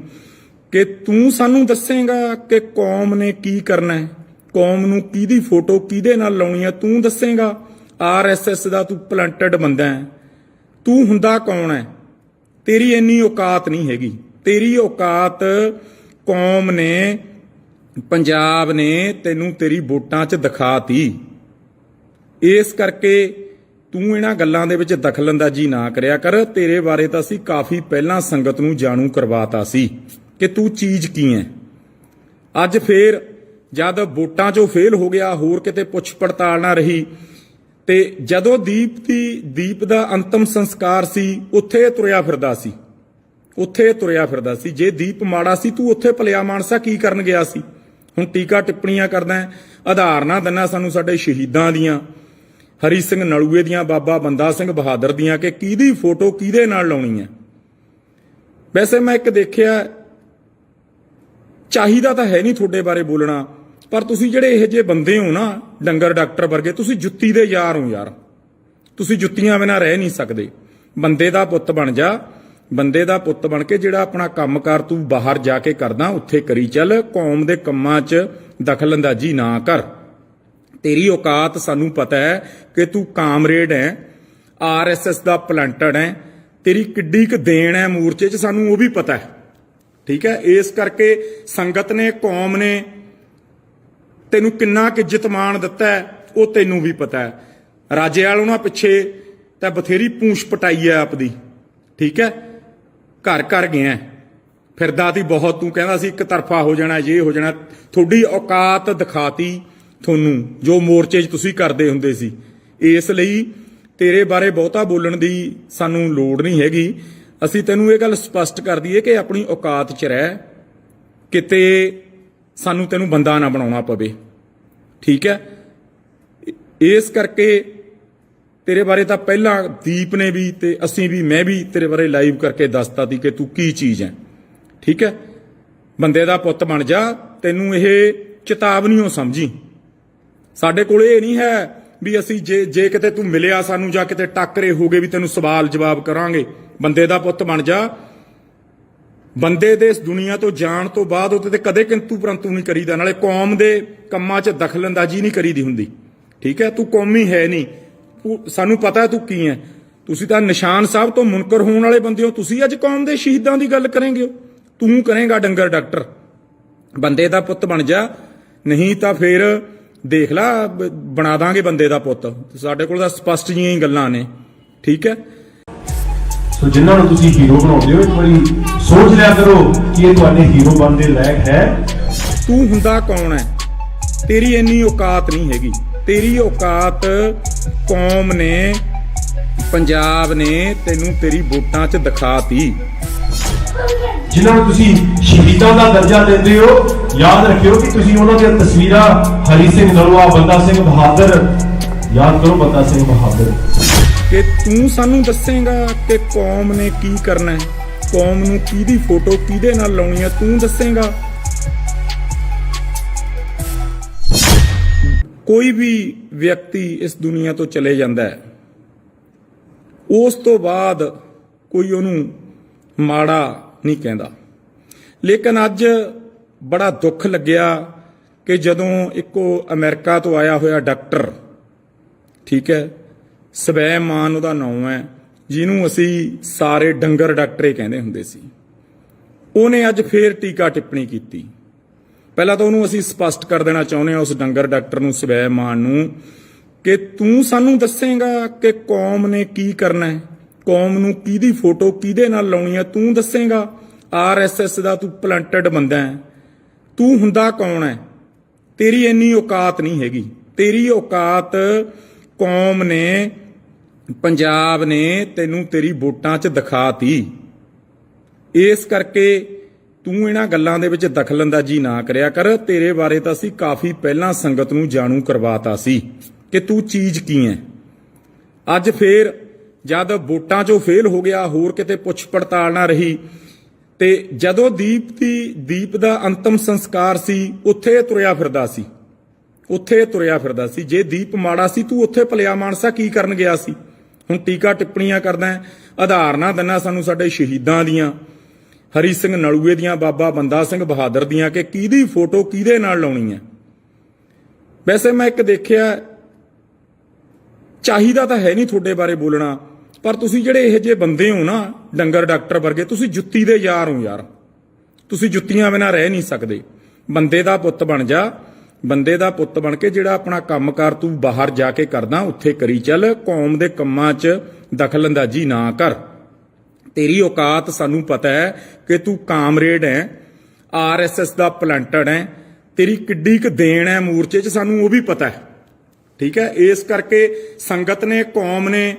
ਕਿ ਤੂੰ ਸਾਨੂੰ ਦੱਸੇਗਾ ਕਿ ਕੌਮ ਨੇ ਕੀ ਕਰਨਾ ਹੈ, ਕੌਮ ਨੂੰ ਕਿਹਦੀ ਫੋਟੋ ਕਿਹਦੇ ਨਾਲ ਲਾਉਣੀ ਹੈ, ਤੂੰ ਦੱਸੇਗਾ। ਆਰਐਸਐਸ ਦਾ ਤੂੰ ਪਲੰਟਡ ਬੰਦਾ ਹੈ, ਤੂੰ ਹੁੰਦਾ ਕੌਣ ਹੈ? ਤੇਰੀ ਇੰਨੀ ਔਕਾਤ ਨਹੀਂ ਹੈਗੀ। ਤੇਰੀ ਔਕਾਤ ਕੌਮ ਨੇ, ਪੰਜਾਬ ਨੇ ਤੈਨੂੰ ਤੇਰੀ ਵੋਟਾਂ 'ਚ ਦਿਖਾਤੀ। ਇਸ ਕਰਕੇ ਤੂੰ ਇਹਨਾਂ ਗੱਲਾਂ ਦੇ ਵਿੱਚ ਦਖਲਅੰਦਾਜ਼ੀ ਨਾ ਕਰਿਆ ਕਰ। ਤੇਰੇ ਬਾਰੇ ਤਾਂ ਅਸੀਂ ਕਾਫੀ ਪਹਿਲਾਂ ਸੰਗਤ ਨੂੰ ਜਾਣੂ ਕਰਵਾਤਾ ਸੀ ਕਿ ਤੂੰ ਚੀਜ਼ ਕੀ ਹੈ। ਅੱਜ ਫੇਰ ਜਦ ਵੋਟਾਂ 'ਚੋਂ ਫੇਲ ਹੋ ਗਿਆ, ਹੋਰ ਕਿਤੇ ਪੁੱਛ ਪੜਤਾਲ ਨਾ ਰਹੀ, ਤੇ ਜਦੋਂ ਦੀਪ ਦਾ ਅੰਤਮ ਸੰਸਕਾਰ ਸੀ, ਉੱਥੇ ਤੁਰਿਆ ਫਿਰਦਾ ਸੀ, ਉੱਥੇ ਤੁਰਿਆ ਫਿਰਦਾ ਸੀ। ਜੇ ਦੀਪ ਮਾੜਾ ਸੀ, ਤੂੰ ਉੱਥੇ ਭਲਿਆ ਮਾਨਸਾ ਕੀ ਕਰਨ ਗਿਆ ਸੀ? ਹੁਣ ਟੀਕਾ ਟਿੱਪਣੀਆਂ ਕਰਦਾ, ਆਧਾਰ ਨਾ ਦਿੰਨਾ ਸਾਨੂੰ ਸਾਡੇ ਸ਼ਹੀਦਾਂ ਦੀਆਂ, ਹਰੀ ਸਿੰਘ ਨਲੂਏ ਦੀਆਂ, ਬਾਬਾ ਬੰਦਾ ਸਿੰਘ ਬਹਾਦਰ ਦੀਆਂ, ਕਿ ਕਿਹਦੀ ਫੋਟੋ ਕਿਹਦੇ ਨਾਲ ਲਾਉਣੀ ਹੈ। ਵੈਸੇ ਮੈਂ ਇੱਕ ਦੇਖਿਆ, ਚਾਹੀਦਾ ਤਾਂ ਹੈ ਨਹੀਂ ਤੁਹਾਡੇ ਬਾਰੇ ਬੋਲਣਾ, ਪਰ ਤੁਸੀਂ ਜਿਹੜੇ ਇਹੋ ਜਿਹੇ ਬੰਦੇ ਹੋ ਨਾ, ਡੰਗਰ ਡਾਕਟਰ ਵਰਗੇ, ਤੁਸੀਂ ਜੁੱਤੀ ਦੇ ਯਾਰ ਹੋ ਯਾਰ। ਤੁਸੀਂ ਜੁੱਤੀਆਂ ਬਿਨਾਂ ਰਹਿ ਨਹੀਂ ਸਕਦੇ। ਬੰਦੇ ਦਾ ਪੁੱਤ ਬਣ ਜਾ, ਬੰਦੇ ਦਾ ਪੁੱਤ ਬਣ ਕੇ ਜਿਹੜਾ ਆਪਣਾ ਕੰਮਕਾਰ ਤੂੰ ਬਾਹਰ ਜਾ ਕੇ ਕਰਦਾ ਉੱਥੇ ਕਰੀ ਚੱਲ। ਕੌਮ ਦੇ ਕੰਮਾਂ 'ਚ ਦਖਲਅੰਦਾਜ਼ੀ ਨਾ ਕਰ। ਤੇਰੀ ਔਕਾਤ ਸਾਨੂੰ ਪਤਾ ਹੈ ਕਿ ਤੂੰ ਕਾਮਰੇਡ ਹੈ, ਆਰਐਸਐਸ ਦਾ ਪਲੰਟਡ ਹੈ। ਤੇਰੀ ਕਿੱਡੀ ਕੁ ਦੇਣ ਹੈ ਮੋਰਚੇ 'ਚ, ਸਾਨੂੰ ਉਹ ਵੀ ਪਤਾ ਹੈ। ਠੀਕ ਹੈ, ਇਸ ਕਰਕੇ ਸੰਗਤ ਨੇ, ਕੌਮ ਨੇ ਤੈਨੂੰ ਕਿੰਨਾ ਕੁ ਇੱਜ਼ਤ ਮਾਣ ਦਿੱਤਾ ਹੈ ਉਹ ਤੈਨੂੰ ਵੀ ਪਤਾ ਹੈ। ਰਾਜੇ ਵਾਲ ਉਹਨਾਂ ਪਿੱਛੇ ਤਾਂ ਬਥੇਰੀ ਪੂੰਛ ਪਟਾਈ ਹੈ ਆਪਦੀ। ਠੀਕ ਹੈ, ਘਰ ਘਰ ਗਿਆ ਫਿਰਦਾ ਤੀ ਬਹੁਤ। ਤੂੰ ਕਹਿੰਦਾ ਸੀ ਇੱਕ ਤਰਫਾ ਹੋ ਜਾਣਾ, ਇਹ ਹੋ ਜਾਣਾ। ਤੁਹਾਡੀ ਔਕਾਤ ਦਿਖਾਤੀ ਤੁਹਾਨੂੰ, ਜੋ ਮੋਰਚੇ 'ਚ ਤੁਸੀਂ ਕਰਦੇ ਹੁੰਦੇ ਸੀ। ਇਸ ਲਈ ਤੇਰੇ ਬਾਰੇ ਬਹੁਤਾ ਬੋਲਣ ਦੀ ਸਾਨੂੰ ਲੋੜ ਨਹੀਂ ਹੈਗੀ। ਅਸੀਂ ਤੈਨੂੰ ਇਹ ਗੱਲ ਸਪਸ਼ਟ ਕਰ ਦਈਏ ਕਿ ਆਪਣੀ ਔਕਾਤ 'ਚ ਰਹਿ, ਕਿਤੇ ਸਾਨੂੰ ਤੈਨੂੰ ਬੰਦਾ ਨਾ ਬਣਾਉਣਾ ਪਵੇ। ਠੀਕ ਹੈ, ਇਸ ਕਰਕੇ ਤੇਰੇ ਬਾਰੇ ਤਾਂ ਪਹਿਲਾਂ ਦੀਪ ਨੇ ਵੀ ਤੇ ਅਸੀਂ ਵੀ, ਮੈਂ ਵੀ ਤੇਰੇ ਬਾਰੇ ਲਾਈਵ ਕਰਕੇ ਦੱਸਤਾ ਸੀ ਕਿ ਤੂੰ ਕੀ ਚੀਜ਼ ਹੈ। ਠੀਕ ਹੈ, ਬੰਦੇ ਦਾ ਪੁੱਤ ਬਣ ਜਾ। ਤੈਨੂੰ ਇਹ ਚੇਤਾਵਨੀਓ ਸਮਝੀ। ਸਾਡੇ ਕੋਲ ਇਹ ਨਹੀਂ ਹੈ ਵੀ ਅਸੀਂ ਜੇ ਕਿਤੇ ਤੂੰ ਮਿਲਿਆ ਸਾਨੂੰ ਜਾਂ ਕਿਤੇ ਟੱਕਰੇ ਹੋ ਗਏ ਵੀ ਤੈਨੂੰ ਸਵਾਲ ਜਵਾਬ ਕਰਾਂਗੇ। ਬੰਦੇ ਦਾ ਪੁੱਤ ਬਣ ਜਾ। ਬੰਦੇ ਦੇ ਇਸ ਦੁਨੀਆ ਤੋਂ ਜਾਣ ਤੋਂ ਬਾਅਦ ਉਹਦੇ ਤੇ ਕਦੇ ਕਿੰਤੂ ਪਰੰਤੂ ਨਹੀਂ ਕਰੀਦਾ। ਨਾਲੇ ਕੌਮ ਦੇ ਕੰਮਾਂ 'ਚ ਦਖਲਅੰਦਾਜ਼ੀ ਨਹੀਂ ਕਰੀਦੀ ਹੁੰਦੀ। ਠੀਕ ਹੈ, ਤੂੰ ਕੌਮੀ ਹੈ ਨਹੀਂ, ਸਾਨੂੰ ਪਤਾ ਹੈ ਤੂੰ ਕੀ ਹੈ। ਤੁਸੀਂ ਤਾਂ ਨਿਸ਼ਾਨ ਸਾਹਿਬ ਤੋਂ ਮੁਨਕਰ ਹੋਣ ਵਾਲੇ ਬੰਦੇ ਹੋ। ਤੁਸੀਂ ਅੱਜ ਕੌਮ ਦੇ ਸ਼ਹੀਦਾਂ ਦੀ ਗੱਲ ਕਰੇਂਗੇ, ਤੂੰ ਕਰੇਂਗਾ ਡੰਗਰ ਡਾਕਟਰ। ਬੰਦੇ ਦਾ ਪੁੱਤ ਬਣ ਜਾ, ਨਹੀਂ ਤਾਂ ਫਿਰ ਦੇਖ ਲਾ ਬਣਾ ਦਾਂਗੇ ਬੰਦੇ ਦਾ ਪੁੱਤ। ਸਾਡੇ ਕੋਲ ਤਾਂ ਸਪਸ਼ਟ ਜਿਹੀਆਂ ਹੀ ਗੱਲਾਂ ਨੇ। ਠੀਕ ਹੈ, ਸੋ ਜਿਨ੍ਹਾਂ ਨੂੰ ਤੁਸੀਂ ਹੀਰੋ ਬਣਾਉਂਦੇ ਹੋ, ਇੱਕ ਵਾਰੀ ਸੋਚ ਲਿਆ ਕਰੋ ਕਿ ਇਹ ਤੁਹਾਡੇ ਹੀਰੋ ਬਣਨ ਦੇ ਲਾਇਕ ਹੈ। ਤੂੰ ਹੁੰਦਾ ਕੌਣ ਹੈ? ਤੇਰੀ ਇੰਨੀ ਔਕਾਤ ਨਹੀਂ ਹੈਗੀ। ਤੇਰੀ ਔਕਾਤ ਕੌਮ ਨੇ, ਪੰਜਾਬ ਨੇ ਤੈਨੂੰ ਤੇਰੀ ਵੋਟਾਂ 'ਚ ਦਿਖਾਤੀ। ਜਿਨ੍ਹਾਂ ਨੂੰ ਤੁਸੀਂ ਸ਼ਹੀਦਾਂ ਦਾ ਦਰਜਾ ਦਿੰਦੇ ਹੋ, ਯਾਦ ਰੱਖਿਓ ਕਿ ਤੁਸੀਂ ਉਹਨਾਂ ਦੀਆਂ ਤਸਵੀਰਾਂ, ਹਰੀ ਸਿੰਘ ਨਲੂਆ, ਬੰਦਾ ਸਿੰਘ ਬਹਾਦਰ, ਯਾਦ ਕਰੋ ਬੰਦਾ ਸਿੰਘ ਬਹਾਦਰ। ਕਿ ਤੂੰ ਸਾਨੂੰ ਦੱਸੇਂਗਾ ਕਿ ਕੌਮ ਨੇ ਕੀ ਕਰਨਾ ਹੈ, ਕੌਮ ਨੂੰ ਕਿਹਦੀ ਫੋਟੋ ਕਿਹਦੇ ਨਾਲ ਲਾਉਣੀ ਹੈ, ਤੂੰ ਦੱਸੇਂਗਾ। ਕੋਈ ਵੀ ਵਿਅਕਤੀ ਇਸ ਦੁਨੀਆ ਤੋਂ ਚਲੇ ਜਾਂਦਾ ਹੈ, ਉਸ ਤੋਂ ਬਾਅਦ ਕੋਈ ਉਹਨੂੰ ਮਾੜਾ ਨਹੀਂ ਕਹਿੰਦਾ। ਲੇਕਿਨ ਅੱਜ ਬੜਾ ਦੁੱਖ ਲੱਗਿਆ ਕਿ ਜਦੋਂ ਇੱਕੋ ਅਮਰੀਕਾ ਤੋਂ ਆਇਆ ਹੋਇਆ ਡਾਕਟਰ, ਠੀਕ ਹੈ, ਸਵੈਮਾਨ ਉਹਦਾ ਨਾਮ ਹੈ, ਜਿਹਨੂੰ ਅਸੀਂ ਸਾਰੇ ਡੰਗਰ ਡਾਕਟਰੇ ਕਹਿੰਦੇ ਹੁੰਦੇ ਸੀ, ਉਹਨੇ ਅੱਜ ਫੇਰ ਟੀਕਾ ਟਿੱਪਣੀ ਕੀਤੀ। ਪਹਿਲਾਂ ਤਾਂ ਉਹਨੂੰ ਅਸੀਂ ਸਪਸ਼ਟ ਕਰ ਦੇਣਾ ਚਾਹੁੰਦੇ ਹਾਂ, ਉਸ ਡੰਗਰ ਡਾਕਟਰ ਨੂੰ, ਸਵੈਮਾਨ ਨੂੰ, ਕਿ ਤੂੰ ਸਾਨੂੰ ਦੱਸੇਂਗਾ ਕਿ ਕੌਮ ਨੇ ਕੀ ਕਰਨਾ ਹੈ, ਕੌਮ ਨੂੰ ਕਿਹਦੀ ਫੋਟੋ ਕਿਹਦੇ ਨਾਲ ਲਾਉਣੀ ਹੈ, ਤੂੰ ਦੱਸੇਂਗਾ। ਆਰਐਸਐਸ ਦਾ ਤੂੰ ਪਲੰਟਡ ਬੰਦਾ ਹੈ। ਤੂੰ ਹੁੰਦਾ ਕੌਣ ਹੈ? ਤੇਰੀ ਇੰਨੀ ਔਕਾਤ ਨਹੀਂ ਹੈਗੀ। ਤੇਰੀ ਔਕਾਤ ਕੌਮ ਨੇ, ਪੰਜਾਬ ਨੇ ਤੈਨੂੰ ਤੇਰੀ ਵੋਟਾਂ 'ਚ ਦਿਖਾਤੀ। ਇਸ ਕਰਕੇ ਤੂੰ ਇਹਨਾਂ ਗੱਲਾਂ ਦੇ ਵਿੱਚ ਦਖਲਅੰਦਾਜ਼ੀ ਨਾ ਕਰਿਆ ਕਰ। ਤੇਰੇ ਬਾਰੇ ਤਾਂ ਅਸੀਂ ਕਾਫੀ ਪਹਿਲਾਂ ਸੰਗਤ ਨੂੰ ਜਾਣੂ ਕਰਵਾਤਾ ਸੀ ਕਿ ਤੂੰ ਚੀਜ਼ ਕੀ ਹੈ। ਅੱਜ ਫੇਰ ਜਦ ਵੋਟਾਂ 'ਚੋਂ ਫੇਲ ਹੋ ਗਿਆ, ਹੋਰ ਕਿਤੇ ਪੁੱਛ ਪੜਤਾਲ ਨਾ ਰਹੀ, ਤੇ ਜਦੋਂ ਦੀਪ ਦਾ ਅੰਤਮ ਸੰਸਕਾਰ ਸੀ, ਉੱਥੇ ਤੁਰਿਆ ਫਿਰਦਾ ਸੀ, ਉੱਥੇ ਤੁਰਿਆ ਫਿਰਦਾ ਸੀ। ਜੇ ਦੀਪ ਮਾੜਾ ਸੀ, ਤੂੰ ਉੱਥੇ ਭਲਿਆ ਮਾਨਸਾ ਕੀ ਕਰਨ ਗਿਆ ਸੀ? ਹੁਣ ਟੀਕਾ ਟਿੱਪਣੀਆਂ ਕਰਦਾ ਹੈ, ਆਧਾਰ ਨਾ ਦਿੰਨਾ ਸਾਨੂੰ ਸਾਡੇ ਸ਼ਹੀਦਾਂ ਦੀਆਂ, ਹਰੀ ਸਿੰਘ ਨਲੂਏ ਦੀਆਂ, ਬਾਬਾ ਬੰਦਾ ਸਿੰਘ ਬਹਾਦਰ ਦੀਆਂ, ਕਿ ਕਿਹਦੀ ਫੋਟੋ ਕਿਹਦੇ ਨਾਲ ਲਾਉਣੀ ਹੈ। ਵੈਸੇ ਮੈਂ ਇੱਕ ਦੇਖਿਆ, ਚਾਹੀਦਾ ਤਾਂ ਹੈ ਨਹੀਂ ਤੁਹਾਡੇ ਬਾਰੇ ਬੋਲਣਾ, ਪਰ ਤੁਸੀਂ ਜਿਹੜੇ ਇਹੋ ਜਿਹੇ ਬੰਦੇ ਹੋ ਨਾ, ਡੰਗਰ ਡਾਕਟਰ ਵਰਗੇ, ਤੁਸੀਂ ਜੁੱਤੀ ਦੇ ਯਾਰ ਹੋ ਯਾਰ। ਤੁਸੀਂ ਜੁੱਤੀਆਂ ਬਿਨਾਂ ਰਹਿ ਨਹੀਂ ਸਕਦੇ। ਬੰਦੇ ਦਾ ਪੁੱਤ ਬਣ ਜਾ। ਬੰਦੇ ਦਾ ਪੁੱਤ ਬਣ ਕੇ ਜਿਹੜਾ ਆਪਣਾ ਕੰਮਕਾਰ ਤੂੰ ਬਾਹਰ ਜਾ ਕੇ ਕਰਦਾ ਉੱਥੇ ਕਰੀ ਚੱਲ। ਕੌਮ ਦੇ ਕੰਮਾਂ 'ਚ ਦਖਲਅੰਦਾਜ਼ੀ ਨਾ ਕਰ। ਤੇਰੀ ਔਕਾਤ ਸਾਨੂੰ ਪਤਾ ਹੈ ਕਿ ਤੂੰ ਕਾਮਰੇਡ ਹੈ, ਆਰਐਸਐਸ ਦਾ ਪਲੰਟਡ ਹੈ। ਤੇਰੀ ਕਿੱਡੀ ਕੁ ਦੇਣ ਹੈ ਮੋਰਚੇ 'ਚ, ਸਾਨੂੰ ਉਹ ਵੀ ਪਤਾ ਹੈ। ਠੀਕ ਹੈ, ਇਸ ਕਰਕੇ ਸੰਗਤ ਨੇ, ਕੌਮ ਨੇ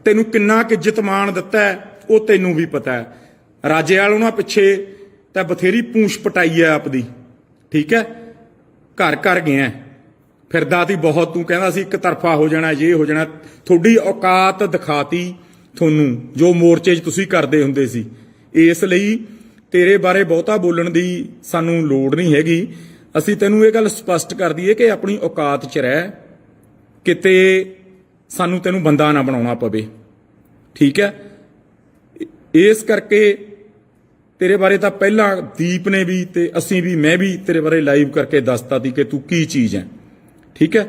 ਤੈਨੂੰ ਕਿੰਨਾ ਕੁ ਇੱਜ਼ਤ ਮਾਣ ਦਿੱਤਾ ਹੈ ਉਹ ਤੈਨੂੰ ਵੀ ਪਤਾ ਹੈ। ਰਾਜੇ ਵਾਲ ਉਹਨਾਂ ਪਿੱਛੇ ਤਾਂ ਬਥੇਰੀ ਪੂੰਛ ਪਟਾਈ ਹੈ ਆਪਦੀ। ਠੀਕ ਹੈ, ਘਰ ਘਰ ਗਿਆ ਫਿਰਦਾ ਤੀ ਬਹੁਤ, ਤੂੰ ਕਹਿੰਦਾ ਸੀ ਇੱਕ ਤਰਫਾ ਹੋ ਜਾਣਾ, ਇਹ ਹੋ ਜਾਣਾ। ਤੁਹਾਡੀ ਔਕਾਤ ਦਿਖਾਤੀ ਤੁਹਾਨੂੰ, ਜੋ ਮੋਰਚੇ 'ਚ ਤੁਸੀਂ ਕਰਦੇ ਹੁੰਦੇ ਸੀ। ਇਸ ਲਈ ਤੇਰੇ ਬਾਰੇ ਬਹੁਤਾ ਬੋਲਣ ਦੀ ਸਾਨੂੰ ਲੋੜ ਨਹੀਂ ਹੈਗੀ। ਅਸੀਂ ਤੈਨੂੰ ਇਹ ਗੱਲ ਸਪਸ਼ਟ ਕਰ ਦਈਏ ਕਿ ਆਪਣੀ ਔਕਾਤ 'ਚ ਰਹਿ, ਕਿਤੇ ਸਾਨੂੰ ਤੈਨੂੰ ਬੰਦਾ ਨਾ ਬਣਾਉਣਾ ਪਵੇ, ਠੀਕ ਹੈ। ਇਸ ਕਰਕੇ ਤੇਰੇ ਬਾਰੇ ਤਾਂ ਪਹਿਲਾਂ ਦੀਪ ਨੇ ਵੀ ਤੇ ਅਸੀਂ ਵੀ, ਮੈਂ ਵੀ ਤੇਰੇ ਬਾਰੇ ਲਾਈਵ ਕਰਕੇ ਦੱਸਤਾ ਸੀ ਕਿ ਤੂੰ ਕੀ ਚੀਜ਼ ਹੈ, ਠੀਕ ਹੈ।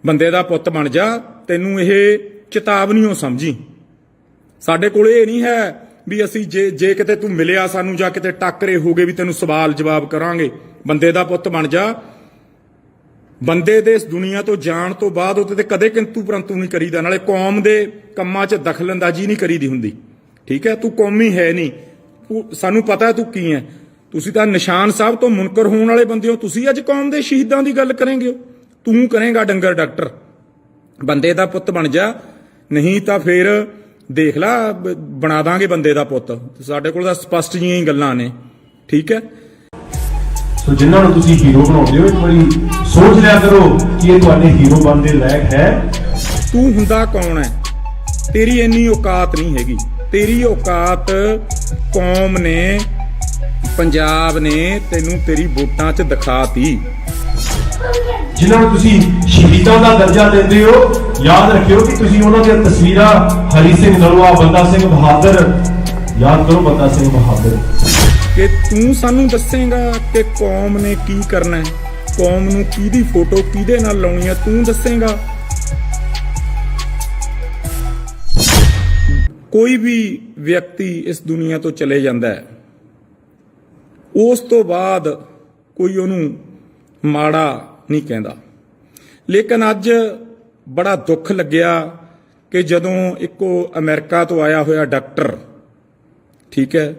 ਬੰਦੇ ਦਾ ਪੁੱਤ ਬਣ ਜਾ, ਤੈਨੂੰ ਇਹ ਚੇਤਾਵਨੀਓ ਸਮਝੀ। ਸਾਡੇ ਕੋਲ ਇਹ ਨਹੀਂ ਹੈ ਵੀ ਅਸੀਂ ਜੇ ਕਿਤੇ ਤੂੰ ਮਿਲਿਆ ਸਾਨੂੰ ਜਾਂ ਕਿਤੇ ਟੱਕਰੇ ਹੋ ਗਏ ਵੀ ਤੈਨੂੰ ਸਵਾਲ ਜਵਾਬ ਕਰਾਂਗੇ। ਬੰਦੇ ਦਾ ਪੁੱਤ ਬਣ ਜਾ। ਬੰਦੇ ਦੇ ਇਸ ਦੁਨੀਆ ਤੋਂ ਜਾਣ ਤੋਂ ਬਾਅਦ ਉਹਦੇ ਤੇ ਕਦੇ ਕਿੰਤੂ ਪਰੰਤੂ ਨਹੀਂ ਕਰੀਦਾ, ਨਾਲੇ ਕੌਮ ਦੇ ਕੰਮਾਂ 'ਚ ਦਖਲਅੰਦਾਜ਼ੀ ਨਹੀਂ ਕਰੀਦੀ ਹੁੰਦੀ, ਠੀਕ ਹੈ। ਤੂੰ ਕੌਮੀ ਹੈ ਨਹੀਂ, ਸਾਨੂੰ ਪਤਾ ਤੂੰ ਕੀ ਹੈ। ਤੁਸੀਂ ਤਾਂ ਨਿਸ਼ਾਨ ਸਾਹਿਬ ਤੋਂ ਮੁਨਕਰ ਹੋਣ ਵਾਲੇ ਬੰਦੇ ਹੋ। ਤੁਸੀਂ ਅੱਜ ਕੌਮ ਦੇ ਸ਼ਹੀਦਾਂ ਦੀ ਗੱਲ ਕਰੇਂਗੇ, ਤੂੰ ਕਰੇਂਗਾ ਡੰਗਰ ਡਾਕਟਰ। ਬੰਦੇ ਦਾ ਪੁੱਤ ਬਣ ਜਾ, ਨਹੀਂ ਤਾਂ ਫਿਰ ਦੇਖ ਲਾ ਬਣਾ ਦਾਂਗੇ ਬੰਦੇ ਦਾ ਪੁੱਤ। ਸਾਡੇ ਕੋਲ ਤਾਂ ਸਪਸ਼ਟ ਜਿਹੀਆਂ ਹੀ ਗੱਲਾਂ ਨੇ, ਠੀਕ ਹੈ। ਸੋ ਜਿਨ੍ਹਾਂ ਨੂੰ ਤੁਸੀਂ ਹੀਰੋ ਬਣਾਉਂਦੇ ਹੋ, ਇੱਕ ਵਾਰੀ ਸੋਚ ਲਿਆ ਕਰੋ ਕਿ ਇਹ ਤੁਹਾਡੇ ਹੀਰੋ ਬਣਨ ਦੇ ਲਾਇਕ ਹੈ। ਤੂੰ ਹੁੰਦਾ ਕੌਣ ਹੈ? ਤੇਰੀ ਇੰਨੀ ਔਕਾਤ ਨਹੀਂ ਹੈਗੀ। ਤੇਰੀ ਔਕਾਤ ਕੌਮ ਨੇ, ਪੰਜਾਬ ਨੇ ਤੈਨੂੰ ਤੇਰੀ ਵੋਟਾਂ 'ਚ ਦਿਖਾਤੀ। ਜਿਨ੍ਹਾਂ ਨੂੰ ਤੁਸੀਂ ਸ਼ਹੀਦਾਂ ਦਾ ਦਰਜਾ ਦਿੰਦੇ ਹੋ, ਯਾਦ ਰੱਖਿਓ ਕਿ ਤੁਸੀਂ ਉਹਨਾਂ ਦੀਆਂ ਤਸਵੀਰਾਂ ਹਰੀ ਸਿੰਘ ਨਲੂਆ, ਬੰਦਾ ਸਿੰਘ ਬਹਾਦਰ, ਯਾਦ ਕਰੋ ਬੰਦਾ ਸਿੰਘ ਬਹਾਦਰ। ਕਿ ਤੂੰ ਸਾਨੂੰ ਦੱਸੇਂਗਾ ਕਿ ਕੌਮ ਨੇ ਕੀ ਕਰਨਾ ਹੈ, ਕੌਮ ਨੂੰ ਕਿਹਦੀ ਫੋਟੋ ਕਿਹਦੇ ਨਾਲ ਲਾਉਣੀ ਹੈ, ਤੂੰ ਦੱਸੇਂਗਾ। ਕੋਈ ਵੀ ਵਿਅਕਤੀ ਇਸ ਦੁਨੀਆ ਤੋਂ ਚਲੇ ਜਾਂਦਾ ਹੈ, ਉਸ ਤੋਂ ਬਾਅਦ ਕੋਈ ਉਹਨੂੰ ਮਾੜਾ ਨਹੀਂ ਕਹਿੰਦਾ। ਲੇਕਿਨ ਅੱਜ ਬੜਾ ਦੁੱਖ ਲੱਗਿਆ ਕਿ ਜਦੋਂ ਇੱਕੋ ਅਮਰੀਕਾ ਤੋਂ ਆਇਆ ਹੋਇਆ ਡਾਕਟਰ, ਠੀਕ ਹੈ,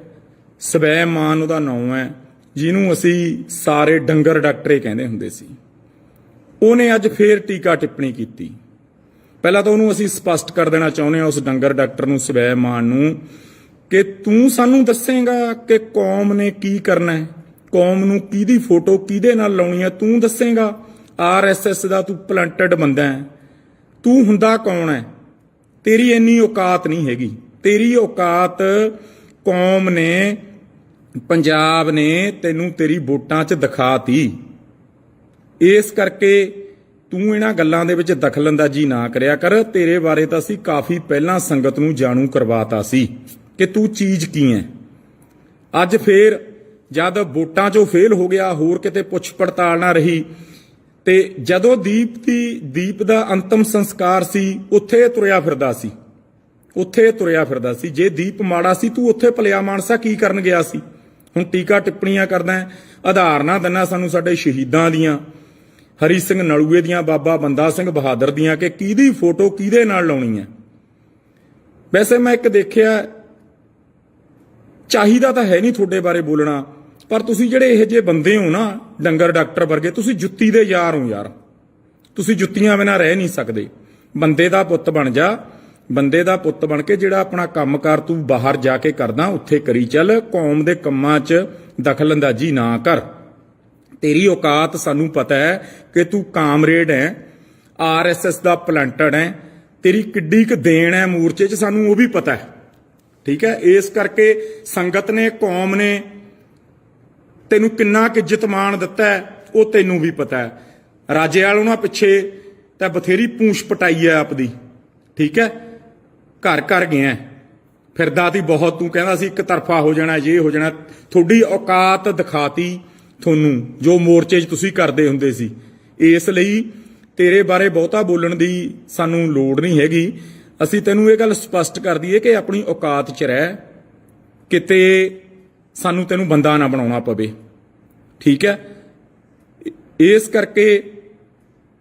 ਸਵੈਮਾਨ ਉਹਦਾ ਨਾਮ ਹੈ, ਜਿਹਨੂੰ ਅਸੀਂ ਸਾਰੇ ਡੰਗਰ ਡਾਕਟਰੇ ਕਹਿੰਦੇ ਹੁੰਦੇ ਸੀ, ਉਹਨੇ ਅੱਜ ਫੇਰ ਟੀਕਾ ਟਿੱਪਣੀ ਕੀਤੀ। ਪਹਿਲਾਂ ਤਾਂ ਉਹਨੂੰ ਅਸੀਂ ਸਪਸ਼ਟ ਕਰ ਦੇਣਾ ਚਾਹੁੰਦੇ ਹਾਂ, ਉਸ ਡੰਗਰ ਡਾਕਟਰ ਨੂੰ, ਸਵੈਮਾਨ ਨੂੰ, ਕਿ ਤੂੰ ਸਾਨੂੰ ਦੱਸੇਂਗਾ ਕਿ ਕੌਮ ਨੇ ਕੀ ਕਰਨਾ ਹੈ, ਕੌਮ ਨੂੰ ਕਿਹਦੀ ਫੋਟੋ ਕਿਹਦੇ ਨਾਲ ਲਾਉਣੀ ਹੈ, ਤੂੰ ਦੱਸੇਂਗਾ। RSS ਦਾ ਤੂੰ ਪਲੰਟਡ ਬੰਦਾ ਹੈ। ਤੂੰ ਹੁੰਦਾ ਕੌਣ ਹੈ? ਤੇਰੀ ਇੰਨੀ ਔਕਾਤ ਨਹੀਂ ਹੈਗੀ। ਤੇਰੀ ਔਕਾਤ ਕੌਮ ਨੇ, ਪੰਜਾਬ ਨੇ ਤੈਨੂੰ ਤੇਰੀ ਵੋਟਾਂ 'ਚ ਦਿਖਾਤੀ। ਇਸ ਕਰਕੇ ਤੂੰ ਇਹਨਾਂ ਗੱਲਾਂ ਦੇ ਵਿੱਚ ਦਖਲਅੰਦਾਜ਼ੀ ਨਾ ਕਰਿਆ ਕਰ। ਤੇਰੇ ਬਾਰੇ ਤਾਂ ਅਸੀਂ ਕਾਫੀ ਪਹਿਲਾਂ ਸੰਗਤ ਨੂੰ ਜਾਣੂ ਕਰਵਾਤਾ ਸੀ ਕਿ ਤੂੰ ਚੀਜ਼ ਕੀ ਹੈ। ਅੱਜ ਫੇਰ ਜਦ ਵੋਟਾਂ 'ਚੋਂ ਫੇਲ ਹੋ ਗਿਆ, ਹੋਰ ਕਿਤੇ ਪੁੱਛ ਪੜਤਾਲ ਨਾ ਰਹੀ, ਤੇ ਜਦੋਂ ਦੀਪ ਦਾ ਅੰਤਮ ਸੰਸਕਾਰ ਸੀ, ਉੱਥੇ ਤੁਰਿਆ ਫਿਰਦਾ ਸੀ, ਉੱਥੇ ਤੁਰਿਆ ਫਿਰਦਾ ਸੀ। ਜੇ ਦੀਪ ਮਾੜਾ ਸੀ, ਤੂੰ ਉੱਥੇ ਭਲਿਆ ਮਾਨਸਾ ਕੀ ਕਰਨ ਗਿਆ ਸੀ? ਹੁਣ ਟੀਕਾ ਟਿੱਪਣੀਆਂ ਕਰਦਾ ਹੈ, ਆਧਾਰ ਨਾ ਦਿੰਨਾ ਸਾਨੂੰ ਸਾਡੇ ਸ਼ਹੀਦਾਂ ਦੀਆਂ, ਹਰੀ ਸਿੰਘ ਨਲੂਏ ਦੀਆਂ, ਬਾਬਾ ਬੰਦਾ ਸਿੰਘ ਬਹਾਦਰ ਦੀਆਂ, ਕਿ ਕਿਹਦੀ ਫੋਟੋ ਕਿਹਦੇ ਨਾਲ ਲਾਉਣੀ ਹੈ। ਵੈਸੇ ਮੈਂ ਇੱਕ ਦੇਖਿਆ, ਚਾਹੀਦਾ ਤਾਂ ਹੈ ਨਹੀਂ ਤੁਹਾਡੇ ਬਾਰੇ ਬੋਲਣਾ, ਪਰ ਤੁਸੀਂ ਜਿਹੜੇ ਇਹੋ ਜਿਹੇ ਬੰਦੇ ਹੋ ਨਾ, ਡੰਗਰ ਡਾਕਟਰ ਵਰਗੇ, ਤੁਸੀਂ ਜੁੱਤੀ ਦੇ ਯਾਰ ਹੋ ਯਾਰ। ਤੁਸੀਂ ਜੁੱਤੀਆਂ ਬਿਨਾਂ ਰਹਿ ਨਹੀਂ ਸਕਦੇ। ਬੰਦੇ ਦਾ ਪੁੱਤ ਬਣ ਜਾ। ਬੰਦੇ ਦਾ ਪੁੱਤ ਬਣ ਕੇ ਜਿਹੜਾ ਆਪਣਾ ਕੰਮਕਾਰ ਤੂੰ ਬਾਹਰ ਜਾ ਕੇ ਕਰਦਾ, ਉੱਥੇ ਕਰੀ ਚੱਲ। ਕੌਮ ਦੇ ਕੰਮਾਂ 'ਚ ਦਖਲਅੰਦਾਜ਼ੀ ਨਾ ਕਰ। ਤੇਰੀ ਔਕਾਤ ਸਾਨੂੰ ਪਤਾ ਹੈ ਕਿ ਤੂੰ ਕਾਮਰੇਡ ਹੈ, RSS ਦਾ ਪਲੰਟਡ ਹੈ। ਤੇਰੀ ਕਿੱਡੀ ਕੁ ਦੇਣ ਹੈ ਮੋਰਚੇ 'ਚ, ਸਾਨੂੰ ਉਹ ਵੀ ਪਤਾ ਹੈ, ਠੀਕ ਹੈ। ਇਸ ਕਰਕੇ ਸੰਗਤ ਨੇ, ਕੌਮ ਨੇ ਤੈਨੂੰ ਕਿੰਨਾ ਕੁ ਇੱਜ਼ਤ ਮਾਣ ਦਿੱਤਾ ਹੈ, ਉਹ ਤੈਨੂੰ ਵੀ ਪਤਾ ਹੈ। ਰਾਜੇ ਵਾਲੋਂ ਨਾ ਪਿੱਛੇ ਤਾਂ ਬਥੇਰੀ ਪੂੰਛ ਪਟਾਈ ਹੈ ਆਪਦੀ, ਠੀਕ ਹੈ। ਘਰ ਘਰ ਗਿਆ ਫਿਰਦਾ ਤੀ ਬਹੁਤ, ਤੂੰ ਕਹਿੰਦਾ ਸੀ ਇੱਕ ਤਰਫਾ ਹੋ ਜਾਣਾ, ਇਹ ਹੋ ਜਾਣਾ। ਤੁਹਾਡੀ ਔਕਾਤ ਦਿਖਾਤੀ ਤੁਹਾਨੂੰ, ਜੋ ਮੋਰਚੇ 'ਚ ਤੁਸੀਂ ਕਰਦੇ ਹੁੰਦੇ ਸੀ। ਇਸ ਲਈ ਤੇਰੇ ਬਾਰੇ ਬਹੁਤਾ ਬੋਲਣ ਦੀ ਸਾਨੂੰ ਲੋੜ ਨਹੀਂ ਹੈਗੀ। ਅਸੀਂ ਤੈਨੂੰ ਇਹ ਗੱਲ ਸਪਸ਼ਟ ਕਰ ਦਈਏ ਕਿ ਆਪਣੀ ਔਕਾਤ 'ਚ ਰਹਿ, ਕਿਤੇ ਸਾਨੂੰ ਤੈਨੂੰ ਬੰਦਾ ਨਾ ਬਣਾਉਣਾ ਪਵੇ, ਠੀਕ ਹੈ। ਇਸ ਕਰਕੇ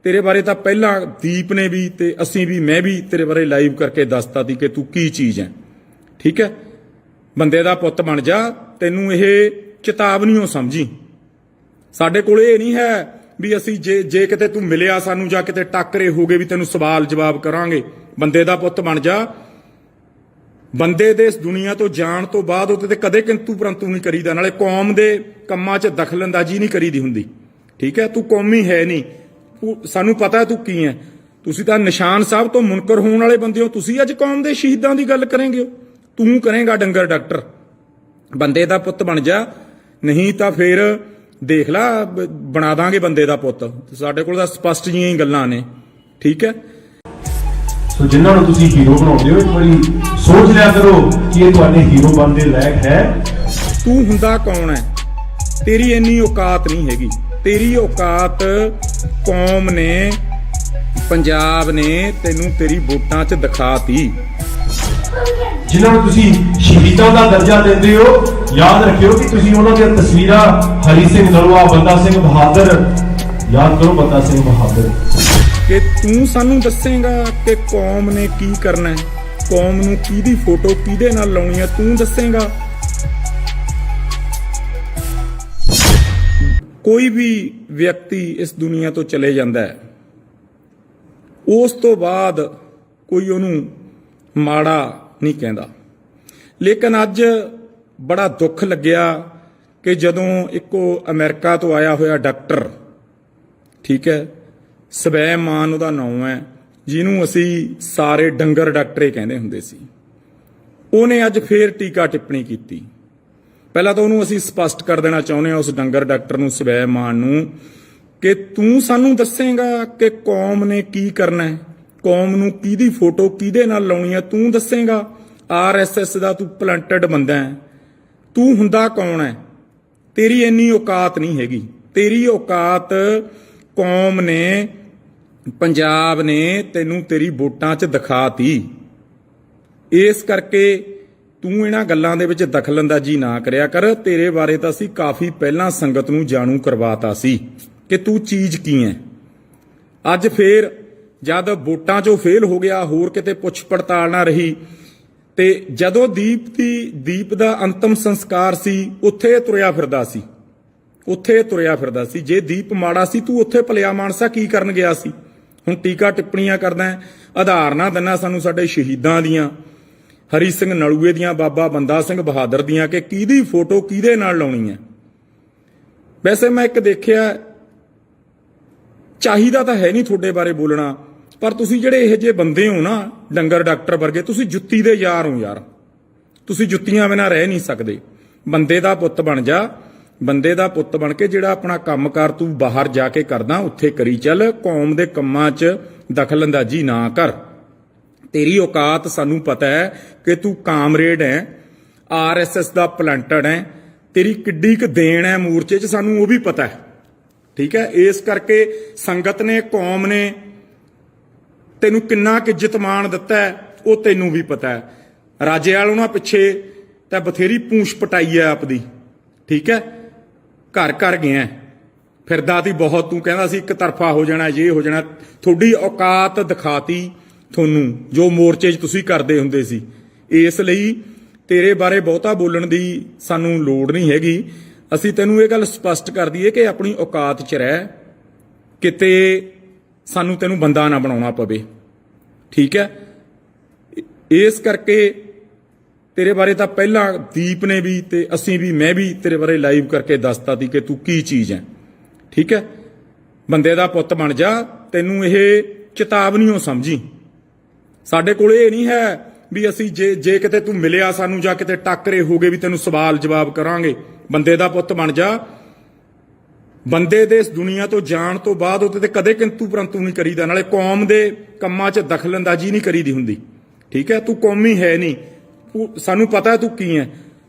ਤੇਰੇ ਬਾਰੇ ਤਾਂ ਪਹਿਲਾਂ ਦੀਪ ਨੇ ਵੀ ਤੇ ਅਸੀਂ ਵੀ, ਮੈਂ ਵੀ ਤੇਰੇ ਬਾਰੇ ਲਾਈਵ ਕਰਕੇ ਦੱਸਤਾ ਸੀ ਕਿ ਤੂੰ ਕੀ ਚੀਜ਼ ਹੈ, ਠੀਕ ਹੈ। ਬੰਦੇ ਦਾ ਪੁੱਤ ਬਣ ਜਾ, ਤੈਨੂੰ ਇਹ ਚੇਤਾਵਨੀਓ ਸਮਝੀ। ਸਾਡੇ ਕੋਲ ਇਹ ਨਹੀਂ ਹੈ ਵੀ ਅਸੀਂ ਜੇ ਕਿਤੇ ਤੂੰ ਮਿਲਿਆ ਸਾਨੂੰ ਜਾਂ ਕਿਤੇ ਟੱਕਰੇ ਹੋ ਗਏ ਵੀ ਤੈਨੂੰ ਸਵਾਲ ਜਵਾਬ ਕਰਾਂਗੇ। ਬੰਦੇ ਦਾ ਪੁੱਤ ਬਣ ਜਾ। ਬੰਦੇ ਦੇ ਇਸ ਦੁਨੀਆ ਤੋਂ ਜਾਣ ਤੋਂ ਬਾਅਦ ਉਹਦੇ ਤੇ ਕਦੇ ਕਿੰਤੂ ਪਰੰਤੂ ਨਹੀਂ ਕਰੀਦਾ, ਨਾਲੇ ਕੌਮ ਦੇ ਕੰਮਾਂ 'ਚ ਦਖਲਅੰਦਾਜ਼ੀ ਨਹੀਂ ਕਰੀਦੀ ਹੁੰਦੀ, ਠੀਕ ਹੈ। ਤੂੰ ਕੌਮੀ ਹੈ ਨਹੀਂ, ਸਾਨੂੰ ਪਤਾ ਤੂੰ ਕੀ ਹੈ। ਤੁਸੀਂ ਤਾਂ ਨਿਸ਼ਾਨ ਸਾਹਿਬ ਤੋਂ ਮੁਨਕਰ ਹੋਣ ਵਾਲੇ ਬੰਦੇ ਹੋ। ਤੁਸੀਂ ਅੱਜ ਕੌਮ ਦੇ ਸ਼ਹੀਦਾਂ ਦੀ ਗੱਲ ਕਰੇਂਗੇ। ਤੂੰ ਕਰੇਂਗਾ ਡੰਗਰ ਡਾਕਟਰ। ਬੰਦੇ ਦਾ ਪੁੱਤ ਬਣ ਜਾ, ਨਹੀਂ ਤਾਂ ਫਿਰ ਦੇਖ ਲਾ ਬਣਾ ਦਾਂਗੇ ਬੰਦੇ ਦਾ ਪੁੱਤ। ਸਾਡੇ ਕੋਲ ਤਾਂ ਸਪਸ਼ਟ ਜੀਆਂ ਹੀ ਗੱਲਾਂ ਨੇ, ਠੀਕ ਹੈ। ਸੋ ਜਿਨ੍ਹਾਂ ਨੂੰ ਤੁਸੀਂ ਹੀਰੋ ਬਣਾਉਂਦੇ ਹੋ, ਇੱਕ ਵਾਰੀ ਸੋਚ ਲਿਆ ਕਰੋ ਕਿ ਇਹ ਤੁਹਾਡੇ ਹੀਰੋ ਬਣਨ ਦੇ ਲਾਇਕ ਹੈ। ਤੂੰ ਹੁੰਦਾ ਕੌਣ ਹੈ? ਤੇਰੀ ਇੰਨੀ ਔਕਾਤ ਨਹੀਂ ਹੈਗੀ। ਤੇਰੀ ਔਕਾਤ ਕੌਮ ਨੇ, ਪੰਜਾਬ ਨੇ ਤੈਨੂੰ ਤੇਰੀ ਵੋਟਾਂ 'ਚ ਦਿਖਾਤੀ। ਜਿਨ੍ਹਾਂ ਨੂੰ ਤੁਸੀਂ ਸ਼ਹੀਦਾਂ ਦਾ ਦਰਜਾ ਦਿੰਦੇ ਹੋ, ਯਾਦ ਰੱਖਿਓ ਕਿ ਤੁਸੀਂ ਉਹਨਾਂ ਦੀਆਂ ਤਸਵੀਰਾਂ ਹਰੀ ਸਿੰਘ ਨਲੂਆ, ਬੰਦਾ ਸਿੰਘ ਬਹਾਦਰ, ਯਾਦ ਕਰੋ ਬੰਦਾ ਸਿੰਘ ਬਹਾਦਰ। ਕਿ ਤੂੰ ਸਾਨੂੰ ਦੱਸੇਗਾ ਕਿ ਕੌਮ ਨੇ ਕੀ ਕਰਨਾ ਹੈ, ਕੌਮ ਨੂੰ ਕਿਹਦੀ ਫੋਟੋ ਕਿਹਦੇ ਨਾਲ ਲਾਉਣੀ ਹੈ, ਤੂੰ ਦੱਸੇਗਾ। ਕੋਈ ਵੀ ਵਿਅਕਤੀ ਇਸ ਦੁਨੀਆ ਤੋਂ ਚਲੇ ਜਾਂਦਾ ਹੈ, ਉਸ ਤੋਂ ਬਾਅਦ ਕੋਈ ਉਹਨੂੰ ਮਾੜਾ ਨਹੀਂ ਕਹਿੰਦਾ। ਲੇਕਿਨ ਅੱਜ ਬੜਾ ਦੁੱਖ ਲੱਗਿਆ ਕਿ ਜਦੋਂ ਇੱਕੋ ਅਮਰੀਕਾ ਤੋਂ ਆਇਆ ਹੋਇਆ ਡਾਕਟਰ, ਠੀਕ ਹੈ, ਸਵੈਮਾਨ ਉਹਦਾ ਨਾਮ ਹੈ, ਜਿਹਨੂੰ ਅਸੀਂ ਸਾਰੇ ਡੰਗਰ ਡਾਕਟਰੇ ਕਹਿੰਦੇ ਹੁੰਦੇ ਸੀ, ਉਹਨੇ ਅੱਜ ਫੇਰ ਟੀਕਾ ਟਿੱਪਣੀ ਕੀਤੀ। ਪਹਿਲਾਂ ਤਾਂ ਉਹਨੂੰ ਅਸੀਂ ਸਪਸ਼ਟ ਕਰ ਦੇਣਾ ਚਾਹੁੰਦੇ ਹਾਂ, ਉਸ ਡੰਗਰ ਡਾਕਟਰ ਨੂੰ, ਸਵੈਮਾਨ ਨੂੰ, ਕਿ ਤੂੰ ਸਾਨੂੰ ਦੱਸੇਗਾ ਕਿ ਕੌਮ ਨੇ ਕੀ ਕਰਨਾ ਹੈ, ਕੌਮ ਨੂੰ ਕਿਹਦੀ ਫੋਟੋ ਕਿਹਦੇ ਨਾਲ ਲਾਉਣੀ ਹੈ, ਤੂੰ ਦੱਸੇਗਾ। RSS ਦਾ ਤੂੰ ਪਲੰਟਡ ਬੰਦਾ ਹੈ। ਤੂੰ ਹੁੰਦਾ ਕੌਣ ਹੈ? ਤੇਰੀ ਇੰਨੀ ਔਕਾਤ ਨਹੀਂ ਹੈਗੀ। ਤੇਰੀ ਔਕਾਤ ਕੌਮ ਨੇ, ਪੰਜਾਬ ਨੇ ਤੈਨੂੰ ਤੇਰੀ ਵੋਟਾਂ 'ਚ ਦਿਖਾਤੀ। ਇਸ ਕਰਕੇ ਤੂੰ ਇਹਨਾਂ ਗੱਲਾਂ ਦੇ ਵਿੱਚ ਦਖਲਅੰਦਾਜ਼ੀ ਨਾ ਕਰਿਆ ਕਰ। ਤੇਰੇ ਬਾਰੇ ਤਾਂ ਅਸੀਂ ਕਾਫੀ ਪਹਿਲਾਂ ਸੰਗਤ ਨੂੰ ਜਾਣੂ ਕਰਵਾਤਾ ਸੀ ਕਿ ਤੂੰ ਚੀਜ਼ ਕੀ ਹੈ। ਅੱਜ ਫੇਰ ਜਦ ਵੋਟਾਂ 'ਚੋਂ ਫੇਲ ਹੋ ਗਿਆ, ਹੋਰ ਕਿਤੇ ਪੁੱਛ ਪੜਤਾਲ ਨਾ ਰਹੀ, ਤੇ ਜਦੋਂ ਦੀਪ ਦਾ ਅੰਤਮ ਸੰਸਕਾਰ ਸੀ, ਉੱਥੇ ਤੁਰਿਆ ਫਿਰਦਾ ਸੀ, ਉੱਥੇ ਤੁਰਿਆ ਫਿਰਦਾ ਸੀ। ਜੇ ਦੀਪ ਮਾੜਾ ਸੀ, ਤੂੰ ਉੱਥੇ ਭਲਿਆ ਮਾਨਸਾ ਕੀ ਕਰਨ ਗਿਆ ਸੀ? ਹੁਣ ਟੀਕਾ ਟਿੱਪਣੀਆਂ ਕਰਦਾ, ਆਧਾਰ ਨਾ ਦਿੰਨਾ ਸਾਨੂੰ ਸਾਡੇ ਸ਼ਹੀਦਾਂ ਦੀਆਂ, ਹਰੀ ਸਿੰਘ ਨਲੂਏ ਦੀਆਂ, ਬਾਬਾ ਬੰਦਾ ਸਿੰਘ ਬਹਾਦਰ ਦੀਆਂ, ਕਿ ਕਿਹਦੀ ਫੋਟੋ ਕਿਹਦੇ ਨਾਲ ਲਾਉਣੀ ਹੈ। ਵੈਸੇ ਮੈਂ ਇੱਕ ਦੇਖਿਆ, ਚਾਹੀਦਾ ਤਾਂ ਹੈ ਨਹੀਂ ਤੁਹਾਡੇ ਬਾਰੇ ਬੋਲਣਾ, ਪਰ ਤੁਸੀਂ ਜਿਹੜੇ ਇਹੋ ਜਿਹੇ ਬੰਦੇ ਹੋ ਨਾ, ਡੰਗਰ ਡਾਕਟਰ ਵਰਗੇ, ਤੁਸੀਂ ਜੁੱਤੀ ਦੇ ਯਾਰ ਹੋ ਯਾਰ। ਤੁਸੀਂ ਜੁੱਤੀਆਂ ਬਿਨਾਂ ਰਹਿ ਨਹੀਂ ਸਕਦੇ। ਬੰਦੇ ਦਾ ਪੁੱਤ ਬਣ ਜਾ। ਬੰਦੇ ਦਾ ਪੁੱਤ ਬਣ ਕੇ ਜਿਹੜਾ ਆਪਣਾ ਕੰਮਕਾਰ ਤੂੰ ਬਾਹਰ ਜਾ ਕੇ ਕਰਦਾ, ਉੱਥੇ ਕਰੀ ਚੱਲ। ਕੌਮ ਦੇ ਕੰਮਾਂ 'ਚ ਦਖਲਅੰਦਾਜ਼ੀ ਨਾ ਕਰ। ਤੇਰੀ ਔਕਾਤ ਸਾਨੂੰ ਪਤਾ ਹੈ ਕਿ ਤੂੰ ਕਾਮਰੇਡ ਹੈ, RSS ਦਾ ਪਲੰਟਡ ਹੈ। ਤੇਰੀ ਕਿੱਡੀ ਕੁ ਦੇਣ ਹੈ ਮੋਰਚੇ 'ਚ, ਸਾਨੂੰ ਉਹ ਵੀ ਪਤਾ ਹੈ, ਠੀਕ ਹੈ। ਇਸ ਕਰਕੇ ਸੰਗਤ ਨੇ, ਕੌਮ ਨੇ ਤੈਨੂੰ ਕਿੰਨਾ ਕੁ ਇੱਜ਼ਤ ਮਾਣ ਦਿੱਤਾ ਹੈ, ਉਹ ਤੈਨੂੰ ਵੀ ਪਤਾ ਹੈ। ਰਾਜੇ ਵਾਲ ਉਹਨਾਂ ਪਿੱਛੇ ਤਾਂ ਬਥੇਰੀ ਪੂੰਛ ਪਟਾਈ ਹੈ ਆਪਦੀ, ਠੀਕ ਹੈ। ਘਰ ਘਰ ਗਿਆ ਫਿਰਦਾ ਤੀ ਬਹੁਤ। ਤੂੰ ਕਹਿੰਦਾ ਸੀ ਇੱਕ ਤਰਫਾ ਹੋ ਜਾਣਾ, ਇਹ ਹੋ ਜਾਣਾ। ਤੁਹਾਡੀ ਔਕਾਤ ਦਿਖਾਤੀ ਤੁਹਾਨੂੰ, ਜੋ ਮੋਰਚੇ 'ਚ ਤੁਸੀਂ ਕਰਦੇ ਹੁੰਦੇ ਸੀ। ਇਸ ਲਈ ਤੇਰੇ ਬਾਰੇ ਬਹੁਤਾ ਬੋਲਣ ਦੀ ਸਾਨੂੰ ਲੋੜ ਨਹੀਂ ਹੈਗੀ। ਅਸੀਂ ਤੈਨੂੰ ਇਹ ਗੱਲ ਸਪਸ਼ਟ ਕਰ ਦਈਏ ਕਿ ਆਪਣੀ ਔਕਾਤ 'ਚ ਰਹਿ, ਕਿਤੇ ਸਾਨੂੰ ਤੈਨੂੰ ਬੰਦਾ ਨਾ ਬਣਾਉਣਾ ਪਵੇ, ਠੀਕ ਹੈ। ਇਸ ਕਰਕੇ ਤੇਰੇ ਬਾਰੇ ਤਾਂ ਪਹਿਲਾਂ ਦੀਪ ਨੇ ਵੀ ਤੇ ਅਸੀਂ ਵੀ, ਮੈਂ ਵੀ ਤੇਰੇ ਬਾਰੇ ਲਾਈਵ ਕਰਕੇ ਦੱਸਤਾ ਸੀ ਕਿ ਤੂੰ ਕੀ ਚੀਜ਼ ਹੈ, ਠੀਕ ਹੈ। ਬੰਦੇ ਦਾ ਪੁੱਤ ਬਣ ਜਾ। ਤੈਨੂੰ ਇਹ ਚੇਤਾਵਨੀਓ ਸਮਝੀ। ਸਾਡੇ ਕੋਲ ਇਹ ਨਹੀਂ ਹੈ ਵੀ ਅਸੀਂ ਜੇ ਕਿਤੇ ਤੂੰ ਮਿਲਿਆ ਸਾਨੂੰ ਜਾਂ ਕਿਤੇ ਟੱਕਰੇ ਹੋ ਗਏ ਵੀ ਤੈਨੂੰ ਸਵਾਲ ਜਵਾਬ ਕਰਾਂਗੇ। ਬੰਦੇ ਦਾ ਪੁੱਤ ਬਣ ਜਾ। ਬੰਦੇ ਦੇ ਇਸ ਦੁਨੀਆ ਤੋਂ ਜਾਣ ਤੋਂ ਬਾਅਦ ਉਹਦੇ ਤੇ ਕਦੇ ਕਿੰਤੂ ਪਰੰਤੂ ਨਹੀਂ ਕਰੀਦਾ। ਨਾਲੇ ਕੌਮ ਦੇ ਕੰਮਾਂ 'ਚ ਦਖਲਅੰਦਾਜ਼ੀ ਨਹੀਂ ਕਰੀਦੀ ਹੁੰਦੀ, ਠੀਕ ਹੈ। ਤੂੰ ਕੌਮੀ ਹੈ ਨਹੀਂ, ਸਾਨੂੰ ਪਤਾ ਤੂੰ ਕੀ ਹੈ।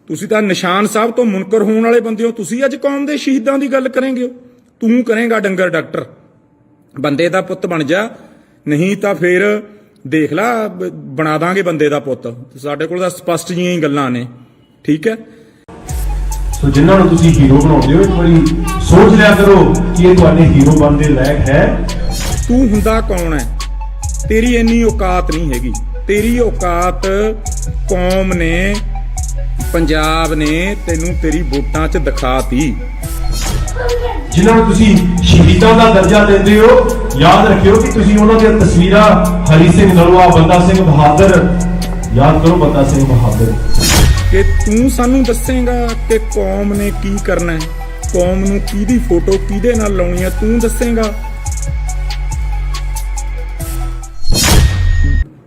ਤੁਸੀਂ ਤਾਂ ਨਿਸ਼ਾਨ ਸਾਹਿਬ ਤੋਂ ਮੁਨਕਰ ਹੋਣ ਵਾਲੇ ਬੰਦੇ ਹੋ। ਤੁਸੀਂ ਅੱਜ ਕੌਮ ਦੇ ਸ਼ਹੀਦਾਂ ਦੀ ਗੱਲ ਕਰੇਂਗੇ। ਤੂੰ ਕਰੇਂਗਾ ਡੰਗਰ ਡਾਕਟਰ। ਬੰਦੇ ਦਾ ਪੁੱਤ ਬਣ ਜਾ, ਨਹੀਂ ਤਾਂ ਫਿਰ ਦੇਖ ਲਾ ਬਣਾ ਦਾਂਗੇ ਬੰਦੇ ਦਾ ਪੁੱਤ। ਸਾਡੇ ਕੋਲ ਤਾਂ ਸਪਸ਼ਟ ਜੀਆਂ ਹੀ ਗੱਲਾਂ ਨੇ, ਠੀਕ ਹੈ। ਸੋ ਜਿਨ੍ਹਾਂ ਨੂੰ ਤੁਸੀਂ ਹੀਰੋ ਬਣਾਉਂਦੇ ਹੋ, ਇੱਕ ਵਾਰੀ ਸੋਚ ਲਿਆ ਕਰੋ ਕਿ ਇਹ ਤੁਹਾਡੇ ਹੀਰੋ ਬਣਨ ਦੇ ਲਾਇਕ ਹੈ। ਤੂੰ ਹੁੰਦਾ ਕੌਣ ਹੈ? ਤੇਰੀ ਇੰਨੀ ਔਕਾਤ ਨਹੀਂ ਹੈਗੀ। ਤੇਰੀ ਔਕਾਤ ਕੌਮ ਨੇ, ਪੰਜਾਬ ਨੇ ਤੈਨੂੰ ਤੇਰੀ ਵੋਟਾਂ 'ਚ ਦਿਖਾਤੀ। ਜਿਨ੍ਹਾਂ ਨੂੰ ਤੁਸੀਂ ਸ਼ਹੀਦਾਂ ਦਾ ਦਰਜਾ ਦਿੰਦੇ ਹੋ, ਯਾਦ ਰੱਖਿਓ ਕਿ ਤੁਸੀਂ ਉਹਨਾਂ ਦੀਆਂ ਤਸਵੀਰਾਂ ਹਰੀ ਸਿੰਘ ਨਲੂਆ, ਬੰਦਾ ਸਿੰਘ ਬਹਾਦਰ, ਯਾਦ ਕਰੋ ਬੰਦਾ ਸਿੰਘ ਬਹਾਦਰ। ਕਿ ਤੂੰ ਸਾਨੂੰ ਦੱਸੇਗਾ ਕਿ ਕੌਮ ਨੇ ਕੀ ਕਰਨਾ ਹੈ, ਕੌਮ ਨੂੰ ਕਿਹਦੀ ਫੋਟੋ ਕਿਹਦੇ ਨਾਲ ਲਾਉਣੀ ਹੈ, ਤੂੰ ਦੱਸੇਗਾ।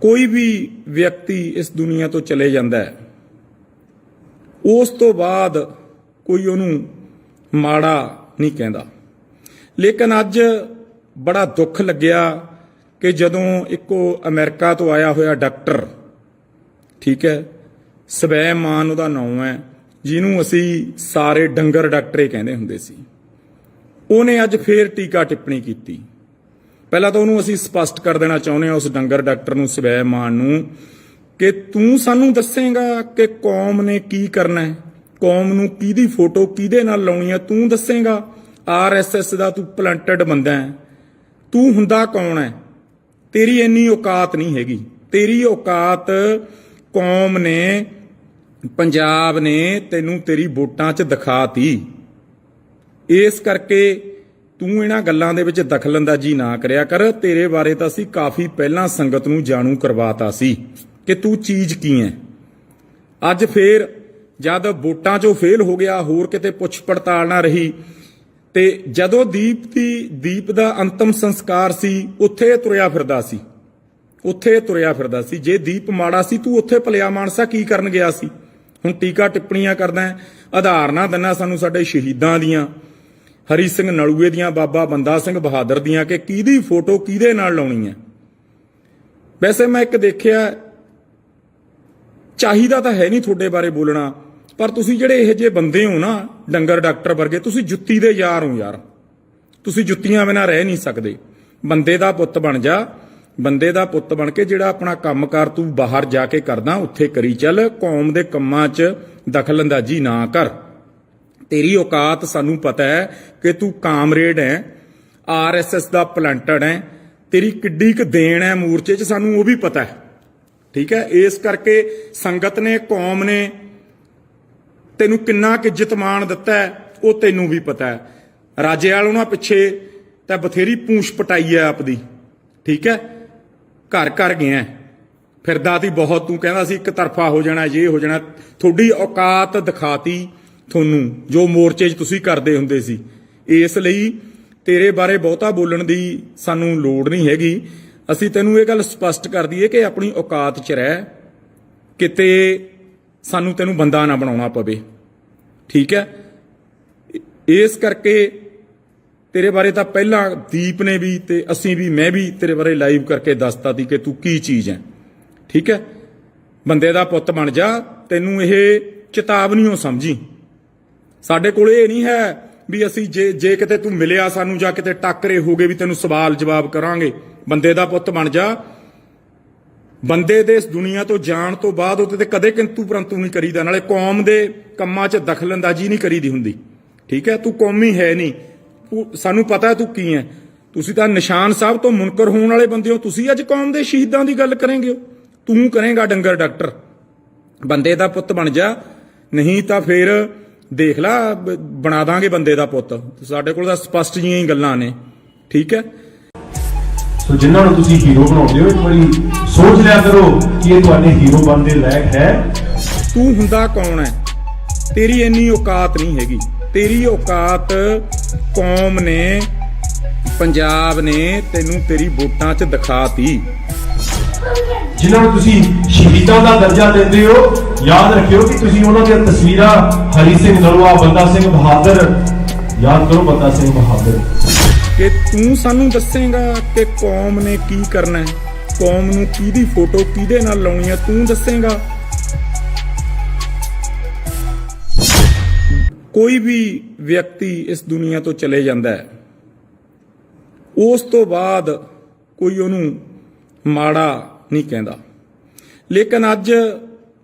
ਕੋਈ ਵੀ ਵਿਅਕਤੀ ਇਸ ਦੁਨੀਆ ਤੋਂ ਚਲੇ ਜਾਂਦਾ ਹੈ, ਉਸ ਤੋਂ ਬਾਅਦ ਕੋਈ ਉਹਨੂੰ ਮਾੜਾ ਨਹੀਂ ਕਹਿੰਦਾ। ਲੇਕਿਨ ਅੱਜ ਬੜਾ ਦੁੱਖ ਲੱਗਿਆ ਕਿ ਜਦੋਂ ਇੱਕੋ ਅਮਰੀਕਾ ਤੋਂ ਆਇਆ ਹੋਇਆ ਡਾਕਟਰ, ਠੀਕ ਹੈ, ਸਵੈਮਾਨ ਉਹਦਾ ਨਾਮ ਹੈ, ਜਿਹਨੂੰ ਅਸੀਂ ਸਾਰੇ ਡੰਗਰ ਡਾਕਟਰੇ ਕਹਿੰਦੇ ਹੁੰਦੇ ਸੀ, ਉਹਨੇ ਅੱਜ ਫੇਰ ਟੀਕਾ ਟਿੱਪਣੀ ਕੀਤੀ। ਪਹਿਲਾਂ ਤਾਂ ਉਹਨੂੰ ਅਸੀਂ ਸਪਸ਼ਟ ਕਰ ਦੇਣਾ ਚਾਹੁੰਦੇ ਹਾਂ, ਉਸ ਡੰਗਰ ਡਾਕਟਰ ਨੂੰ, ਸਵੈਮਾਨ ਨੂੰ, ਕਿ ਤੂੰ ਸਾਨੂੰ ਦੱਸੇਗਾ ਕਿ ਕੌਮ ਨੇ ਕੀ ਕਰਨਾ ਹੈ, ਕੌਮ ਨੂੰ ਕਿਹਦੀ ਫੋਟੋ ਕਿਹਦੇ ਨਾਲ ਲਾਉਣੀ ਹੈ, ਤੂੰ ਦੱਸੇਗਾ। RSS ਦਾ ਤੂੰ ਪਲੰਟਡ ਬੰਦਾ ਹੈ, ਤੂੰ ਹੁੰਦਾ ਕੌਣ ਹੈ? ਤੇਰੀ ਇੰਨੀ ਔਕਾਤ ਨਹੀਂ ਹੈਗੀ। ਤੇਰੀ ਔਕਾਤ ਕੌਮ ਨੇ, ਪੰਜਾਬ ਨੇ ਤੈਨੂੰ ਤੇਰੀ ਵੋਟਾਂ 'ਚ ਦਿਖਾਤੀ। ਇਸ ਕਰਕੇ ਤੂੰ ਇਹਨਾਂ ਗੱਲਾਂ ਦੇ ਵਿੱਚ ਦਖਲਅੰਦਾਜ਼ੀ ਨਾ ਕਰਿਆ ਕਰ। ਤੇਰੇ ਬਾਰੇ ਤਾਂ ਅਸੀਂ ਕਾਫੀ ਪਹਿਲਾਂ ਸੰਗਤ ਨੂੰ ਜਾਣੂ ਕਰਵਾਤਾ ਸੀ ਕਿ ਤੂੰ ਚੀਜ਼ ਕੀ ਹੈ। ਅੱਜ ਫੇਰ ਜਦ ਵੋਟਾਂ 'ਚੋਂ ਫੇਲ ਹੋ ਗਿਆ, ਹੋਰ ਕਿਤੇ ਪੁੱਛ ਪੜਤਾਲ ਨਾ ਰਹੀ, ਤੇ ਜਦੋਂ ਦੀਪ ਦਾ ਅੰਤਮ ਸੰਸਕਾਰ ਸੀ, ਉੱਥੇ ਤੁਰਿਆ ਫਿਰਦਾ ਸੀ। ਜੇ ਦੀਪ ਮਾੜਾ ਸੀ, ਤੂੰ ਉੱਥੇ ਭਲਿਆ ਮਾਨਸਾ ਕੀ ਕਰਨ ਗਿਆ ਸੀ? ਹੁਣ ਟੀਕਾ ਟਿੱਪਣੀਆਂ ਕਰਦਾ ਹੈ, ਉਦਾਹਰਨਾਂ ਦਿੰਦਾ ਸਾਨੂੰ ਸਾਡੇ ਸ਼ਹੀਦਾਂ ਦੀਆਂ, ਹਰੀ ਸਿੰਘ ਨਲੂਏ ਦੀਆਂ, ਬਾਬਾ ਬੰਦਾ ਸਿੰਘ ਬਹਾਦਰ ਦੀਆਂ, ਕਿ ਕਿਹਦੀ ਫੋਟੋ ਕਿਹਦੇ ਨਾਲ ਲਾਉਣੀ ਹੈ। ਵੈਸੇ ਮੈਂ ਇੱਕ ਦੇਖਿਆ, ਚਾਹੀਦਾ ਤਾਂ ਹੈ ਨਹੀਂ ਤੁਹਾਡੇ ਬਾਰੇ ਬੋਲਣਾ, ਪਰ ਤੁਸੀਂ ਜਿਹੜੇ ਇਹੋ ਜਿਹੇ ਬੰਦੇ ਹੋ ਨਾ, ਡੰਗਰ ਡਾਕਟਰ ਵਰਗੇ, ਤੁਸੀਂ ਜੁੱਤੀ ਦੇ ਯਾਰ ਹੋ ਯਾਰ। ਤੁਸੀਂ ਜੁੱਤੀਆਂ ਬਿਨਾਂ ਰਹਿ ਨਹੀਂ ਸਕਦੇ। ਬੰਦੇ ਦਾ ਪੁੱਤ ਬਣ ਜਾ। ਬੰਦੇ ਦਾ ਪੁੱਤ ਬਣ ਕੇ ਜਿਹੜਾ ਆਪਣਾ ਕੰਮਕਾਰ ਤੂੰ ਬਾਹਰ ਜਾ ਕੇ ਕਰਦਾ, ਉੱਥੇ ਕਰੀ ਚੱਲ। ਕੌਮ ਦੇ ਕੰਮਾਂ 'ਚ ਦਖਲਅੰਦਾਜ਼ੀ ਨਾ ਕਰ। ਤੇਰੀ ਔਕਾਤ ਸਾਨੂੰ ਪਤਾ ਹੈ ਕਿ ਤੂੰ ਕਾਮਰੇਡ ਹੈ, RSS ਦਾ ਪਲੰਟਡ ਹੈ। ਤੇਰੀ ਕਿੱਡੀ ਕੁ ਦੇਣ ਹੈ ਮੋਰਚੇ 'ਚ, ਸਾਨੂੰ ਉਹ ਵੀ ਪਤਾ ਹੈ, ਠੀਕ ਹੈ। ਇਸ ਕਰਕੇ ਸੰਗਤ ਨੇ, ਕੌਮ ਨੇ ਤੈਨੂੰ ਕਿੰਨਾ ਕੁ ਇੱਜ਼ਤ ਮਾਣ ਦਿੱਤਾ ਹੈ, ਉਹ ਤੈਨੂੰ ਵੀ ਪਤਾ ਹੈ। ਰਾਜੇ ਵਾਲ ਉਹਨਾਂ ਪਿੱਛੇ ਤਾਂ ਬਥੇਰੀ ਪੂੰਛ ਪਟਾਈ ਹੈ ਆਪਦੀ, ਠੀਕ ਹੈ। ਘਰ ਘਰ ਗਿਆ ਫਿਰਦਾ ਤੀ ਬਹੁਤ, ਤੂੰ ਕਹਿੰਦਾ ਸੀ ਇੱਕ ਤਰਫਾ ਹੋ ਜਾਣਾ, ਇਹ ਹੋ ਜਾਣਾ। ਤੁਹਾਡੀ ਔਕਾਤ ਦਿਖਾਤੀ ਤੁਹਾਨੂੰ, ਜੋ ਮੋਰਚੇ 'ਚ ਤੁਸੀਂ ਕਰਦੇ ਹੁੰਦੇ ਸੀ। ਇਸ ਲਈ ਤੇਰੇ ਬਾਰੇ ਬਹੁਤਾ ਬੋਲਣ ਦੀ ਸਾਨੂੰ ਲੋੜ ਨਹੀਂ ਹੈਗੀ। ਅਸੀਂ ਤੈਨੂੰ ਇਹ ਗੱਲ ਸਪਸ਼ਟ ਕਰ ਦਈਏ ਕਿ ਆਪਣੀ ਔਕਾਤ 'ਚ ਰਹਿ, ਕਿਤੇ ਸਾਨੂੰ ਤੈਨੂੰ ਬੰਦਾ ਨਾ ਬਣਾਉਣਾ ਪਵੇ, ਠੀਕ ਹੈ। ਇਸ ਕਰਕੇ ਤੇਰੇ ਬਾਰੇ ਤਾਂ ਪਹਿਲਾਂ ਦੀਪ ਨੇ ਵੀ ਤੇ ਅਸੀਂ ਵੀ, ਮੈਂ ਵੀ ਤੇਰੇ ਬਾਰੇ ਲਾਈਵ ਕਰਕੇ ਦੱਸਤਾ ਸੀ ਕਿ ਤੂੰ ਕੀ ਚੀਜ਼ ਹੈ, ਠੀਕ ਹੈ। ਬੰਦੇ ਦਾ ਪੁੱਤ ਬਣ ਜਾ। ਤੈਨੂੰ ਇਹ ਚੇਤਾਵਨੀਓ ਸਮਝੀ। ਸਾਡੇ ਕੋਲ ਇਹ ਨਹੀਂ ਹੈ ਵੀ ਅਸੀਂ ਜੇ ਕਿਤੇ ਤੂੰ ਮਿਲਿਆ ਸਾਨੂੰ ਜਾਂ ਕਿਤੇ ਟੱਕਰੇ ਹੋ ਗਏ ਵੀ ਤੈਨੂੰ ਸਵਾਲ ਜਵਾਬ ਕਰਾਂਗੇ। ਬੰਦੇ ਦਾ ਪੁੱਤ ਬਣ ਜਾ। ਬੰਦੇ ਦੇ ਇਸ ਦੁਨੀਆ ਤੋਂ ਜਾਣ ਤੋਂ ਬਾਅਦ ਉਹਦੇ ਤੇ ਕਦੇ ਕਿੰਤੂ ਪਰੰਤੂ ਨਹੀਂ ਕਰੀਦਾ। ਨਾਲੇ ਕੌਮ ਦੇ ਕੰਮਾਂ 'ਚ ਦਖਲਅੰਦਾਜ਼ੀ ਨਹੀਂ ਕਰੀਦੀ ਹੁੰਦੀ, ਠੀਕ ਹੈ। ਤੂੰ ਕੌਮੀ ਹੈ ਨਹੀਂ, ਸਾਨੂੰ ਪਤਾ ਹੈ ਤੂੰ ਕੀ ਹੈ। ਤੁਸੀਂ ਤਾਂ ਨਿਸ਼ਾਨ ਸਾਹਿਬ ਤੋਂ ਮੁਨਕਰ ਹੋਣ ਵਾਲੇ ਬੰਦੇ ਹੋ। ਤੁਸੀਂ ਅੱਜ ਕੌਮ ਦੇ ਸ਼ਹੀਦਾਂ ਦੀ ਗੱਲ ਕਰੇਂਗੇ, ਤੂੰ ਕਰੇਂਗਾ ਡੰਗਰ ਡਾਕਟਰ। ਬੰਦੇ ਦਾ ਪੁੱਤ ਬਣ ਜਾ, ਨਹੀਂ ਤਾਂ ਫਿਰ ਦੇਖ ਲਾ, ਬਣਾ ਦਾਂਗੇ ਬੰਦੇ ਦਾ ਪੁੱਤ। ਸਾਡੇ ਕੋਲ ਤਾਂ ਸਪਸ਼ਟ ਜਿਹੀਆਂ ਹੀ ਗੱਲਾਂ ਨੇ, ਠੀਕ ਹੈ। ਸੋ ਜਿਨ੍ਹਾਂ ਨੂੰ ਤੁਸੀਂ ਹੀਰੋ ਬਣਾਉਂਦੇ ਹੋ, ਇੱਕ ਵਾਰੀ ਸੋਚ ਲਿਆ ਕਰੋ ਕਿ ਇਹ ਤੁਹਾਡੇ ਹੀਰੋ ਬਣਨ ਦੇ ਲਾਇਕ ਹੈ। ਤੂੰ ਹੁੰਦਾ ਕੌਣ ਹੈ? ਤੇਰੀ ਇੰਨੀ ਔਕਾਤ ਨਹੀਂ ਹੈਗੀ। ਤੇਰੀ ਔਕਾਤ ਕੌਮ ਨੇ, ਪੰਜਾਬ ਨੇ ਤੈਨੂੰ ਤੇਰੀ ਵੋਟਾਂ 'ਚ ਦਿਖਾਤੀ। ਜਿਨ੍ਹਾਂ ਨੂੰ ਤੁਸੀਂ ਸ਼ਹੀਦਾਂ ਦਾ ਦਰਜਾ ਦਿੰਦੇ ਹੋ, ਯਾਦ ਰੱਖਿਓ ਕਿ ਤੁਸੀਂ ਉਹਨਾਂ ਦੀਆਂ ਤਸਵੀਰਾਂ, ਹਰੀ ਸਿੰਘ ਨਲੂਆ, ਬੰਦਾ ਸਿੰਘ ਬਹਾਦਰ, ਯਾਦ ਕਰੋ ਬੰਦਾ ਸਿੰਘ ਬਹਾਦਰ, ਕਿ ਤੂੰ ਸਾਨੂੰ ਦੱਸੇਗਾ ਕਿ ਕੌਮ ਨੇ ਕੀ ਕਰਨਾ ਹੈ, ਕੌਮ ਨੂੰ ਕਿਹਦੀ ਫੋਟੋ ਕਿਹਦੇ ਨਾਲ ਲਾਉਣੀ ਹੈ, ਤੂੰ ਦੱਸੇਗਾ। ਕੋਈ ਵੀ ਵਿਅਕਤੀ ਇਸ ਦੁਨੀਆ ਤੋਂ ਚਲੇ ਜਾਂਦਾ ਹੈ, ਉਸ ਤੋਂ ਬਾਅਦ ਕੋਈ ਉਹਨੂੰ ਮਾੜਾ ਨਹੀਂ ਕਹਿੰਦਾ। ਲੇਕਿਨ ਅੱਜ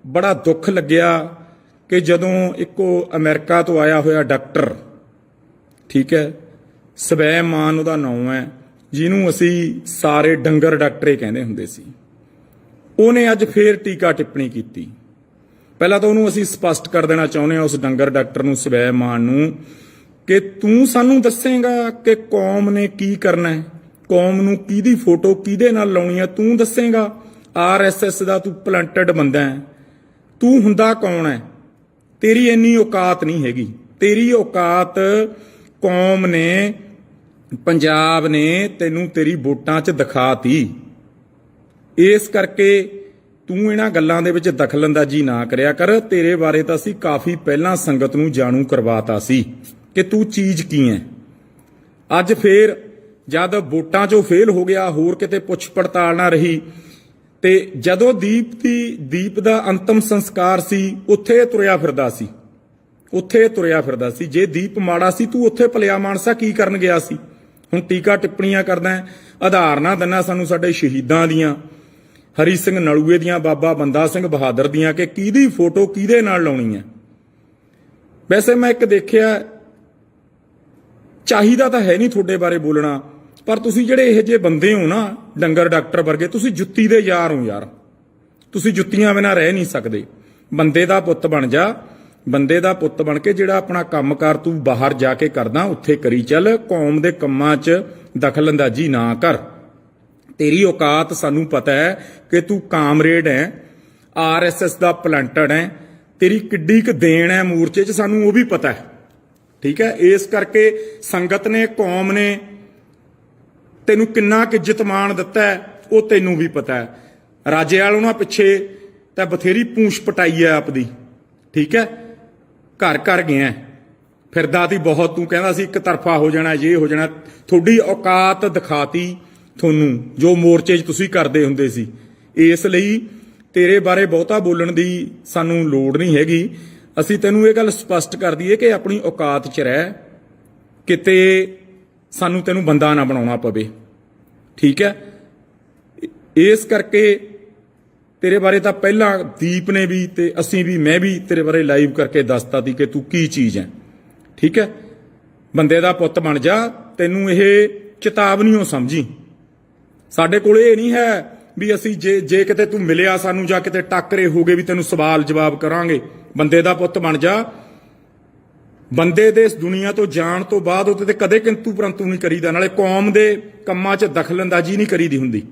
ਬੜਾ ਦੁੱਖ ਲੱਗਿਆ ਕਿ ਜਦੋਂ ਇੱਕੋ ਅਮਰੀਕਾ ਤੋਂ ਆਇਆ ਹੋਇਆ ਡਾਕਟਰ, ਠੀਕ ਹੈ, ਸਵੈਮਾਨ ਉਹਦਾ ਨਾਮ ਹੈ, ਜਿਹਨੂੰ ਅਸੀਂ ਸਾਰੇ ਡੰਗਰ ਡਾਕਟਰੇ ਕਹਿੰਦੇ ਹੁੰਦੇ ਸੀ, ਉਹਨੇ ਅੱਜ ਫੇਰ ਟੀਕਾ ਟਿੱਪਣੀ ਕੀਤੀ। ਪਹਿਲਾਂ ਤਾਂ ਉਹਨੂੰ ਅਸੀਂ ਸਪਸ਼ਟ ਕਰ ਦੇਣਾ ਚਾਹੁੰਦੇ ਹਾਂ, ਉਸ ਡੰਗਰ ਡਾਕਟਰ ਨੂੰ, ਸਵੈਮਾਨ ਨੂੰ, ਕਿ ਤੂੰ ਸਾਨੂੰ ਦੱਸੇਗਾ ਕਿ ਕੌਮ ਨੇ ਕੀ ਕਰਨਾ ਹੈ, ਕੌਮ ਨੂੰ ਕਿਹਦੀ ਫੋਟੋ ਕਿਹਦੇ ਨਾਲ ਲਾਉਣੀ ਹੈ, ਤੂੰ ਦੱਸੇਗਾ। RSS ਦਾ ਤੂੰ ਪਲੰਟਡ ਬੰਦਾ ਹੈ, ਤੂੰ ਹੁੰਦਾ ਕੌਣ ਹੈ? ਤੇਰੀ ਇੰਨੀ ਔਕਾਤ ਨਹੀਂ ਹੈਗੀ। ਤੇਰੀ ਔਕਾਤ ਕੌਮ ਨੇ, ਪੰਜਾਬ ਨੇ ਤੈਨੂੰ ਤੇਰੀ ਵੋਟਾਂ 'ਚ ਦਿਖਾਤੀ। ਇਸ ਕਰਕੇ ਤੂੰ ਇਹਨਾਂ ਗੱਲਾਂ ਦੇ ਵਿੱਚ ਦਖਲਅੰਦਾਜ਼ੀ ਨਾ ਕਰਿਆ ਕਰ। ਤੇਰੇ ਬਾਰੇ ਤਾਂ ਅਸੀਂ ਕਾਫੀ ਪਹਿਲਾਂ ਸੰਗਤ ਨੂੰ ਜਾਣੂ ਕਰਵਾਤਾ ਸੀ ਕਿ ਤੂੰ ਚੀਜ਼ ਕੀ ਹੈ। ਅੱਜ ਫੇਰ ਜਦ ਵੋਟਾਂ 'ਚੋਂ ਫੇਲ ਹੋ ਗਿਆ, ਹੋਰ ਕਿਤੇ ਪੁੱਛ ਪੜਤਾਲ ਨਾ ਰਹੀ, ਤੇ ਜਦੋਂ ਦੀਪ ਦਾ ਅੰਤਮ ਸੰਸਕਾਰ ਸੀ ਉੱਥੇ ਤੁਰਿਆ ਫਿਰਦਾ ਸੀ। ਜੇ ਦੀਪ ਮਾੜਾ ਸੀ ਤੂੰ ਉੱਥੇ ਭਲਿਆ ਮਾਨਸਾ ਕੀ ਕਰਨ ਗਿਆ ਸੀ? ਹੁਣ ਟੀਕਾ ਟਿੱਪਣੀਆਂ ਕਰਦਾ ਹੈ, ਆਧਾਰ ਨਾ ਦਿੰਨਾ ਸਾਨੂੰ ਸਾਡੇ ਸ਼ਹੀਦਾਂ ਦੀਆਂ, ਹਰੀ ਸਿੰਘ ਨਲੂਏ ਦੀਆਂ, ਬਾਬਾ ਬੰਦਾ ਸਿੰਘ ਬਹਾਦਰ ਦੀਆਂ, ਕਿ ਕਿਹਦੀ ਫੋਟੋ ਕਿਹਦੇ ਨਾਲ ਲਾਉਣੀ ਹੈ। ਵੈਸੇ ਮੈਂ ਇੱਕ ਦੇਖਿਆ, ਚਾਹੀਦਾ ਤਾਂ ਹੈ ਨਹੀਂ ਤੁਹਾਡੇ ਬਾਰੇ ਬੋਲਣਾ, ਪਰ ਤੁਸੀਂ ਜਿਹੜੇ ਇਹੋ ਜਿਹੇ ਬੰਦੇ ਹੋ ਨਾ, ਡੰਗਰ ਡਾਕਟਰ ਵਰਗੇ, ਤੁਸੀਂ ਜੁੱਤੀ ਦੇ ਯਾਰ ਹੋ ਯਾਰ। ਤੁਸੀਂ ਜੁੱਤੀਆਂ ਬਿਨਾਂ ਰਹਿ ਨਹੀਂ ਸਕਦੇ। ਬੰਦੇ ਦਾ ਪੁੱਤ ਬਣ ਜਾ, ਬੰਦੇ ਦਾ ਪੁੱਤ ਬਣ ਕੇ ਜਿਹੜਾ ਆਪਣਾ ਕੰਮਕਾਰ ਤੂੰ ਬਾਹਰ ਜਾ ਕੇ ਕਰਦਾ ਉੱਥੇ ਕਰੀ ਚੱਲ। ਕੌਮ ਦੇ ਕੰਮਾਂ 'ਚ ਦਖਲਅੰਦਾਜ਼ੀ ਨਾ ਕਰ। ਤੇਰੀ ਔਕਾਤ ਸਾਨੂੰ ਪਤਾ ਹੈ ਕਿ ਤੂੰ ਕਾਮਰੇਡ ਹੈ, ਆਰਐਸਐਸ ਦਾ ਪਲੰਟਡ ਹੈ, ਤੇਰੀ ਕਿੱਡੀ ਕੁ ਦੇਣ ਹੈ ਮੋਰਚੇ 'ਚ, ਸਾਨੂੰ ਉਹ ਵੀ ਪਤਾ ਹੈ। ਠੀਕ ਹੈ, ਇਸ ਕਰਕੇ ਸੰਗਤ ਨੇ, ਕੌਮ ਨੇ ਤੈਨੂੰ ਕਿੰਨਾ ਕੁ ਇੱਜ਼ਤ ਮਾਣ ਦਿੱਤਾ ਹੈ ਉਹ ਤੈਨੂੰ ਵੀ ਪਤਾ ਹੈ। ਰਾਜੇ ਵਾਲ ਉਹਨਾਂ ਪਿੱਛੇ ਤਾਂ ਬਥੇਰੀ ਪੂੰਛ ਪਟਾਈ ਹੈ ਆਪਦੀ। ਠੀਕ ਹੈ, ਘਰ ਘਰ ਗਿਆ ਫਿਰਦਾ ਤੀ ਬਹੁਤ, ਤੂੰ ਕਹਿੰਦਾ ਸੀ ਇੱਕ ਤਰਫਾ ਹੋ ਜਾਣਾ, ਇਹ ਹੋ ਜਾਣਾ। ਤੁਹਾਡੀ ਔਕਾਤ ਦਿਖਾਤੀ ਤੁਹਾਨੂੰ ਜੋ ਮੋਰਚੇ 'ਚ ਤੁਸੀਂ ਕਰਦੇ ਹੁੰਦੇ ਸੀ। ਇਸ ਲਈ ਤੇਰੇ ਬਾਰੇ ਬਹੁਤਾ ਬੋਲਣ ਦੀ ਸਾਨੂੰ ਲੋੜ ਨਹੀਂ ਹੈਗੀ। ਅਸੀਂ ਤੈਨੂੰ ਇਹ ਗੱਲ ਸਪਸ਼ਟ ਕਰ ਦਈਏ ਕਿ ਆਪਣੀ ਔਕਾਤ 'ਚ ਰਹਿ, ਕਿਤੇ ਸਾਨੂੰ ਤੈਨੂੰ ਬੰਦਾ ਨਾ ਬਣਾਉਣਾ ਪਵੇ। ਠੀਕ ਹੈ, ਇਸ ਕਰਕੇ ਤੇਰੇ ਬਾਰੇ ਤਾਂ ਪਹਿਲਾਂ ਦੀਪ ਨੇ ਵੀ ਤੇ ਅਸੀਂ ਵੀ, ਮੈਂ ਵੀ ਤੇਰੇ ਬਾਰੇ ਲਾਈਵ ਕਰਕੇ ਦੱਸਤਾ ਸੀ ਕਿ ਤੂੰ ਕੀ ਚੀਜ਼ ਹੈ। ਠੀਕ ਹੈ, ਬੰਦੇ ਦਾ ਪੁੱਤ ਬਣ ਜਾ। ਤੈਨੂੰ ਇਹ ਚੇਤਾਵਨੀਓ ਸਮਝੀ। ਸਾਡੇ ਕੋਲ ਇਹ ਨਹੀਂ ਹੈ ਵੀ ਅਸੀਂ ਜੇ ਕਿਤੇ ਤੂੰ ਮਿਲਿਆ ਸਾਨੂੰ ਜਾਂ ਕਿਤੇ ਟੱਕਰੇ ਹੋ ਗਏ ਵੀ ਤੈਨੂੰ ਸਵਾਲ ਜਵਾਬ ਕਰਾਂਗੇ। ਬੰਦੇ ਦਾ ਪੁੱਤ ਬਣ ਜਾ। ਬੰਦੇ ਦੇ ਇਸ ਦੁਨੀਆ ਤੋਂ ਜਾਣ ਤੋਂ ਬਾਅਦ ਉਹਦੇ ਤੇ ਕਦੇ ਕਿੰਤੂ ਪਰੰਤੂ ਨਹੀਂ ਕਰੀਦਾ, ਨਾਲੇ ਕੌਮ ਦੇ ਕੰਮਾਂ 'ਚ ਦਖਲਅੰਦਾਜ਼ੀ ਨਹੀਂ ਕਰੀਦੀ ਹੁੰਦੀ।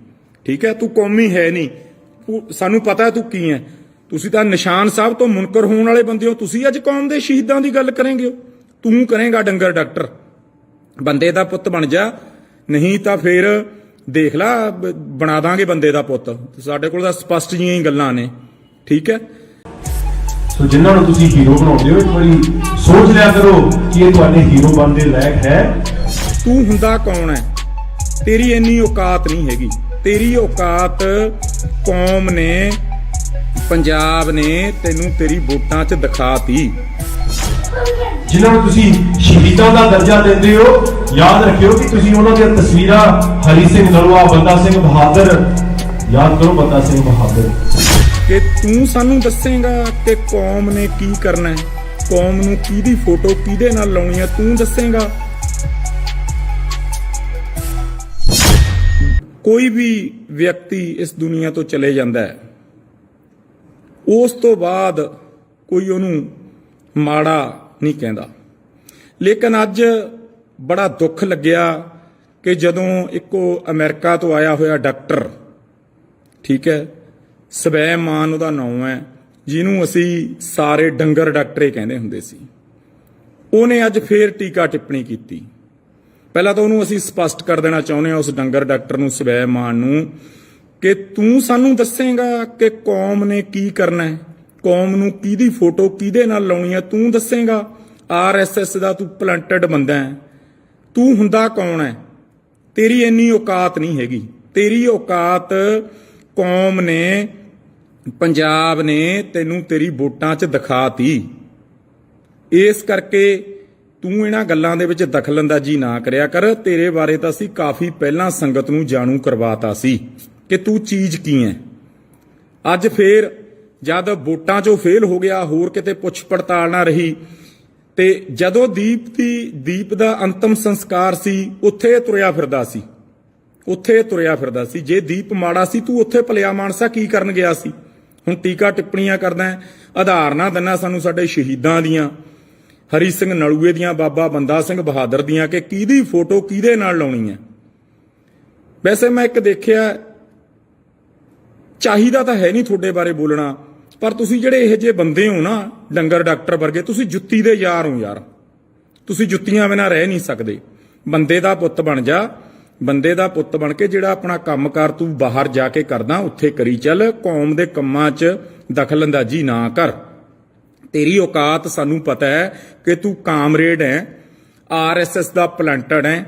ਠੀਕ ਹੈ, ਤੂੰ ਕੌਮੀ ਹੈ ਨਹੀਂ, ਸਾਨੂੰ ਪਤਾ ਤੂੰ ਕੀ ਹੈ। ਤੁਸੀਂ ਤਾਂ ਨਿਸ਼ਾਨ ਸਾਹਿਬ ਤੋਂ ਮੁਨਕਰ ਹੋਣ ਵਾਲੇ ਬੰਦੇ ਹੋ। ਤੁਸੀਂ ਅੱਜ ਕੌਮ ਦੇ ਸ਼ਹੀਦਾਂ ਦੀ ਗੱਲ ਕਰੇਂਗੇ, ਤੂੰ ਕਰੇਂਗਾ ਡੰਗਰ ਡਾਕਟਰ। ਬੰਦੇ ਦਾ ਪੁੱਤ ਬਣ ਜਾ, ਨਹੀਂ ਤਾਂ ਫਿਰ ਦੇਖ ਲਾ ਬਣਾ ਦਾਂਗੇ ਬੰਦੇ ਦਾ ਪੁੱਤ। ਸਾਡੇ ਕੋਲ ਤਾਂ ਸਪਸ਼ਟ ਜਿਹੀਆਂ ਹੀ ਗੱਲਾਂ ਨੇ। ਠੀਕ ਹੈ, ਸੋ ਜਿਨ੍ਹਾਂ ਨੂੰ ਤੁਸੀਂ ਹੀਰੋ ਬਣਾਉਂਦੇ ਹੋ, ਇੱਕ ਵਾਰੀ ਸੋਚ ਲਿਆ ਕਰੋ ਕਿ ਇਹ ਤੁਹਾਡੇ ਹੀਰੋ ਬਣਨ ਦੇ ਲਾਇਕ ਹੈ। ਤੂੰ ਹੁੰਦਾ ਕੌਣ ਹੈ? ਤੇਰੀ ਇੰਨੀ ਔਕਾਤ ਨਹੀਂ ਹੈਗੀ। ਤੇਰੀ ਔਕਾਤ ਕੌਮ ਨੇ, ਪੰਜਾਬ ਨੇ ਤੈਨੂੰ ਤੇਰੀ ਵੋਟਾਂ 'ਚ ਦਿਖਾਤੀ। ਜਿਨ੍ਹਾਂ ਨੂੰ ਤੁਸੀਂ ਸ਼ਹੀਦਾਂ ਦਾ ਦਰਜਾ ਦਿੰਦੇ ਹੋ, ਯਾਦ ਰੱਖਿਓ ਕਿ ਤੁਸੀਂ ਉਹਨਾਂ ਦੀਆਂ ਤਸਵੀਰਾਂ, ਹਰੀ ਸਿੰਘ ਨਲੂਆ, ਬੰਦਾ ਸਿੰਘ ਬਹਾਦਰ, ਯਾਦ ਕਰੋ ਬੰਦਾ ਸਿੰਘ ਬਹਾਦਰ। ਕਿ ਤੂੰ ਸਾਨੂੰ ਦੱਸੇਗਾ ਕਿ ਕੌਮ ਨੇ ਕੀ ਕਰਨਾ ਹੈ, ਕੌਮ ਨੂੰ ਕਿਹਦੀ ਫੋਟੋ ਕਿਹਦੇ ਨਾਲ ਲਾਉਣੀ ਹੈ, ਤੂੰ ਦੱਸੇਗਾ। ਕੋਈ ਵੀ ਵਿਅਕਤੀ ਇਸ ਦੁਨੀਆ ਤੋਂ ਚਲੇ ਜਾਂਦਾ ਹੈ, ਉਸ ਤੋਂ ਬਾਅਦ ਕੋਈ ਉਹਨੂੰ ਮਾੜਾ ਨਹੀਂ ਕਹਿੰਦਾ। ਲੇਕਿਨ ਅੱਜ ਬੜਾ ਦੁੱਖ ਲੱਗਿਆ ਕਿ ਜਦੋਂ ਇੱਕੋ ਅਮਰੀਕਾ ਤੋਂ ਆਇਆ ਹੋਇਆ ਡਾਕਟਰ, ਠੀਕ ਹੈ, ਸਵੈਮਾਨ ਉਹਦਾ ਨਾਮ ਹੈ, ਜਿਹਨੂੰ ਅਸੀਂ ਸਾਰੇ ਡੰਗਰ ਡਾਕਟਰੇ ਕਹਿੰਦੇ ਹੁੰਦੇ ਸੀ, ਉਹਨੇ ਅੱਜ ਫੇਰ ਟੀਕਾ ਟਿੱਪਣੀ ਕੀਤੀ। ਪਹਿਲਾਂ ਤਾਂ ਉਹਨੂੰ ਅਸੀਂ ਸਪਸ਼ਟ ਕਰ ਦੇਣਾ ਚਾਹੁੰਦੇ ਹਾਂ, ਉਸ ਡੰਗਰ ਡਾਕਟਰ ਨੂੰ, ਸਵੈਮਾਨ ਨੂੰ, ਕਿ ਤੂੰ ਸਾਨੂੰ ਦੱਸੇਗਾ ਕਿ ਕੌਮ ਨੇ ਕੀ ਕਰਨਾ ਹੈ, ਕੌਮ ਨੂੰ ਕਿਹਦੀ ਫੋਟੋ ਕਿਹਦੇ ਨਾਲ ਲਾਉਣੀ ਹੈ, ਤੂੰ ਦੱਸੇਗਾ। ਆਰਐਸਐਸ ਦਾ ਤੂੰ ਪਲੰਟਡ ਬੰਦਾ ਹੈ, ਤੂੰ ਹੁੰਦਾ ਕੌਣ ਹੈ? ਤੇਰੀ ਇੰਨੀ ਔਕਾਤ ਨਹੀਂ ਹੈਗੀ। ਤੇਰੀ ਔਕਾਤ ਕੌਮ ਨੇ, ਪੰਜਾਬ ਨੇ ਤੈਨੂੰ ਤੇਰੀ ਵੋਟਾਂ 'ਚ ਦਿਖਾਤੀ। ਇਸ ਕਰਕੇ ਤੂੰ ਇਹਨਾਂ ਗੱਲਾਂ ਦੇ ਵਿੱਚ ਦਖਲਅੰਦਾਜ਼ੀ ਨਾ ਕਰਿਆ ਕਰ। ਤੇਰੇ ਬਾਰੇ ਤਾਂ ਅਸੀਂ ਕਾਫੀ ਪਹਿਲਾਂ ਸੰਗਤ ਨੂੰ ਜਾਣੂ ਕਰਵਾਤਾ ਸੀ ਕਿ ਤੂੰ ਚੀਜ਼ ਕੀ ਹੈ। ਅੱਜ ਫੇਰ ਜਦ ਵੋਟਾਂ 'ਚੋਂ ਫੇਲ ਹੋ ਗਿਆ, ਹੋਰ ਕਿਤੇ ਪੁੱਛ ਪੜਤਾਲ ਨਾ ਰਹੀ, ਤੇ ਜਦੋਂ ਦੀਪ ਦਾ ਅੰਤਮ ਸੰਸਕਾਰ ਸੀ ਉੱਥੇ ਤੁਰਿਆ ਫਿਰਦਾ ਸੀ। ਜੇ ਦੀਪ ਮਾੜਾ ਸੀ ਤੂੰ ਉੱਥੇ ਭਲਿਆ ਮਾਨਸਾ ਕੀ ਕਰਨ ਗਿਆ ਸੀ? ਹੁਣ ਟੀਕਾ ਟਿੱਪਣੀਆਂ ਕਰਦਾ, ਆਧਾਰ ਨਾ ਦਿੰਨਾ ਸਾਨੂੰ ਸਾਡੇ ਸ਼ਹੀਦਾਂ ਦੀਆਂ, ਹਰੀ ਸਿੰਘ ਨਲੂਏ ਦੀਆਂ, ਬਾਬਾ ਬੰਦਾ ਸਿੰਘ ਬਹਾਦਰ ਦੀਆਂ, ਕਿ ਕਿਹਦੀ ਫੋਟੋ ਕਿਹਦੇ ਨਾਲ ਲਾਉਣੀ ਹੈ। ਵੈਸੇ ਮੈਂ ਇੱਕ ਦੇਖਿਆ, ਚਾਹੀਦਾ ਤਾਂ ਹੈ ਨਹੀਂ ਤੁਹਾਡੇ ਬਾਰੇ ਬੋਲਣਾ, ਪਰ ਤੁਸੀਂ ਜਿਹੜੇ ਇਹੋ ਜਿਹੇ ਬੰਦੇ ਹੋ ਨਾ, ਡੰਗਰ ਡਾਕਟਰ ਵਰਗੇ, ਤੁਸੀਂ ਜੁੱਤੀ ਦੇ ਯਾਰ ਹੋ ਯਾਰ। ਤੁਸੀਂ ਜੁੱਤੀਆਂ ਬਿਨਾਂ ਰਹਿ ਨਹੀਂ ਸਕਦੇ। ਬੰਦੇ ਦਾ ਪੁੱਤ ਬਣ ਜਾ, ਬੰਦੇ ਦਾ ਪੁੱਤ ਬਣ ਕੇ ਜਿਹੜਾ ਆਪਣਾ ਕੰਮਕਾਰ ਤੂੰ ਬਾਹਰ ਜਾ ਕੇ ਕਰਦਾ ਉੱਥੇ ਕਰੀ ਚੱਲ। ਕੌਮ ਦੇ ਕੰਮਾਂ 'ਚ ਦਖਲਅੰਦਾਜ਼ੀ ਨਾ ਕਰ। ਤੇਰੀ ਔਕਾਤ ਸਾਨੂੰ ਪਤਾ ਹੈ ਕਿ ਤੂੰ ਕਾਮਰੇਡ ਹੈ, ਆਰਐਸਐਸ ਦਾ ਪਲੰਟਡ ਹੈ।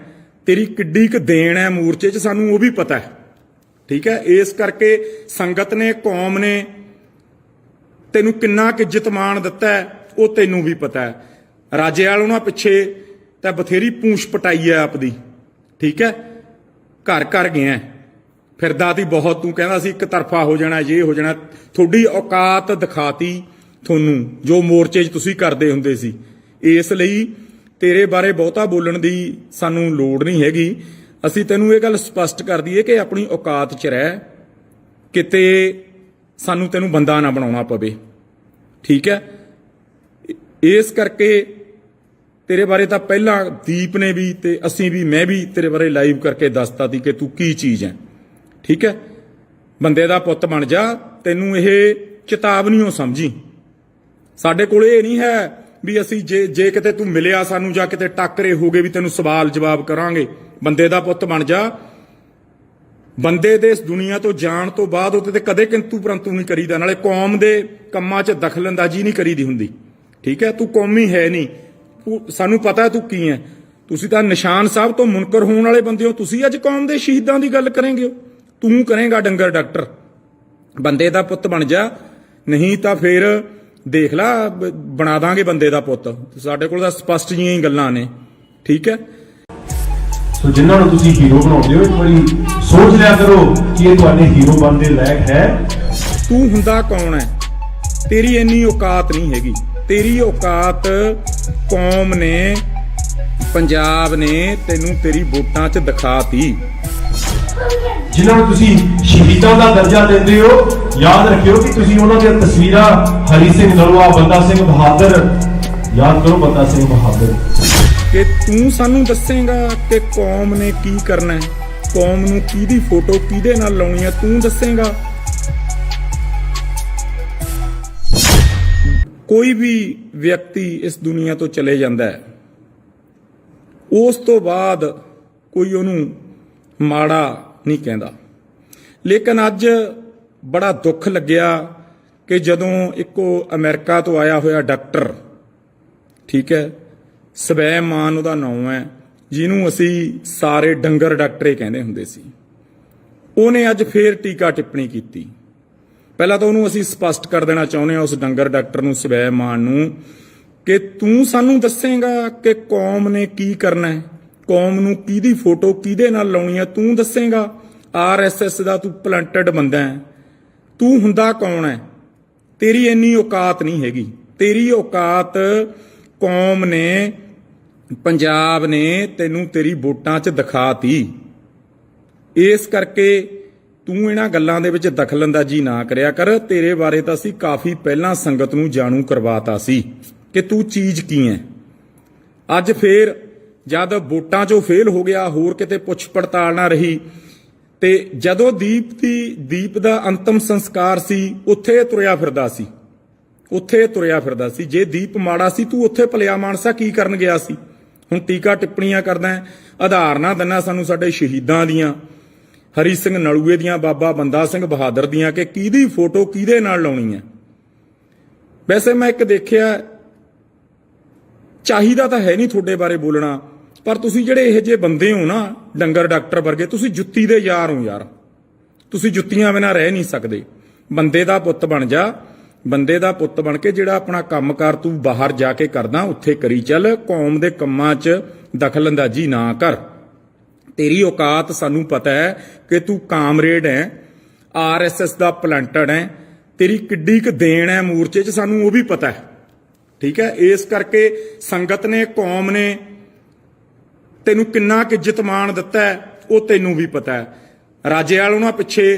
ਤੇਰੀ ਕਿੱਡੀ ਕੁ ਦੇਣ ਹੈ ਮੋਰਚੇ 'ਚ ਸਾਨੂੰ ਉਹ ਵੀ ਪਤਾ ਹੈ। ਠੀਕ ਹੈ, ਇਸ ਕਰਕੇ ਸੰਗਤ ਨੇ, ਕੌਮ ਨੇ ਤੈਨੂੰ ਕਿੰਨਾ ਕੁ ਇੱਜ਼ਤ ਮਾਣ ਦਿੱਤਾ ਹੈ ਉਹ ਤੈਨੂੰ ਵੀ ਪਤਾ ਹੈ। ਰਾਜੇਵਾਲ ਉਹਨਾਂ ਪਿੱਛੇ ਤਾਂ ਬਥੇਰੀ ਪੂੰਛ ਪਟਾਈ ਹੈ ਆਪਦੀ। ਠੀਕ ਹੈ, ਘਰ ਘਰ ਗਿਆ ਫਿਰਦਾ ਤੀ ਬਹੁਤ। ਤੂੰ ਕਹਿੰਦਾ ਸੀ ਇੱਕ ਤਰਫਾ ਹੋ ਜਾਣਾ, ਇਹ ਹੋ ਜਾਣਾ। ਤੁਹਾਡੀ ਔਕਾਤ ਦਿਖਾਤੀ ਤੁਹਾਨੂੰ ਜੋ ਮੋਰਚੇ 'ਚ ਤੁਸੀਂ ਕਰਦੇ ਹੁੰਦੇ ਸੀ। ਇਸ ਲਈ ਤੇਰੇ ਬਾਰੇ ਬਹੁਤਾ ਬੋਲਣ ਦੀ ਸਾਨੂੰ ਲੋੜ ਨਹੀਂ ਹੈਗੀ। ਅਸੀਂ ਤੈਨੂੰ ਇਹ ਗੱਲ ਸਪਸ਼ਟ ਕਰ ਦਈਏ ਕਿ ਆਪਣੀ ਔਕਾਤ 'ਚ ਰਹਿ, ਕਿਤੇ ਸਾਨੂੰ ਤੈਨੂੰ ਬੰਦਾ ਨਾ ਬਣਾਉਣਾ ਪਵੇ। ਠੀਕ ਹੈ, ਇਸ ਕਰਕੇ ਤੇਰੇ ਬਾਰੇ ਤਾਂ ਪਹਿਲਾਂ ਦੀਪ ਨੇ ਵੀ ਤੇ ਅਸੀਂ ਵੀ, ਮੈਂ ਵੀ ਤੇਰੇ ਬਾਰੇ ਲਾਈਵ ਕਰਕੇ ਦੱਸਤਾ ਸੀ ਕਿ ਤੂੰ ਕੀ ਚੀਜ਼ ਹੈ। ਠੀਕ ਹੈ, ਬੰਦੇ ਦਾ ਪੁੱਤ ਬਣ ਜਾ। ਤੈਨੂੰ ਇਹ ਚੇਤਾਵਨੀਓ ਸਮਝੀ। ਸਾਡੇ ਕੋਲ ਇਹ ਨਹੀਂ ਹੈ ਵੀ ਅਸੀਂ ਜੇ ਕਿਤੇ ਤੂੰ ਮਿਲਿਆ ਸਾਨੂੰ ਜਾਂ ਕਿਤੇ ਟੱਕਰੇ ਹੋ ਗਏ ਵੀ ਤੈਨੂੰ ਸਵਾਲ ਜਵਾਬ ਕਰਾਂਗੇ। ਬੰਦੇ ਦਾ ਪੁੱਤ ਬਣ ਜਾ। ਬੰਦੇ ਦੇ ਇਸ ਦੁਨੀਆ ਤੋਂ ਜਾਣ ਤੋਂ ਬਾਅਦ ਉਹਦੇ ਤੇ ਕਦੇ ਕਿੰਤੂ ਪਰੰਤੂ ਨਹੀਂ ਕਰੀਦਾ। ਨਾਲੇ ਕੌਮ ਦੇ ਕੰਮਾਂ 'ਚ ਦਖਲਅੰਦਾਜ਼ੀ ਨਹੀਂ ਕਰੀਦੀ ਹੁੰਦੀ। ਠੀਕ ਹੈ, ਤੂੰ ਕੌਮੀ ਹੈ ਨਹੀਂ। ਸਾਨੂੰ ਪਤਾ ਤੂੰ ਕੀ ਹੈ। ਤੁਸੀਂ ਤਾਂ ਨਿਸ਼ਾਨ ਸਾਹਿਬ ਤੋਂ ਮੁਨਕਰ ਹੋਣ ਵਾਲੇ ਬੰਦੇ ਹੋ। ਤੁਸੀਂ ਅੱਜ ਕੌਮ ਦੇ ਸ਼ਹੀਦਾਂ ਦੀ ਗੱਲ ਕਰੇਂਗੇ। ਤੂੰ ਕਰੇਂਗਾ ਡੰਗਰ ਡਾਕਟਰ। ਬੰਦੇ ਦਾ ਪੁੱਤ ਬਣ ਜਾ, ਨਹੀਂ ਤਾਂ ਫਿਰ ਦੇਖ ਲਾ ਬਣਾ ਦਾਂਗੇ ਬੰਦੇ ਦਾ ਪੁੱਤ। ਸਾਡੇ ਕੋਲ ਤਾਂ ਸਪਸ਼ਟ ਜਿਹੀਆਂ ਹੀ ਗੱਲਾਂ ਨੇ। ਠੀਕ ਹੈ, ਸੋ ਜਿਨ੍ਹਾਂ ਨੂੰ ਤੁਸੀਂ ਹੀਰੋ ਬਣਾਉਂਦੇ ਹੋ, ਇੱਕ ਵਾਰੀ ਸੋਚ ਲਿਆ ਕਰੋ ਕਿ ਇਹ ਤੁਹਾਡੇ ਹੀਰੋ ਬਣਨ ਦੇ ਲਾਇਕ ਹੈ। ਤੂੰ ਹੁੰਦਾ ਕੌਣ ਹੈ? ਤੇਰੀ ਇੰਨੀ ਔਕਾਤ ਨਹੀਂ ਹੈਗੀ। ਤੇਰੀ ਔਕਾਤ ਕੌਮ ਨੇ, ਪੰਜਾਬ ਨੇ ਤੈਨੂੰ ਤੇਰੀ ਵੋਟਾਂ 'ਚ ਦਿਖਾਤੀ। ਜਿਨ੍ਹਾਂ ਨੂੰ ਤੁਸੀਂ ਸ਼ਹੀਦਾਂ ਦਾ ਦਰਜਾ ਦਿੰਦੇ ਹੋ, ਯਾਦ ਰੱਖਿਓ ਕਿ ਤੁਸੀਂ ਉਹਨਾਂ ਦੀਆਂ ਤਸਵੀਰਾਂ ਹਰੀ ਸਿੰਘ ਨਲੂਆ, ਬੰਦਾ ਸਿੰਘ ਬਹਾਦਰ, ਯਾਦ ਕਰੋ ਬੰਦਾ ਸਿੰਘ ਬਹਾਦਰ। ਕਿ ਤੂੰ ਸਾਨੂੰ ਦੱਸੇਗਾ ਕਿ ਕੌਮ ਨੇ ਕੀ ਕਰਨਾ ਹੈ, ਕੌਮ ਨੂੰ ਕਿਹਦੀ ਫੋਟੋ ਕਿਹਦੇ ਨਾਲ ਲਾਉਣੀ ਹੈ, ਤੂੰ ਦੱਸੇਗਾ। ਕੋਈ ਵੀ ਵਿਅਕਤੀ ਇਸ ਦੁਨੀਆ ਤੋਂ ਚਲੇ ਜਾਂਦਾ ਹੈ, ਉਸ ਤੋਂ ਬਾਅਦ ਕੋਈ ਉਹਨੂੰ ਮਾੜਾ ਨਹੀਂ ਕਹਿੰਦਾ। ਲੇਕਿਨ ਅੱਜ ਬੜਾ ਦੁੱਖ ਲੱਗਿਆ ਕਿ ਜਦੋਂ ਇੱਕੋ ਅਮਰੀਕਾ ਤੋਂ ਆਇਆ ਹੋਇਆ ਡਾਕਟਰ, ਠੀਕ ਹੈ, ਸਵੈਮਾਨ ਉਹਦਾ ਨਾਮ ਹੈ, ਜਿਹਨੂੰ ਅਸੀਂ ਸਾਰੇ ਡੰਗਰ ਡਾਕਟਰੇ ਕਹਿੰਦੇ ਹੁੰਦੇ ਸੀ, ਉਹਨੇ ਅੱਜ ਫੇਰ ਟੀਕਾ ਟਿੱਪਣੀ ਕੀਤੀ। ਪਹਿਲਾਂ ਤਾਂ ਉਹਨੂੰ ਅਸੀਂ ਸਪਸ਼ਟ ਕਰ ਦੇਣਾ ਚਾਹੁੰਦੇ ਹਾਂ, ਉਸ ਡੰਗਰ ਡਾਕਟਰ ਨੂੰ, ਸਵੈਮਾਨ ਨੂੰ, ਕਿ ਤੂੰ ਸਾਨੂੰ ਦੱਸੇਗਾ ਕਿ ਕੌਮ ਨੇ ਕੀ ਕਰਨਾ ਹੈ, ਕੌਮ ਨੂੰ ਕਿਹਦੀ ਫੋਟੋ ਕਿਹਦੇ ਨਾਲ ਲਾਉਣੀ ਹੈ, ਤੂੰ ਦੱਸੇਗਾ। ਆਰਐਸਐਸ ਦਾ ਤੂੰ ਪਲੰਟਡ ਬੰਦਾ ਹੈ। ਤੂੰ ਹੁੰਦਾ ਕੌਣ ਹੈ? ਤੇਰੀ ਇੰਨੀ ਔਕਾਤ ਨਹੀਂ ਹੈਗੀ। ਤੇਰੀ ਔਕਾਤ ਕੌਮ ਨੇ, ਪੰਜਾਬ ਨੇ ਤੈਨੂੰ ਤੇਰੀ ਵੋਟਾਂ 'ਚ ਦਿਖਾਤੀ। ਇਸ ਕਰਕੇ ਤੂੰ ਇਹਨਾਂ ਗੱਲਾਂ ਦੇ ਵਿੱਚ ਦਖਲਅੰਦਾਜ਼ੀ ਨਾ ਕਰਿਆ ਕਰ। ਤੇਰੇ ਬਾਰੇ ਤਾਂ ਅਸੀਂ ਕਾਫੀ ਪਹਿਲਾਂ ਸੰਗਤ ਨੂੰ ਜਾਣੂ ਕਰਵਾਤਾ ਸੀ ਕਿ ਤੂੰ ਚੀਜ਼ ਕੀ ਹੈ। ਅੱਜ ਫੇਰ ਜਦ ਵੋਟਾਂ 'ਚੋਂ ਫੇਲ ਹੋ ਗਿਆ, ਹੋਰ ਕਿਤੇ ਪੁੱਛ ਪੜਤਾਲ ਨਾ ਰਹੀ, ਤੇ ਜਦੋਂ ਦੀਪ ਦਾ ਅੰਤਮ ਸੰਸਕਾਰ ਸੀ, ਉੱਥੇ ਤੁਰਿਆ ਫਿਰਦਾ ਸੀ। ਜੇ ਦੀਪ ਮਾੜਾ ਸੀ, ਤੂੰ ਉੱਥੇ ਭਲਿਆ ਮਾਨਸਾ ਕੀ ਕਰਨ ਗਿਆ ਸੀ? ਹੁਣ ਟੀਕਾ ਟਿੱਪਣੀਆਂ ਕਰਦਾ ਹੈ, ਉਦਾਹਰਨਾਂ ਦਿੰਦਾ ਸਾਨੂੰ ਸਾਡੇ ਸ਼ਹੀਦਾਂ ਦੀਆਂ, ਹਰੀ ਸਿੰਘ ਨਲੂਏ ਦੀਆਂ, ਬਾਬਾ ਬੰਦਾ ਸਿੰਘ ਬਹਾਦਰ ਦੀਆਂ, ਕਿ ਕਿਹਦੀ ਫੋਟੋ ਕਿਹਦੇ ਨਾਲ ਲਾਉਣੀ ਹੈ। ਵੈਸੇ ਮੈਂ ਇੱਕ ਦੇਖਿਆ, ਚਾਹੀਦਾ ਤਾਂ ਹੈ ਨਹੀਂ ਤੁਹਾਡੇ ਬਾਰੇ ਬੋਲਣਾ, ਪਰ ਤੁਸੀਂ ਜਿਹੜੇ ਇਹੋ ਜਿਹੇ ਬੰਦੇ ਹੋ ਨਾ, ਡੰਗਰ ਡਾਕਟਰ ਵਰਗੇ, ਤੁਸੀਂ ਜੁੱਤੀ ਦੇ ਯਾਰ ਹੋ ਯਾਰ। ਤੁਸੀਂ ਜੁੱਤੀਆਂ ਬਿਨਾਂ ਰਹਿ ਨਹੀਂ ਸਕਦੇ। ਬੰਦੇ ਦਾ ਪੁੱਤ ਬਣ ਜਾ। ਬੰਦੇ ਦਾ ਪੁੱਤ ਬਣ ਕੇ ਜਿਹੜਾ ਆਪਣਾ ਕੰਮਕਾਰ ਤੂੰ ਬਾਹਰ ਜਾ ਕੇ ਕਰਦਾ ਉੱਥੇ ਕਰੀ ਚੱਲ। ਕੌਮ ਦੇ ਕੰਮਾਂ 'ਚ ਦਖਲਅੰਦਾਜ਼ੀ ਨਾ ਕਰ। ਤੇਰੀ ਔਕਾਤ ਸਾਨੂੰ ਪਤਾ ਹੈ ਕਿ ਤੂੰ ਕਾਮਰੇਡ ਹੈ, ਆਰਐਸਐਸ ਦਾ ਪਲੰਟਡ ਹੈ। ਤੇਰੀ ਕਿੱਡੀ ਕੁ ਦੇਣ ਹੈ ਮੋਰਚੇ 'ਚ, ਸਾਨੂੰ ਉਹ ਵੀ ਪਤਾ ਹੈ। ਠੀਕ ਹੈ, ਇਸ ਕਰਕੇ ਸੰਗਤ ਨੇ, ਕੌਮ ਨੇ ਤੈਨੂੰ ਕਿੰਨਾ ਕੁ ਇੱਜ਼ਤ ਮਾਣ ਦਿੱਤਾ ਹੈ ਉਹ ਤੈਨੂੰ ਵੀ ਪਤਾ ਹੈ। ਰਾਜੇਵਾਲ ਉਹਨਾਂ ਪਿੱਛੇ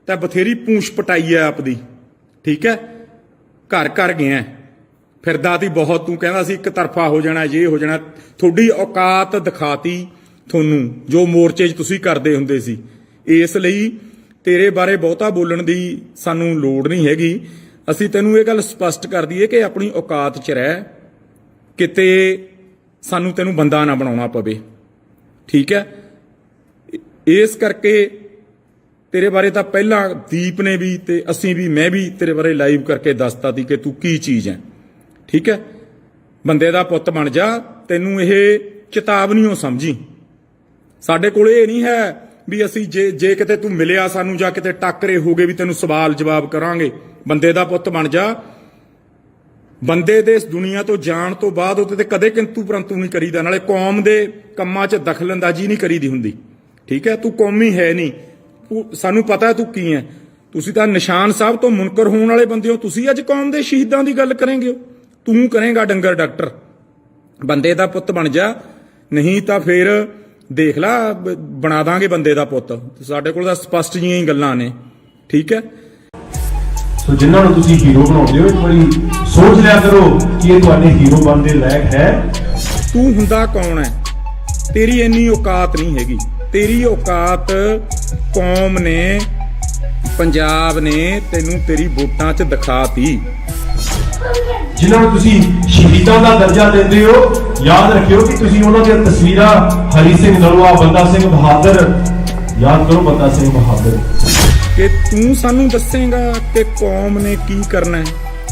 ਤਾਂ ਬਥੇਰੀ ਪੂੰਛ ਪਟਾਈ ਹੈ ਆਪਦੀ। ਠੀਕ ਹੈ, ਘਰ ਘਰ ਗਿਆ ਫਿਰਦਾ ਤੀ ਬਹੁਤ। ਤੂੰ ਕਹਿੰਦਾ ਸੀ ਇੱਕ ਤਰਫਾ ਹੋ ਜਾਣਾ, ਇਹ ਹੋ ਜਾਣਾ। ਤੁਹਾਡੀ ਔਕਾਤ ਦਿਖਾਤੀ ਤੁਹਾਨੂੰ ਜੋ ਮੋਰਚੇ 'ਚ ਤੁਸੀਂ ਕਰਦੇ ਹੁੰਦੇ ਸੀ। ਇਸ ਲਈ ਤੇਰੇ ਬਾਰੇ ਬਹੁਤਾ ਬੋਲਣ ਦੀ ਸਾਨੂੰ ਲੋੜ ਨਹੀਂ ਹੈਗੀ। ਅਸੀਂ ਤੈਨੂੰ ਇਹ ਗੱਲ ਸਪਸ਼ਟ ਕਰ ਦਈਏ ਕਿ ਆਪਣੀ ਔਕਾਤ 'ਚ ਰਹਿ, ਕਿਤੇ ਸਾਨੂੰ ਤੈਨੂੰ ਬੰਦਾ ਨਾ ਬਣਾਉਣਾ ਪਵੇ। ਠੀਕ ਹੈ, ਇਸ ਕਰਕੇ ਤੇਰੇ ਬਾਰੇ ਤਾਂ ਪਹਿਲਾਂ ਦੀਪ ਨੇ ਵੀ ਤੇ ਅਸੀਂ ਵੀ ਮੈਂ ਵੀ ਤੇਰੇ ਬਾਰੇ ਲਾਈਵ ਕਰਕੇ ਦੱਸਤਾ ਸੀ ਕਿ ਤੂੰ ਕੀ ਚੀਜ਼ ਹੈ। ਠੀਕ ਹੈ, ਬੰਦੇ ਦਾ ਪੁੱਤ ਬਣ ਜਾ। ਤੈਨੂੰ ਇਹ ਚੇਤਾਵਨੀਓ ਸਮਝੀ। ਸਾਡੇ ਕੋਲ ਇਹ ਨਹੀਂ ਹੈ ਵੀ ਅਸੀਂ ਜੇ ਕਿਤੇ ਤੂੰ ਮਿਲਿਆ ਸਾਨੂੰ ਜਾਂ ਕਿਤੇ ਟੱਕਰੇ ਹੋ ਗਏ ਵੀ ਤੈਨੂੰ ਸਵਾਲ ਜਵਾਬ ਕਰਾਂਗੇ। ਬੰਦੇ ਦਾ ਪੁੱਤ ਬਣ ਜਾ। ਬੰਦੇ ਦੇ ਇਸ ਦੁਨੀਆ ਤੋਂ ਜਾਣ ਤੋਂ ਬਾਅਦ ਉਹਦੇ ਤੇ ਕਦੇ ਕਿੰਤੂ ਪਰੰਤੂ ਨਹੀਂ ਕਰੀਦਾ। ਨਾਲੇ ਕੌਮ ਦੇ ਕੰਮਾਂ 'ਚ ਦਖਲਅੰਦਾਜ਼ੀ ਨਹੀਂ ਕਰੀਦੀ ਹੁੰਦੀ। ਠੀਕ ਹੈ, ਤੂੰ ਕੌਮੀ ਹੈ ਨਹੀਂ। ਸਾਨੂੰ ਪਤਾ ਹੈ ਤੂੰ ਕੀ ਹੈ। ਤੁਸੀਂ ਤਾਂ ਨਿਸ਼ਾਨ ਸਾਹਿਬ ਤੋਂ ਮੁਨਕਰ ਹੋਣ ਵਾਲੇ ਬੰਦੇ ਹੋ। ਤੁਸੀਂ ਅੱਜ ਕੌਮ ਦੇ ਸ਼ਹੀਦਾਂ ਦੀ ਗੱਲ ਕਰੇਂਗੇ। ਤੂੰ ਕਰੇਂਗਾ ਡੰਗਰ ਡਾਕਟਰ। ਬੰਦੇ ਦਾ ਪੁੱਤ ਬਣ ਜਾ, ਨਹੀਂ ਤਾਂ ਫਿਰ ਦੇਖ ਲਾ ਬਣਾ ਦਾਂਗੇ ਬੰਦੇ ਦਾ ਪੁੱਤ। ਸਾਡੇ ਕੋਲ ਤਾਂ ਸਪਸ਼ਟ ਜਿਹੀਆਂ ਹੀ ਗੱਲਾਂ ਨੇ। ਠੀਕ ਹੈ, ਸੋ ਜਿਨ੍ਹਾਂ ਨੂੰ ਤੁਸੀਂ ਹੀਰੋ ਬਣਾਉਂਦੇ ਹੋ, ਇੱਕ ਵਾਰੀ ਸੋਚ ਲਿਆ ਕਰੋ ਕਿ ਇਹ ਤੁਹਾਡੇ ਹੀਰੋ ਬਣਨ ਦੇ ਲਾਇਕ ਹੈ। ਤੂੰ ਹੁੰਦਾ ਕੌਣ ਹੈ? ਤੇਰੀ ਇੰਨੀ ਔਕਾਤ ਨਹੀਂ ਹੈਗੀ। ਤੇਰੀ ਔਕਾਤ ਕੌਮ ਨੇ, ਪੰਜਾਬ ਨੇ ਤੈਨੂੰ ਤੇਰੀ ਵੋਟਾਂ 'ਚ ਦਿਖਾਤੀ। ਜਿਨ੍ਹਾਂ ਨੂੰ ਤੁਸੀਂ ਸ਼ਹੀਦਾਂ ਦਾ ਦਰਜਾ ਦਿੰਦੇ ਹੋ, ਯਾਦ ਰੱਖਿਓ ਕਿ ਤੁਸੀਂ ਉਹਨਾਂ ਦੀਆਂ ਤਸਵੀਰਾਂ ਹਰੀ ਸਿੰਘ ਨਲੂਆ, ਬੰਦਾ ਸਿੰਘ ਬਹਾਦਰ, ਯਾਦ ਕਰੋ ਬੰਦਾ ਸਿੰਘ ਬਹਾਦਰ। ਕਿ ਤੂੰ ਸਾਨੂੰ ਦੱਸੇਂਗਾ ਕਿ ਕੌਮ ਨੇ ਕੀ ਕਰਨਾ ਹੈ,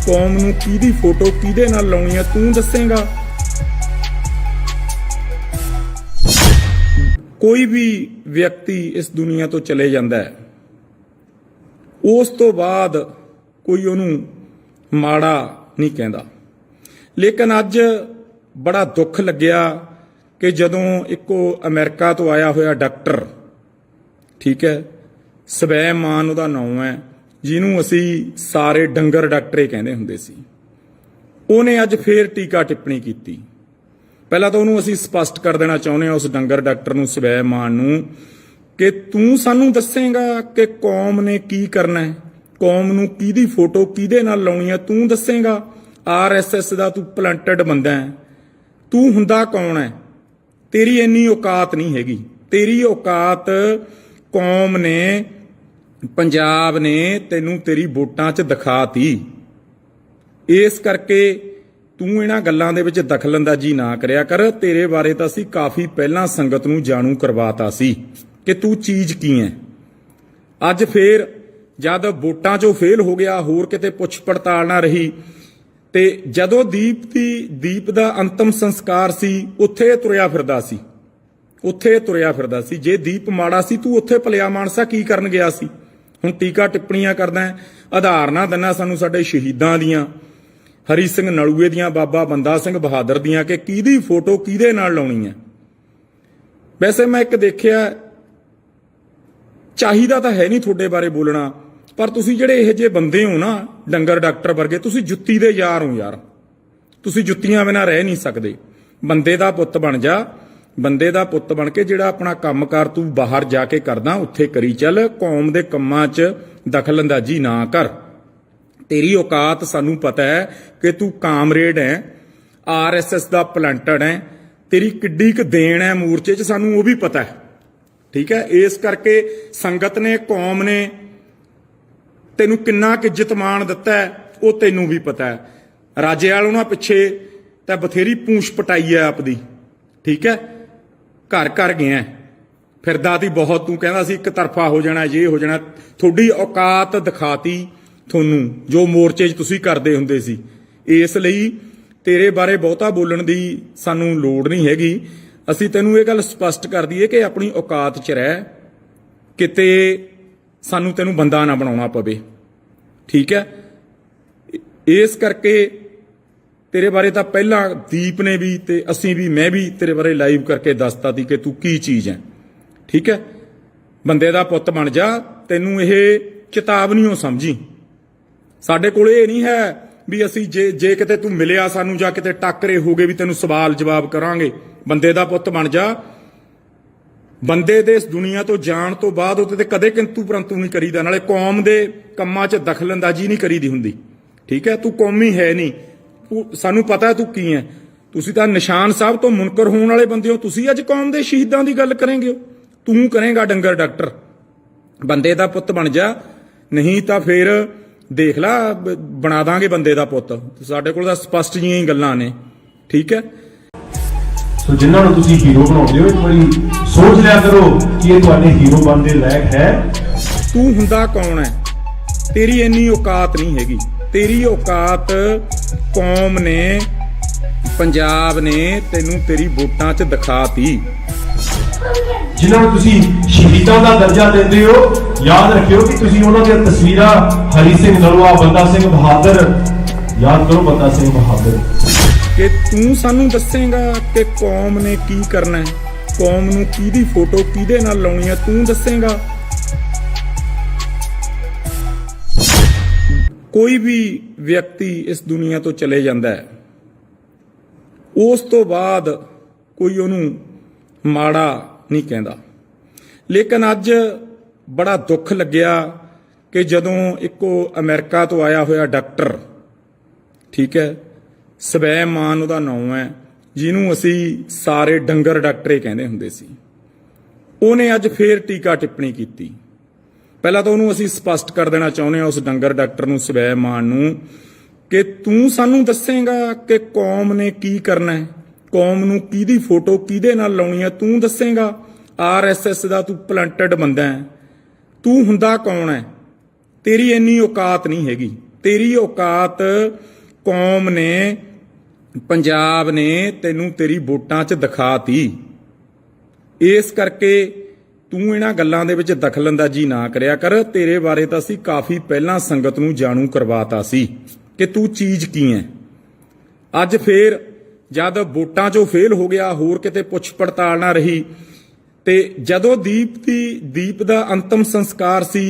ਕੌਮ ਨੂੰ ਕਿਹਦੀ ਫੋਟੋ ਕਿਹਦੇ ਨਾਲ ਲਾਉਣੀ ਹੈ, ਤੂੰ ਦੱਸੇਂਗਾ। ਕੋਈ ਵੀ ਵਿਅਕਤੀ ਇਸ ਦੁਨੀਆ ਤੋਂ ਚਲੇ ਜਾਂਦਾ ਹੈ, ਉਸ ਤੋਂ ਬਾਅਦ ਕੋਈ ਉਹਨੂੰ ਮਾੜਾ ਨਹੀਂ ਕਹਿੰਦਾ। ਲੇਕਿਨ ਅੱਜ ਬੜਾ ਦੁੱਖ ਲੱਗਿਆ ਕਿ ਜਦੋਂ ਇੱਕੋ ਅਮਰੀਕਾ ਤੋਂ ਆਇਆ ਹੋਇਆ ਡਾਕਟਰ, ਠੀਕ ਹੈ, ਸਵੈਮਾਨ ਉਹਦਾ ਨਾਮ ਹੈ, ਜਿਹਨੂੰ ਅਸੀਂ ਸਾਰੇ ਡੰਗਰ ਡਾਕਟਰੇ ਕਹਿੰਦੇ ਹੁੰਦੇ ਸੀ, ਉਹਨੇ ਅੱਜ ਫੇਰ ਟੀਕਾ ਟਿੱਪਣੀ ਕੀਤੀ। ਪਹਿਲਾਂ ਤਾਂ ਉਹਨੂੰ ਅਸੀਂ ਸਪਸ਼ਟ ਕਰ ਦੇਣਾ ਚਾਹੁੰਦੇ ਹਾਂ, ਉਸ ਡੰਗਰ ਡਾਕਟਰ ਨੂੰ, ਸਵੈਮਾਨ ਨੂੰ, ਕਿ ਤੂੰ ਸਾਨੂੰ ਦੱਸੇਂਗਾ ਕਿ ਕੌਮ ਨੇ ਕੀ ਕਰਨਾ ਹੈ, ਕੌਮ ਨੂੰ ਕਿਹਦੀ ਫੋਟੋ ਕਿਹਦੇ ਨਾਲ ਲਾਉਣੀ ਹੈ, ਤੂੰ ਦੱਸੇਂਗਾ। RSS ਦਾ ਤੂੰ ਪਲੰਟਡ ਬੰਦਾ ਹੈ। ਤੂੰ ਹੁੰਦਾ ਕੌਣ ਹੈ? ਤੇਰੀ ਇੰਨੀ ਔਕਾਤ ਨਹੀਂ ਹੈਗੀ। ਤੇਰੀ ਔਕਾਤ ਕੌਮ ਨੇ, ਪੰਜਾਬ ਨੇ ਤੈਨੂੰ ਤੇਰੀ ਵੋਟਾਂ 'ਚ ਦਿਖਾਤੀ। ਇਸ ਕਰਕੇ ਤੂੰ ਇਹਨਾਂ ਗੱਲਾਂ ਦੇ ਵਿੱਚ ਦਖਲਅੰਦਾਜ਼ੀ ਨਾ ਕਰਿਆ ਕਰ। ਤੇਰੇ ਬਾਰੇ ਤਾਂ ਅਸੀਂ ਕਾਫੀ ਪਹਿਲਾਂ ਸੰਗਤ ਨੂੰ ਜਾਣੂ ਕਰਵਾਤਾ ਸੀ ਕਿ ਤੂੰ ਚੀਜ਼ ਕੀ ਹੈ। ਅੱਜ ਫੇਰ ਜਦ ਵੋਟਾਂ 'ਚੋਂ ਫੇਲ ਹੋ ਗਿਆ, ਹੋਰ ਕਿਤੇ ਪੁੱਛ ਪੜਤਾਲ ਨਾ ਰਹੀ, ਤੇ ਜਦੋਂ ਦੀਪ ਦਾ ਅੰਤਮ ਸੰਸਕਾਰ ਸੀ, ਉੱਥੇ ਤੁਰਿਆ ਫਿਰਦਾ ਸੀ। ਜੇ ਦੀਪ ਮਾੜਾ ਸੀ, ਤੂੰ ਉੱਥੇ ਭਲਿਆ ਮਾਨਸਾ ਕੀ ਕਰਨ ਗਿਆ ਸੀ? ਹੁਣ ਟੀਕਾ ਟਿੱਪਣੀਆਂ ਕਰਦਾ ਹੈ, ਆਧਾਰ ਨਾ ਦਿੰਨਾ ਸਾਨੂੰ ਸਾਡੇ ਸ਼ਹੀਦਾਂ ਦੀਆਂ, ਹਰੀ ਸਿੰਘ ਨਲੂਏ ਦੀਆਂ, ਬਾਬਾ ਬੰਦਾ ਸਿੰਘ ਬਹਾਦਰ ਦੀਆਂ, ਕਿ ਕਿਹਦੀ ਫੋਟੋ ਕਿਹਦੇ ਨਾਲ ਲਾਉਣੀ ਹੈ। ਵੈਸੇ ਮੈਂ ਇੱਕ ਦੇਖਿਆ, ਚਾਹੀਦਾ ਤਾਂ ਹੈ ਨਹੀਂ ਤੁਹਾਡੇ ਬਾਰੇ ਬੋਲਣਾ, ਪਰ ਤੁਸੀਂ ਜਿਹੜੇ ਇਹੋ ਜਿਹੇ ਬੰਦੇ ਹੋ ਨਾ, ਡੰਗਰ ਡਾਕਟਰ ਵਰਗੇ, ਤੁਸੀਂ ਜੁੱਤੀ ਦੇ ਯਾਰ ਹੋ ਯਾਰ। ਤੁਸੀਂ ਜੁੱਤੀਆਂ ਬਿਨਾਂ ਰਹਿ ਨਹੀਂ ਸਕਦੇ। ਬੰਦੇ ਦਾ ਪੁੱਤ ਬਣ ਜਾ। ਬੰਦੇ ਦਾ ਪੁੱਤ ਬਣ ਕੇ ਜਿਹੜਾ ਆਪਣਾ ਕੰਮਕਾਰ ਤੂੰ ਬਾਹਰ ਜਾ ਕੇ ਕਰਦਾ, ਉੱਥੇ ਕਰੀ ਚੱਲ। ਕੌਮ ਦੇ ਕੰਮਾਂ 'ਚ ਦਖਲਅੰਦਾਜ਼ੀ ਨਾ ਕਰ। ਤੇਰੀ ਔਕਾਤ ਸਾਨੂੰ ਪਤਾ ਹੈ ਕਿ ਤੂੰ ਕਾਮਰੇਡ ਹੈ, RSS ਦਾ ਪਲੰਟਡ ਹੈ। ਤੇਰੀ ਕਿੱਡੀ ਕੁ ਦੇਣ ਹੈ ਮੋਰਚੇ 'ਚ, ਸਾਨੂੰ ਉਹ ਵੀ ਪਤਾ ਹੈ। ਠੀਕ ਹੈ, ਇਸ ਕਰਕੇ ਸੰਗਤ ਨੇ, ਕੌਮ ਨੇ ਤੈਨੂੰ ਕਿੰਨਾ ਕੁ ਇੱਜ਼ਤ ਮਾਣ ਦਿੱਤਾ ਹੈ, ਉਹ ਤੈਨੂੰ ਵੀ ਪਤਾ ਹੈ। ਰਾਜੇ ਵਾਲ ਉਹਨਾਂ ਪਿੱਛੇ ਤਾਂ ਬਥੇਰੀ ਪੂੰਛ ਪਟਾਈ ਹੈ ਆਪਦੀ। ਠੀਕ ਹੈ, ਘਰ ਘਰ ਗਿਆ ਫਿਰਦਾ ਤੀ ਬਹੁਤ। ਤੂੰ ਕਹਿੰਦਾ ਸੀ ਇੱਕ ਤਰਫਾ ਹੋ ਜਾਣਾ, ਜੇ ਹੋ ਜਾਣਾ। ਤੁਹਾਡੀ ਔਕਾਤ ਦਿਖਾਤੀ ਤੁਹਾਨੂੰ, ਜੋ ਮੋਰਚੇ 'ਚ ਤੁਸੀਂ ਕਰਦੇ ਹੁੰਦੇ ਸੀ। ਇਸ ਲਈ ਤੇਰੇ ਬਾਰੇ ਬਹੁਤਾ ਬੋਲਣ ਦੀ ਸਾਨੂੰ ਲੋੜ ਨਹੀਂ ਹੈਗੀ। ਅਸੀਂ ਤੈਨੂੰ ਇਹ ਗੱਲ ਸਪਸ਼ਟ ਕਰ ਦਈਏ ਕਿ ਆਪਣੀ ਔਕਾਤ 'ਚ ਰਹਿ, ਕਿਤੇ ਸਾਨੂੰ ਤੈਨੂੰ ਬੰਦਾ ਨਾ ਬਣਾਉਣਾ ਪਵੇ। ਠੀਕ ਹੈ, ਇਸ ਕਰਕੇ ਤੇਰੇ ਬਾਰੇ ਤਾਂ ਪਹਿਲਾਂ ਦੀਪ ਨੇ ਵੀ ਤੇ ਅਸੀਂ ਵੀ ਮੈਂ ਵੀ ਤੇਰੇ ਬਾਰੇ ਲਾਈਵ ਕਰਕੇ ਦੱਸਤਾ ਸੀ ਕਿ ਤੂੰ ਕੀ ਚੀਜ਼ ਹੈ। ਠੀਕ ਹੈ, ਬੰਦੇ ਦਾ ਪੁੱਤ ਬਣ ਜਾ। ਤੈਨੂੰ ਇਹ ਚੇਤਾਵਨੀਓ ਸਮਝੀ। ਸਾਡੇ ਕੋਲ ਇਹ ਨਹੀਂ ਹੈ ਵੀ ਅਸੀਂ ਜੇ ਕਿਤੇ ਤੂੰ ਮਿਲਿਆ ਸਾਨੂੰ ਜਾਂ ਕਿਤੇ ਟੱਕਰੇ ਹੋ ਗਏ ਵੀ ਤੈਨੂੰ ਸਵਾਲ ਜਵਾਬ ਕਰਾਂਗੇ। ਬੰਦੇ ਦਾ ਪੁੱਤ ਬਣ ਜਾ। ਬੰਦੇ ਦੇ ਇਸ ਦੁਨੀਆ ਤੋਂ ਜਾਣ ਤੋਂ ਬਾਅਦ ਉਹਦੇ ਤੇ ਕਦੇ ਕਿੰਤੂ ਪਰੰਤੂ ਨਹੀਂ ਕਰੀਦਾ। ਨਾਲੇ ਕੌਮ ਦੇ ਕੰਮਾਂ 'ਚ ਦਖਲਅੰਦਾਜ਼ੀ ਨਹੀਂ ਕਰੀਦੀ ਹੁੰਦੀ। ਠੀਕ ਹੈ, ਤੂੰ ਕੌਮੀ ਹੈ ਨਹੀਂ। ਸਾਨੂੰ ਪਤਾ ਤੂੰ ਕੀ ਹੈ। ਤੁਸੀਂ ਤਾਂ ਨਿਸ਼ਾਨ ਸਾਹਿਬ ਤੋਂ ਮੁਨਕਰ ਹੋਣ ਵਾਲੇ ਬੰਦੇ ਹੋ। ਤੁਸੀਂ ਅੱਜ ਕੌਮ ਦੇ ਸ਼ਹੀਦਾਂ ਦੀ ਗੱਲ ਕਰੇਂਗੇ। ਤੂੰ ਕਰੇਂਗਾ ਡੰਗਰ ਡਾਕਟਰ। ਬੰਦੇ ਦਾ ਪੁੱਤ ਬਣ ਜਾ, ਨਹੀਂ ਤਾਂ ਫਿਰ ਦੇਖ ਲਾ ਬਣਾ ਦਾਂਗੇ ਬੰਦੇ ਦਾ ਪੁੱਤ। ਸਾਡੇ ਕੋਲ ਤਾਂ ਸਪਸ਼ਟ ਜਿਹੀਆਂ ਹੀ ਗੱਲਾਂ ਨੇ। ਠੀਕ ਹੈ, ਸੋ ਜਿਨ੍ਹਾਂ ਨੂੰ ਤੁਸੀਂ ਹੀਰੋ ਬਣਾਉਂਦੇ ਹੋ, ਇੱਕ ਵਾਰੀ ਸੋਚ ਲਿਆ ਕਰੋ ਕਿ ਇਹ ਤੁਹਾਡੇ ਹੀਰੋ ਬਣਨ ਦੇ ਲਾਇਕ ਹੈ। ਤੂੰ ਹੁੰਦਾ ਕੌਣ ਹੈ? ਤੇਰੀ ਇੰਨੀ ਔਕਾਤ ਨਹੀਂ ਹੈਗੀ। ਤੇਰੀ ਔਕਾਤ ਕੌਮ ਨੇ, ਪੰਜਾਬ ਨੇ ਤੈਨੂੰ ਤੇਰੀ ਵੋਟਾਂ 'ਚ ਦਿਖਾਤੀ। ਜਿਨ੍ਹਾਂ ਨੂੰ ਤੁਸੀਂ ਸ਼ਹੀਦਾਂ ਦਾ ਦਰਜਾ ਦਿੰਦੇ ਹੋ, ਯਾਦ ਰੱਖਿਓ ਕਿ ਤੁਸੀਂ ਉਹਨਾਂ ਦੀਆਂ ਤਸਵੀਰਾਂ ਹਰੀ ਸਿੰਘ ਨਲੂਆ, ਬੰਦਾ ਸਿੰਘ ਬਹਾਦਰ, ਯਾਦ ਕਰੋ ਬੰਦਾ ਸਿੰਘ ਬਹਾਦਰ। ਕਿ ਤੂੰ ਸਾਨੂੰ ਦੱਸੇਗਾ ਕਿ ਕੌਮ ਨੇ ਕੀ ਕਰਨਾ ਹੈ, ਕੌਮ ਨੂੰ ਕਿਹਦੀ ਫੋਟੋ ਕਿਹਦੇ ਨਾਲ ਲਾਉਣੀ ਹੈ, ਤੂੰ ਦੱਸੇਗਾ। ਕੋਈ ਵੀ ਵਿਅਕਤੀ ਇਸ ਦੁਨੀਆ ਤੋਂ ਚਲੇ ਜਾਂਦਾ ਹੈ, ਉਸ ਤੋਂ ਬਾਅਦ ਕੋਈ ਉਹਨੂੰ ਮਾੜਾ ਨਹੀਂ ਕਹਿੰਦਾ। ਲੇਕਿਨ ਅੱਜ ਬੜਾ ਦੁੱਖ ਲੱਗਿਆ ਕਿ ਜਦੋਂ ਇੱਕੋ ਅਮਰੀਕਾ ਤੋਂ ਆਇਆ ਹੋਇਆ ਡਾਕਟਰ, ਠੀਕ ਹੈ, ਸਵੈਮਾਨ ਉਹਦਾ ਨਾਮ ਹੈ, ਜਿਹਨੂੰ ਅਸੀਂ ਸਾਰੇ ਡੰਗਰ ਡਾਕਟਰੇ ਕਹਿੰਦੇ ਹੁੰਦੇ ਸੀ, ਉਹਨੇ ਅੱਜ ਫੇਰ ਟੀਕਾ ਟਿੱਪਣੀ ਕੀਤੀ। ਪਹਿਲਾਂ ਤਾਂ ਉਹਨੂੰ ਅਸੀਂ ਸਪਸ਼ਟ ਕਰ ਦੇਣਾ ਚਾਹੁੰਦੇ ਹਾਂ, ਉਸ ਡੰਗਰ ਡਾਕਟਰ ਨੂੰ, ਸਵੈਮਾਨ ਨੂੰ, ਕਿ ਤੂੰ ਸਾਨੂੰ ਦੱਸੇਗਾ ਕਿ ਕੌਮ ਨੇ ਕੀ ਕਰਨਾ ਹੈ, ਕੌਮ ਨੂੰ ਕਿਹਦੀ ਫੋਟੋ ਕਿਹਦੇ ਨਾਲ ਲਾਉਣੀ ਹੈ, ਤੂੰ ਦੱਸੇਗਾ। RSS ਦਾ ਤੂੰ ਪਲੰਟਡ ਬੰਦਾ ਹੈ, ਤੂੰ ਹੁੰਦਾ ਕੌਣ ਹੈ? ਤੇਰੀ ਇੰਨੀ ਔਕਾਤ ਨਹੀਂ ਹੈਗੀ। ਤੇਰੀ ਔਕਾਤ ਕੌਮ ਨੇ, ਪੰਜਾਬ ਨੇ ਤੈਨੂੰ ਤੇਰੀ ਵੋਟਾਂ 'ਚ ਦਿਖਾਤੀ। ਇਸ ਕਰਕੇ ਤੂੰ ਇਹਨਾਂ ਗੱਲਾਂ ਦੇ ਵਿੱਚ ਦਖਲਅੰਦਾਜ਼ੀ ਨਾ ਕਰਿਆ ਕਰ। ਤੇਰੇ ਬਾਰੇ ਤਾਂ ਅਸੀਂ ਕਾਫੀ ਪਹਿਲਾਂ ਸੰਗਤ ਨੂੰ ਜਾਣੂ ਕਰਵਾਤਾ ਸੀ ਕਿ ਤੂੰ ਚੀਜ਼ ਕੀ ਹੈ। ਅੱਜ ਫੇਰ ਜਦ ਵੋਟਾਂ 'ਚੋਂ ਫੇਲ ਹੋ ਗਿਆ, ਹੋਰ ਕਿਤੇ ਪੁੱਛ ਪੜਤਾਲ ਨਾ ਰਹੀ, ਤੇ ਜਦੋਂ ਦੀਪ ਦਾ ਅੰਤਮ ਸੰਸਕਾਰ ਸੀ,